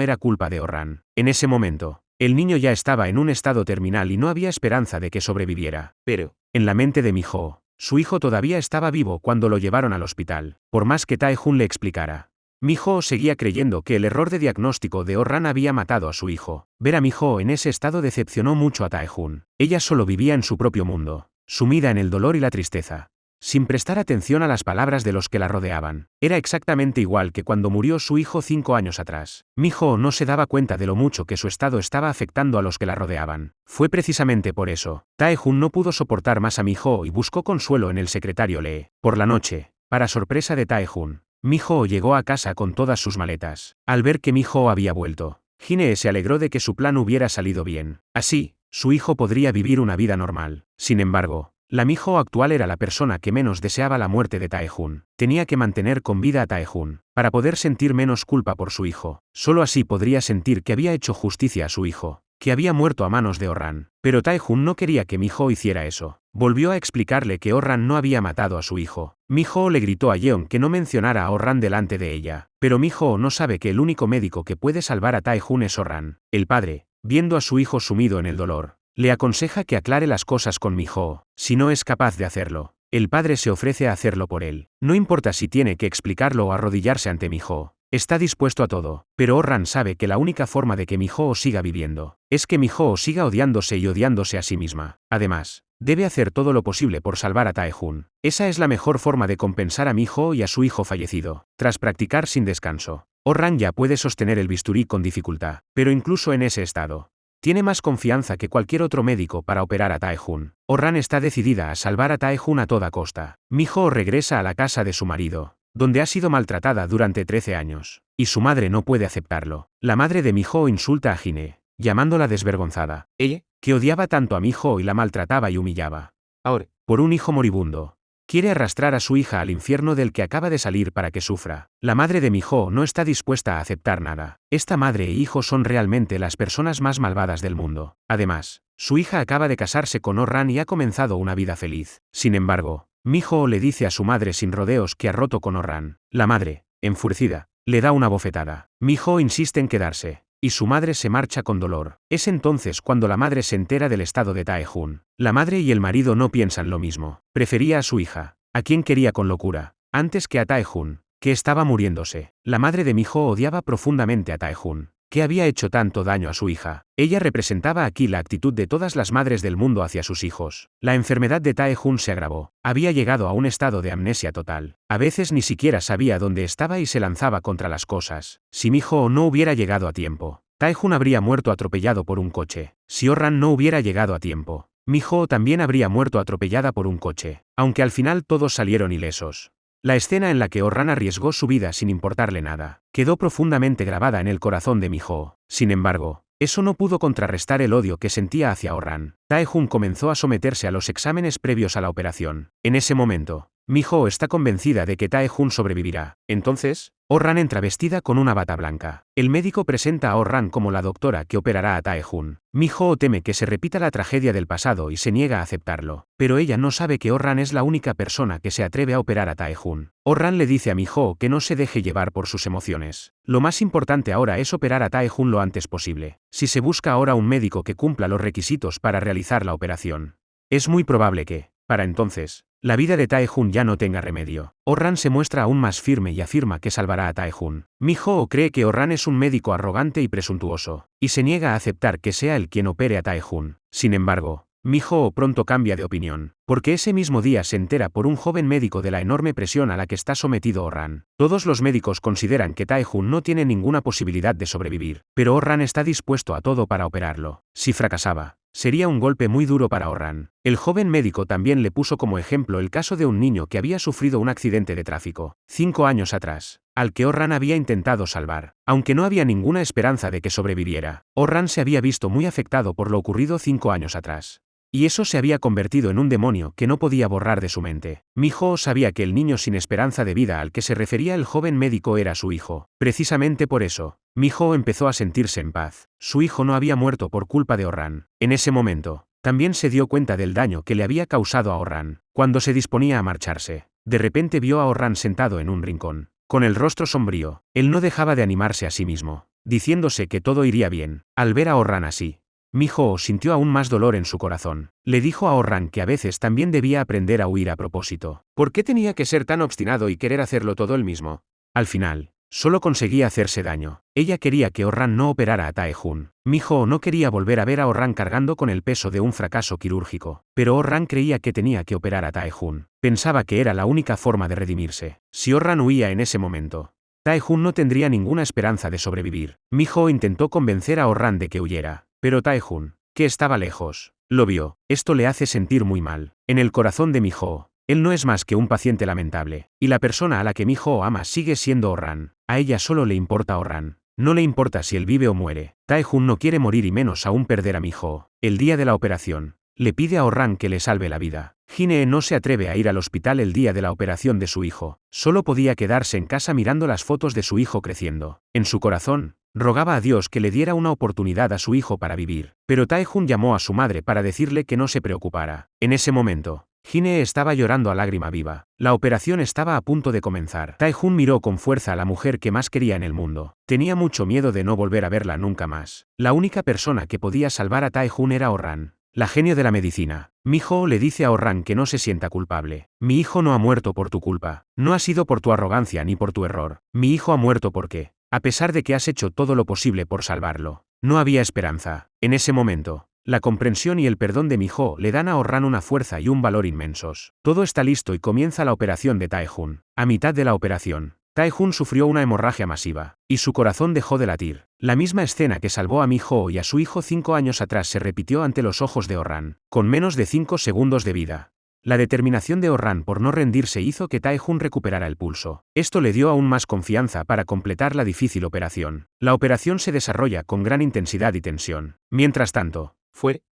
era culpa de Oh-ran. En ese momento, el niño ya estaba en un estado terminal y no había esperanza de que sobreviviera. Pero, en la mente de Mi-ho, su hijo todavía estaba vivo cuando lo llevaron al hospital. Por más que Tae-Hun le explicara, Mi-ho seguía creyendo que el error de diagnóstico de Oh-ran había matado a su hijo. Ver a Mi-ho en ese estado decepcionó mucho a Tae-Hun. Ella solo vivía en su propio mundo, sumida en el dolor y la tristeza. sin prestar atención a las palabras de los que la rodeaban. Era exactamente igual que cuando murió su hijo 5 años atrás. Mi-ho no se daba cuenta de lo mucho que su estado estaba afectando a los que la rodeaban. Fue precisamente por eso. Tae-jun no pudo soportar más a Mi-ho y buscó consuelo en el secretario Lee. Por la noche, para sorpresa de Tae-jun, Mi-ho llegó a casa con todas sus maletas. Al ver que Mi-ho había vuelto, Jin-hee se alegró de que su plan hubiera salido bien. Así, su hijo podría vivir una vida normal. Sin embargo, la Mi-ho actual era la persona que menos deseaba la muerte de Tae-jun. Tenía que mantener con vida a Tae-jun, para poder sentir menos culpa por su hijo. Solo así podría sentir que había hecho justicia a su hijo, que había muerto a manos de Oh-ran. Pero Tae-jun no quería que Mi-ho hiciera eso. Volvió a explicarle que Oh-ran no había matado a su hijo. Mi-ho le gritó a Yeon que no mencionara a Oh-ran delante de ella. Pero Mi-ho no sabe que el único médico que puede salvar a Tae-jun es Oh-ran. El padre, viendo a su hijo sumido en el dolor, le aconseja que aclare las cosas con Mi-ho. Si no es capaz de hacerlo, el padre se ofrece a hacerlo por él. No importa si tiene que explicarlo o arrodillarse ante Mi-ho. Está dispuesto a todo, pero Oh-ran sabe que la única forma de que Mi-ho siga viviendo es que Mi-ho siga odiándose y odiándose a sí misma. Además, debe hacer todo lo posible por salvar a Tae-jun. Esa es la mejor forma de compensar a Mi-ho y a su hijo fallecido. Tras practicar sin descanso, Oh-ran ya puede sostener el bisturí con dificultad, pero incluso en ese estado, tiene más confianza que cualquier otro médico para operar a Tae-jun. Oh-ran está decidida a salvar a Tae-jun a toda costa. Mi-ho regresa a la casa de su marido, donde ha sido maltratada durante 13 años, y su madre no puede aceptarlo. La madre de Mi-ho insulta a Jin-hee, llamándola desvergonzada. Ella, que odiaba tanto a Mi-ho y la maltrataba y humillaba, ahora, por un hijo moribundo, quiere arrastrar a su hija al infierno del que acaba de salir para que sufra. La madre de Mi-ho no está dispuesta a aceptar nada. Esta madre e hijo son realmente las personas más malvadas del mundo. Además, su hija acaba de casarse con Oh-ran y ha comenzado una vida feliz. Sin embargo, Mi-ho le dice a su madre sin rodeos que ha roto con Oh-ran. La madre, enfurecida, le da una bofetada. Mi-ho insiste en quedarse, y su madre se marcha con dolor. Es entonces cuando la madre se entera del estado de Tae-jun. La madre y el marido no piensan lo mismo. Prefería a su hija, a quien quería con locura, antes que a Tae-jun, que estaba muriéndose. La madre de Mi-ho odiaba profundamente a Tae-jun, que había hecho tanto daño a su hija. Ella representaba aquí la actitud de todas las madres del mundo hacia sus hijos. La enfermedad de Tae-jun se agravó. Había llegado a un estado de amnesia total. A veces ni siquiera sabía dónde estaba y se lanzaba contra las cosas. Si Mi-ho no hubiera llegado a tiempo, Tae-jun habría muerto atropellado por un coche. Si Oh-ran no hubiera llegado a tiempo, Mi-ho también habría muerto atropellada por un coche. Aunque al final todos salieron ilesos. La escena en la que Oh-ran arriesgó su vida sin importarle nada, quedó profundamente grabada en el corazón de Mi-ho. Sin embargo, eso no pudo contrarrestar el odio que sentía hacia Oh-ran. Tae-jun comenzó a someterse a los exámenes previos a la operación. En ese momento, Mi-ho está convencida de que Tae-jun sobrevivirá. Entonces, Oh-ran entra vestida con una bata blanca. El médico presenta a Oh-ran como la doctora que operará a Tae-jun. Mi-ho teme que se repita la tragedia del pasado y se niega a aceptarlo. Pero ella no sabe que Oh-ran es la única persona que se atreve a operar a Tae-jun. Oh-ran le dice a Mi-ho que no se deje llevar por sus emociones. Lo más importante ahora es operar a Tae-jun lo antes posible. Si se busca ahora un médico que cumpla los requisitos para realizar la operación, es muy probable que, para entonces, la vida de Tae-jun ya no tenga remedio. Oh-ran se muestra aún más firme y afirma que salvará a Tae-jun. Mi-ho cree que Oh-ran es un médico arrogante y presuntuoso, y se niega a aceptar que sea él quien opere a Tae-jun. Sin embargo, Mi-ho pronto cambia de opinión, porque ese mismo día se entera por un joven médico de la enorme presión a la que está sometido Oh-ran. Todos los médicos consideran que Tae-jun no tiene ninguna posibilidad de sobrevivir, pero Oh-ran está dispuesto a todo para operarlo. Si fracasaba, sería un golpe muy duro para Oh-ran. El joven médico también le puso como ejemplo el caso de un niño que había sufrido un accidente de tráfico 5 años atrás, al que Oh-ran había intentado salvar. Aunque no había ninguna esperanza de que sobreviviera, Oh-ran se había visto muy afectado por lo ocurrido 5 años atrás. Y eso se había convertido en un demonio que no podía borrar de su mente. Mi-ho sabía que el niño sin esperanza de vida al que se refería el joven médico era su hijo. Precisamente por eso, Mi-ho empezó a sentirse en paz. Su hijo no había muerto por culpa de Oh-ran. En ese momento, también se dio cuenta del daño que le había causado a Oh-ran. Cuando se disponía a marcharse, de repente vio a Oh-ran sentado en un rincón, con el rostro sombrío. Él no dejaba de animarse a sí mismo, diciéndose que todo iría bien. Al ver a Oh-ran así, Mi-ho sintió aún más dolor en su corazón. Le dijo a Oh-ran que a veces también debía aprender a huir a propósito. ¿Por qué tenía que ser tan obstinado y querer hacerlo todo él mismo? Al final, Solo conseguía hacerse daño. Ella quería que Oh-ran no operara a Tae-jun. Mi-ho no quería volver a ver a Oh-ran cargando con el peso de un fracaso quirúrgico, pero Oh-ran creía que tenía que operar a Tae-jun. Pensaba que era la única forma de redimirse. Si Oh-ran huía en ese momento, Tae-jun no tendría ninguna esperanza de sobrevivir. Mi-ho intentó convencer a Oh-ran de que huyera, pero Tae-jun, que estaba lejos, lo vio. Esto le hace sentir muy mal. En el corazón de Mi-ho, él no es más que un paciente lamentable, y la persona a la que Mi-ho ama sigue siendo Oh-ran. A ella solo le importa Oh-ran. No le importa si él vive o muere. Tae-jun no quiere morir y menos aún perder a Mi-ho. El día de la operación, le pide a Oh-ran que le salve la vida. Jin-hee no se atreve a ir al hospital el día de la operación de su hijo. Solo podía quedarse en casa mirando las fotos de su hijo creciendo. En su corazón, rogaba a Dios que le diera una oportunidad a su hijo para vivir. Pero Tae-jun llamó a su madre para decirle que no se preocupara. En ese momento, Jin-hee estaba llorando a lágrima viva. La operación estaba a punto de comenzar. Tae-jun miró con fuerza a la mujer que más quería en el mundo. Tenía mucho miedo de no volver a verla nunca más. La única persona que podía salvar a Tae-jun era Oh-ran, la genio de la medicina. Mi-ho le dice a Oh-ran que no se sienta culpable. Mi hijo no ha muerto por tu culpa. No ha sido por tu arrogancia ni por tu error. Mi hijo ha muerto porque, a pesar de que has hecho todo lo posible por salvarlo, no había esperanza. En ese momento, la comprensión y el perdón de Mi-ho le dan a Oh-ran una fuerza y un valor inmensos. Todo está listo y comienza la operación de Tae-jun. A mitad de la operación, Tae-jun sufrió una hemorragia masiva, y su corazón dejó de latir. La misma escena que salvó a Mi-ho y a su hijo 5 años atrás se repitió ante los ojos de Oh-ran. Con menos de 5 segundos de vida, la determinación de Oh-ran por no rendirse hizo que Tae-jun recuperara el pulso. Esto le dio aún más confianza para completar la difícil operación. La operación se desarrolla con gran intensidad y tensión. Mientras tanto,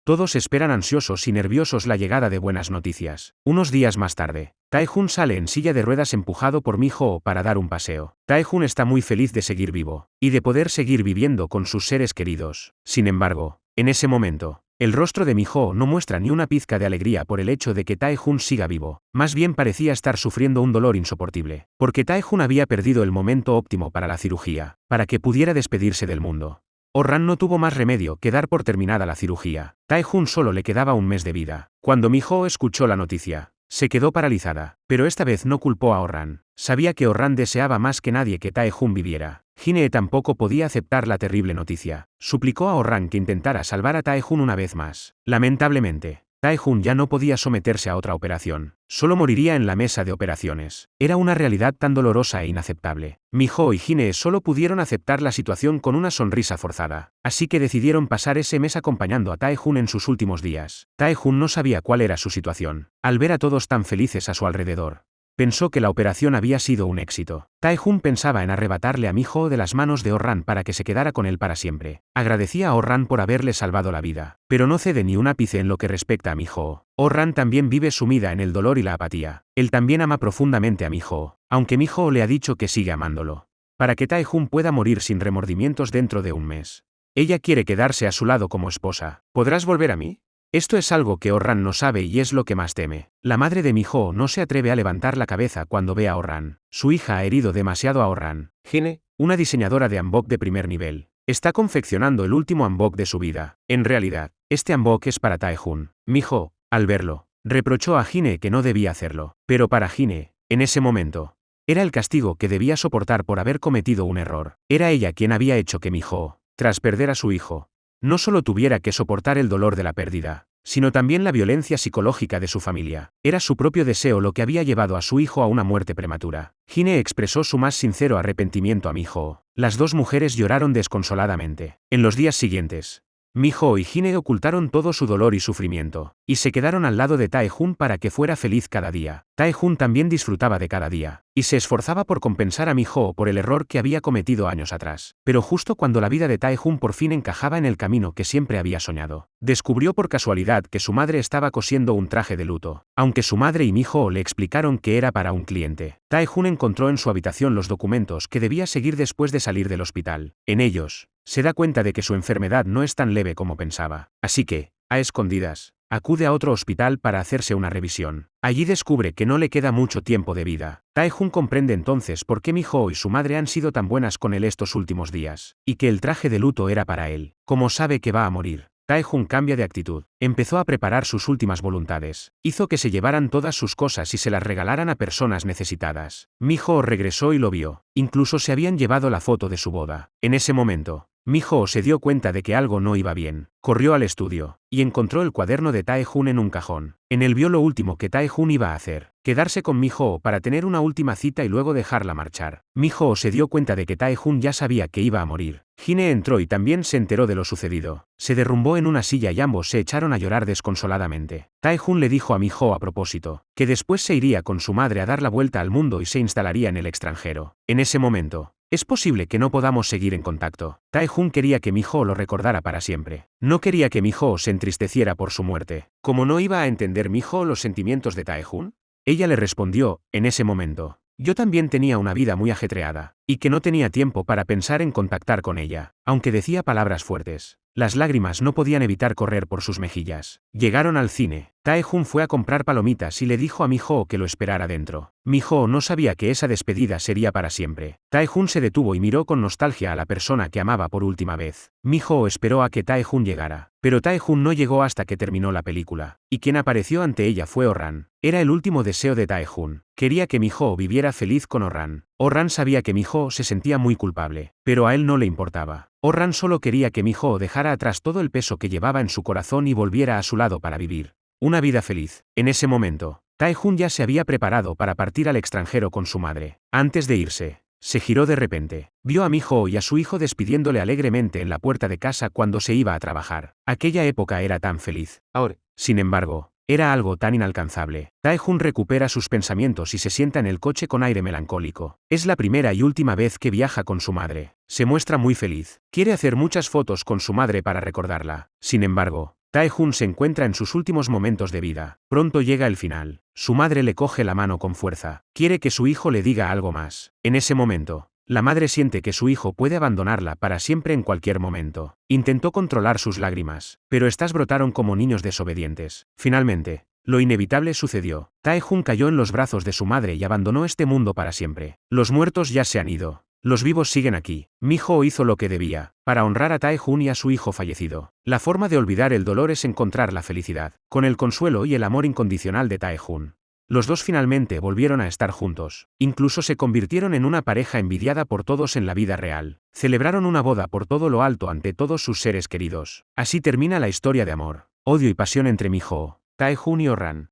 todos esperan ansiosos y nerviosos la llegada de buenas noticias. Unos días más tarde, Tae-jun sale en silla de ruedas empujado por Mi-ho para dar un paseo. Tae-jun está muy feliz de seguir vivo, y de poder seguir viviendo con sus seres queridos. Sin embargo, en ese momento, el rostro de Mi-ho no muestra ni una pizca de alegría por el hecho de que Tae-jun siga vivo. Más bien parecía estar sufriendo un dolor insoportable, porque Tae-jun había perdido el momento óptimo para la cirugía, para que pudiera despedirse del mundo. Oh-ran no tuvo más remedio que dar por terminada la cirugía. Tae-jun solo le quedaba un mes de vida. Cuando Mi-ho escuchó la noticia, se quedó paralizada, pero esta vez no culpó a Oh-ran. Sabía que Oh-ran deseaba más que nadie que Tae-jun viviera. Jin-hee tampoco podía aceptar la terrible noticia. Suplicó a Oh-ran que intentara salvar a Tae-jun una vez más. Lamentablemente, Tae-jun ya no podía someterse a otra operación. Solo moriría en la mesa de operaciones. Era una realidad tan dolorosa e inaceptable. Mi-ho y Jin-hee solo pudieron aceptar la situación con una sonrisa forzada. Así que decidieron pasar ese mes acompañando a Tae-jun en sus últimos días. Tae-jun no sabía cuál era su situación. Al ver a todos tan felices a su alrededor, pensó que la operación había sido un éxito. Tae-jun pensaba en arrebatarle a Mi-ho de las manos de Oh-ran para que se quedara con él para siempre. Agradecía a Oh-ran por haberle salvado la vida, pero no cede ni un ápice en lo que respecta a Mi-ho. Oh-ran también vive sumida en el dolor y la apatía. Él también ama profundamente a Mi-ho, aunque Mi-ho le ha dicho que sigue amándolo, para que Tae-jun pueda morir sin remordimientos dentro de un mes. Ella quiere quedarse a su lado como esposa. ¿Podrás volver a mí? Esto es algo que Oh-ran no sabe y es lo que más teme. La madre de Mi-ho no se atreve a levantar la cabeza cuando ve a Oh-ran. Su hija ha herido demasiado a Oh-ran. Jin-hee, una diseñadora de hanbok de primer nivel, está confeccionando el último hanbok de su vida. En realidad, este hanbok es para Tae-jun. Mi-ho, al verlo, reprochó a Jin-hee que no debía hacerlo. Pero para Jin-hee, en ese momento, era el castigo que debía soportar por haber cometido un error. Era ella quien había hecho que Mi-ho, tras perder a su hijo, no solo tuviera que soportar el dolor de la pérdida, sino también la violencia psicológica de su familia. Era su propio deseo lo que había llevado a su hijo a una muerte prematura. Jin-hee expresó su más sincero arrepentimiento a Mi-ho. Las dos mujeres lloraron desconsoladamente. En los días siguientes, Mi-ho y Jin-hee ocultaron todo su dolor y sufrimiento, y se quedaron al lado de Tae-jun para que fuera feliz cada día. Tae-jun también disfrutaba de cada día, y se esforzaba por compensar a Mi-ho por el error que había cometido años atrás. Pero justo cuando la vida de Tae-jun por fin encajaba en el camino que siempre había soñado, descubrió por casualidad que su madre estaba cosiendo un traje de luto. Aunque su madre y Mi-ho le explicaron que era para un cliente, Tae-jun encontró en su habitación los documentos que debía seguir después de salir del hospital. En ellos, se da cuenta de que su enfermedad no es tan leve como pensaba. Así que, a escondidas, acude a otro hospital para hacerse una revisión. Allí descubre que no le queda mucho tiempo de vida. Tae-jun comprende entonces por qué Mi-ho y su madre han sido tan buenas con él estos últimos días, y que el traje de luto era para él. Como sabe que va a morir, Tae-Jun cambia de actitud. Empezó a preparar sus últimas voluntades. Hizo que se llevaran todas sus cosas y se las regalaran a personas necesitadas. Mi-ho regresó y lo vio. Incluso se habían llevado la foto de su boda. En ese momento, Mi-ho se dio cuenta de que algo no iba bien. Corrió al estudio y encontró el cuaderno de Tae-Jun en un cajón. En él vio lo último que Tae-Jun iba a hacer: quedarse con Mi-ho para tener una última cita y luego dejarla marchar. Mi-ho se dio cuenta de que Tae-Jun ya sabía que iba a morir. Hine entró y también se enteró de lo sucedido. Se derrumbó en una silla y ambos se echaron a llorar desconsoladamente. Tae-Jun le dijo a Mi-ho a propósito que después se iría con su madre a dar la vuelta al mundo y se instalaría en el extranjero. En ese momento, es posible que no podamos seguir en contacto. Tae-Jun quería que Mi-ho lo recordara para siempre. No quería que Mi-ho se entristeciera por su muerte. ¿Cómo no iba a entender Mi-ho los sentimientos de Tae-Jun? Ella le respondió, en ese momento: yo también tenía una vida muy ajetreada, y que no tenía tiempo para pensar en contactar con ella. Aunque decía palabras fuertes, las lágrimas no podían evitar correr por sus mejillas. Llegaron al cine. Tae-Jun fue a comprar palomitas y le dijo a Mi-ho que lo esperara dentro. Mi-ho no sabía que esa despedida sería para siempre. Tae-Jun se detuvo y miró con nostalgia a la persona que amaba por última vez. Mi-ho esperó a que Tae-Jun llegara, pero Tae-Jun no llegó hasta que terminó la película, y quien apareció ante ella fue Oh-ran. Era el último deseo de Tae-Jun. Quería que Mi-ho viviera feliz con Oh-ran. Oh-ran sabía que Mi-ho se sentía muy culpable, pero a él no le importaba. Oh-ran solo quería que Mi-ho dejara atrás todo el peso que llevaba en su corazón y volviera a su lado para vivir una vida feliz. En ese momento, Tae-Jun ya se había preparado para partir al extranjero con su madre. Antes de irse, se giró de repente. Vio a Mi-ho y a su hijo despidiéndole alegremente en la puerta de casa cuando se iba a trabajar. Aquella época era tan feliz. Ahora, sin embargo, era algo tan inalcanzable. Tae-Jun recupera sus pensamientos y se sienta en el coche con aire melancólico. Es la primera y última vez que viaja con su madre. Se muestra muy feliz. Quiere hacer muchas fotos con su madre para recordarla. Sin embargo, Tae-Jun se encuentra en sus últimos momentos de vida. Pronto llega el final. Su madre le coge la mano con fuerza. Quiere que su hijo le diga algo más. En ese momento, la madre siente que su hijo puede abandonarla para siempre en cualquier momento. Intentó controlar sus lágrimas, pero estas brotaron como niños desobedientes. Finalmente, lo inevitable sucedió. Tae-Jun cayó en los brazos de su madre y abandonó este mundo para siempre. Los muertos ya se han ido. Los vivos siguen aquí. Mi-ho hizo lo que debía, para honrar a Tae-Jun y a su hijo fallecido. La forma de olvidar el dolor es encontrar la felicidad, con el consuelo y el amor incondicional de Tae-Jun. Los dos finalmente volvieron a estar juntos. Incluso se convirtieron en una pareja envidiada por todos en la vida real. Celebraron una boda por todo lo alto ante todos sus seres queridos. Así termina la historia de amor, odio y pasión entre Mi-ho, Tae-Jun y Oh-ran.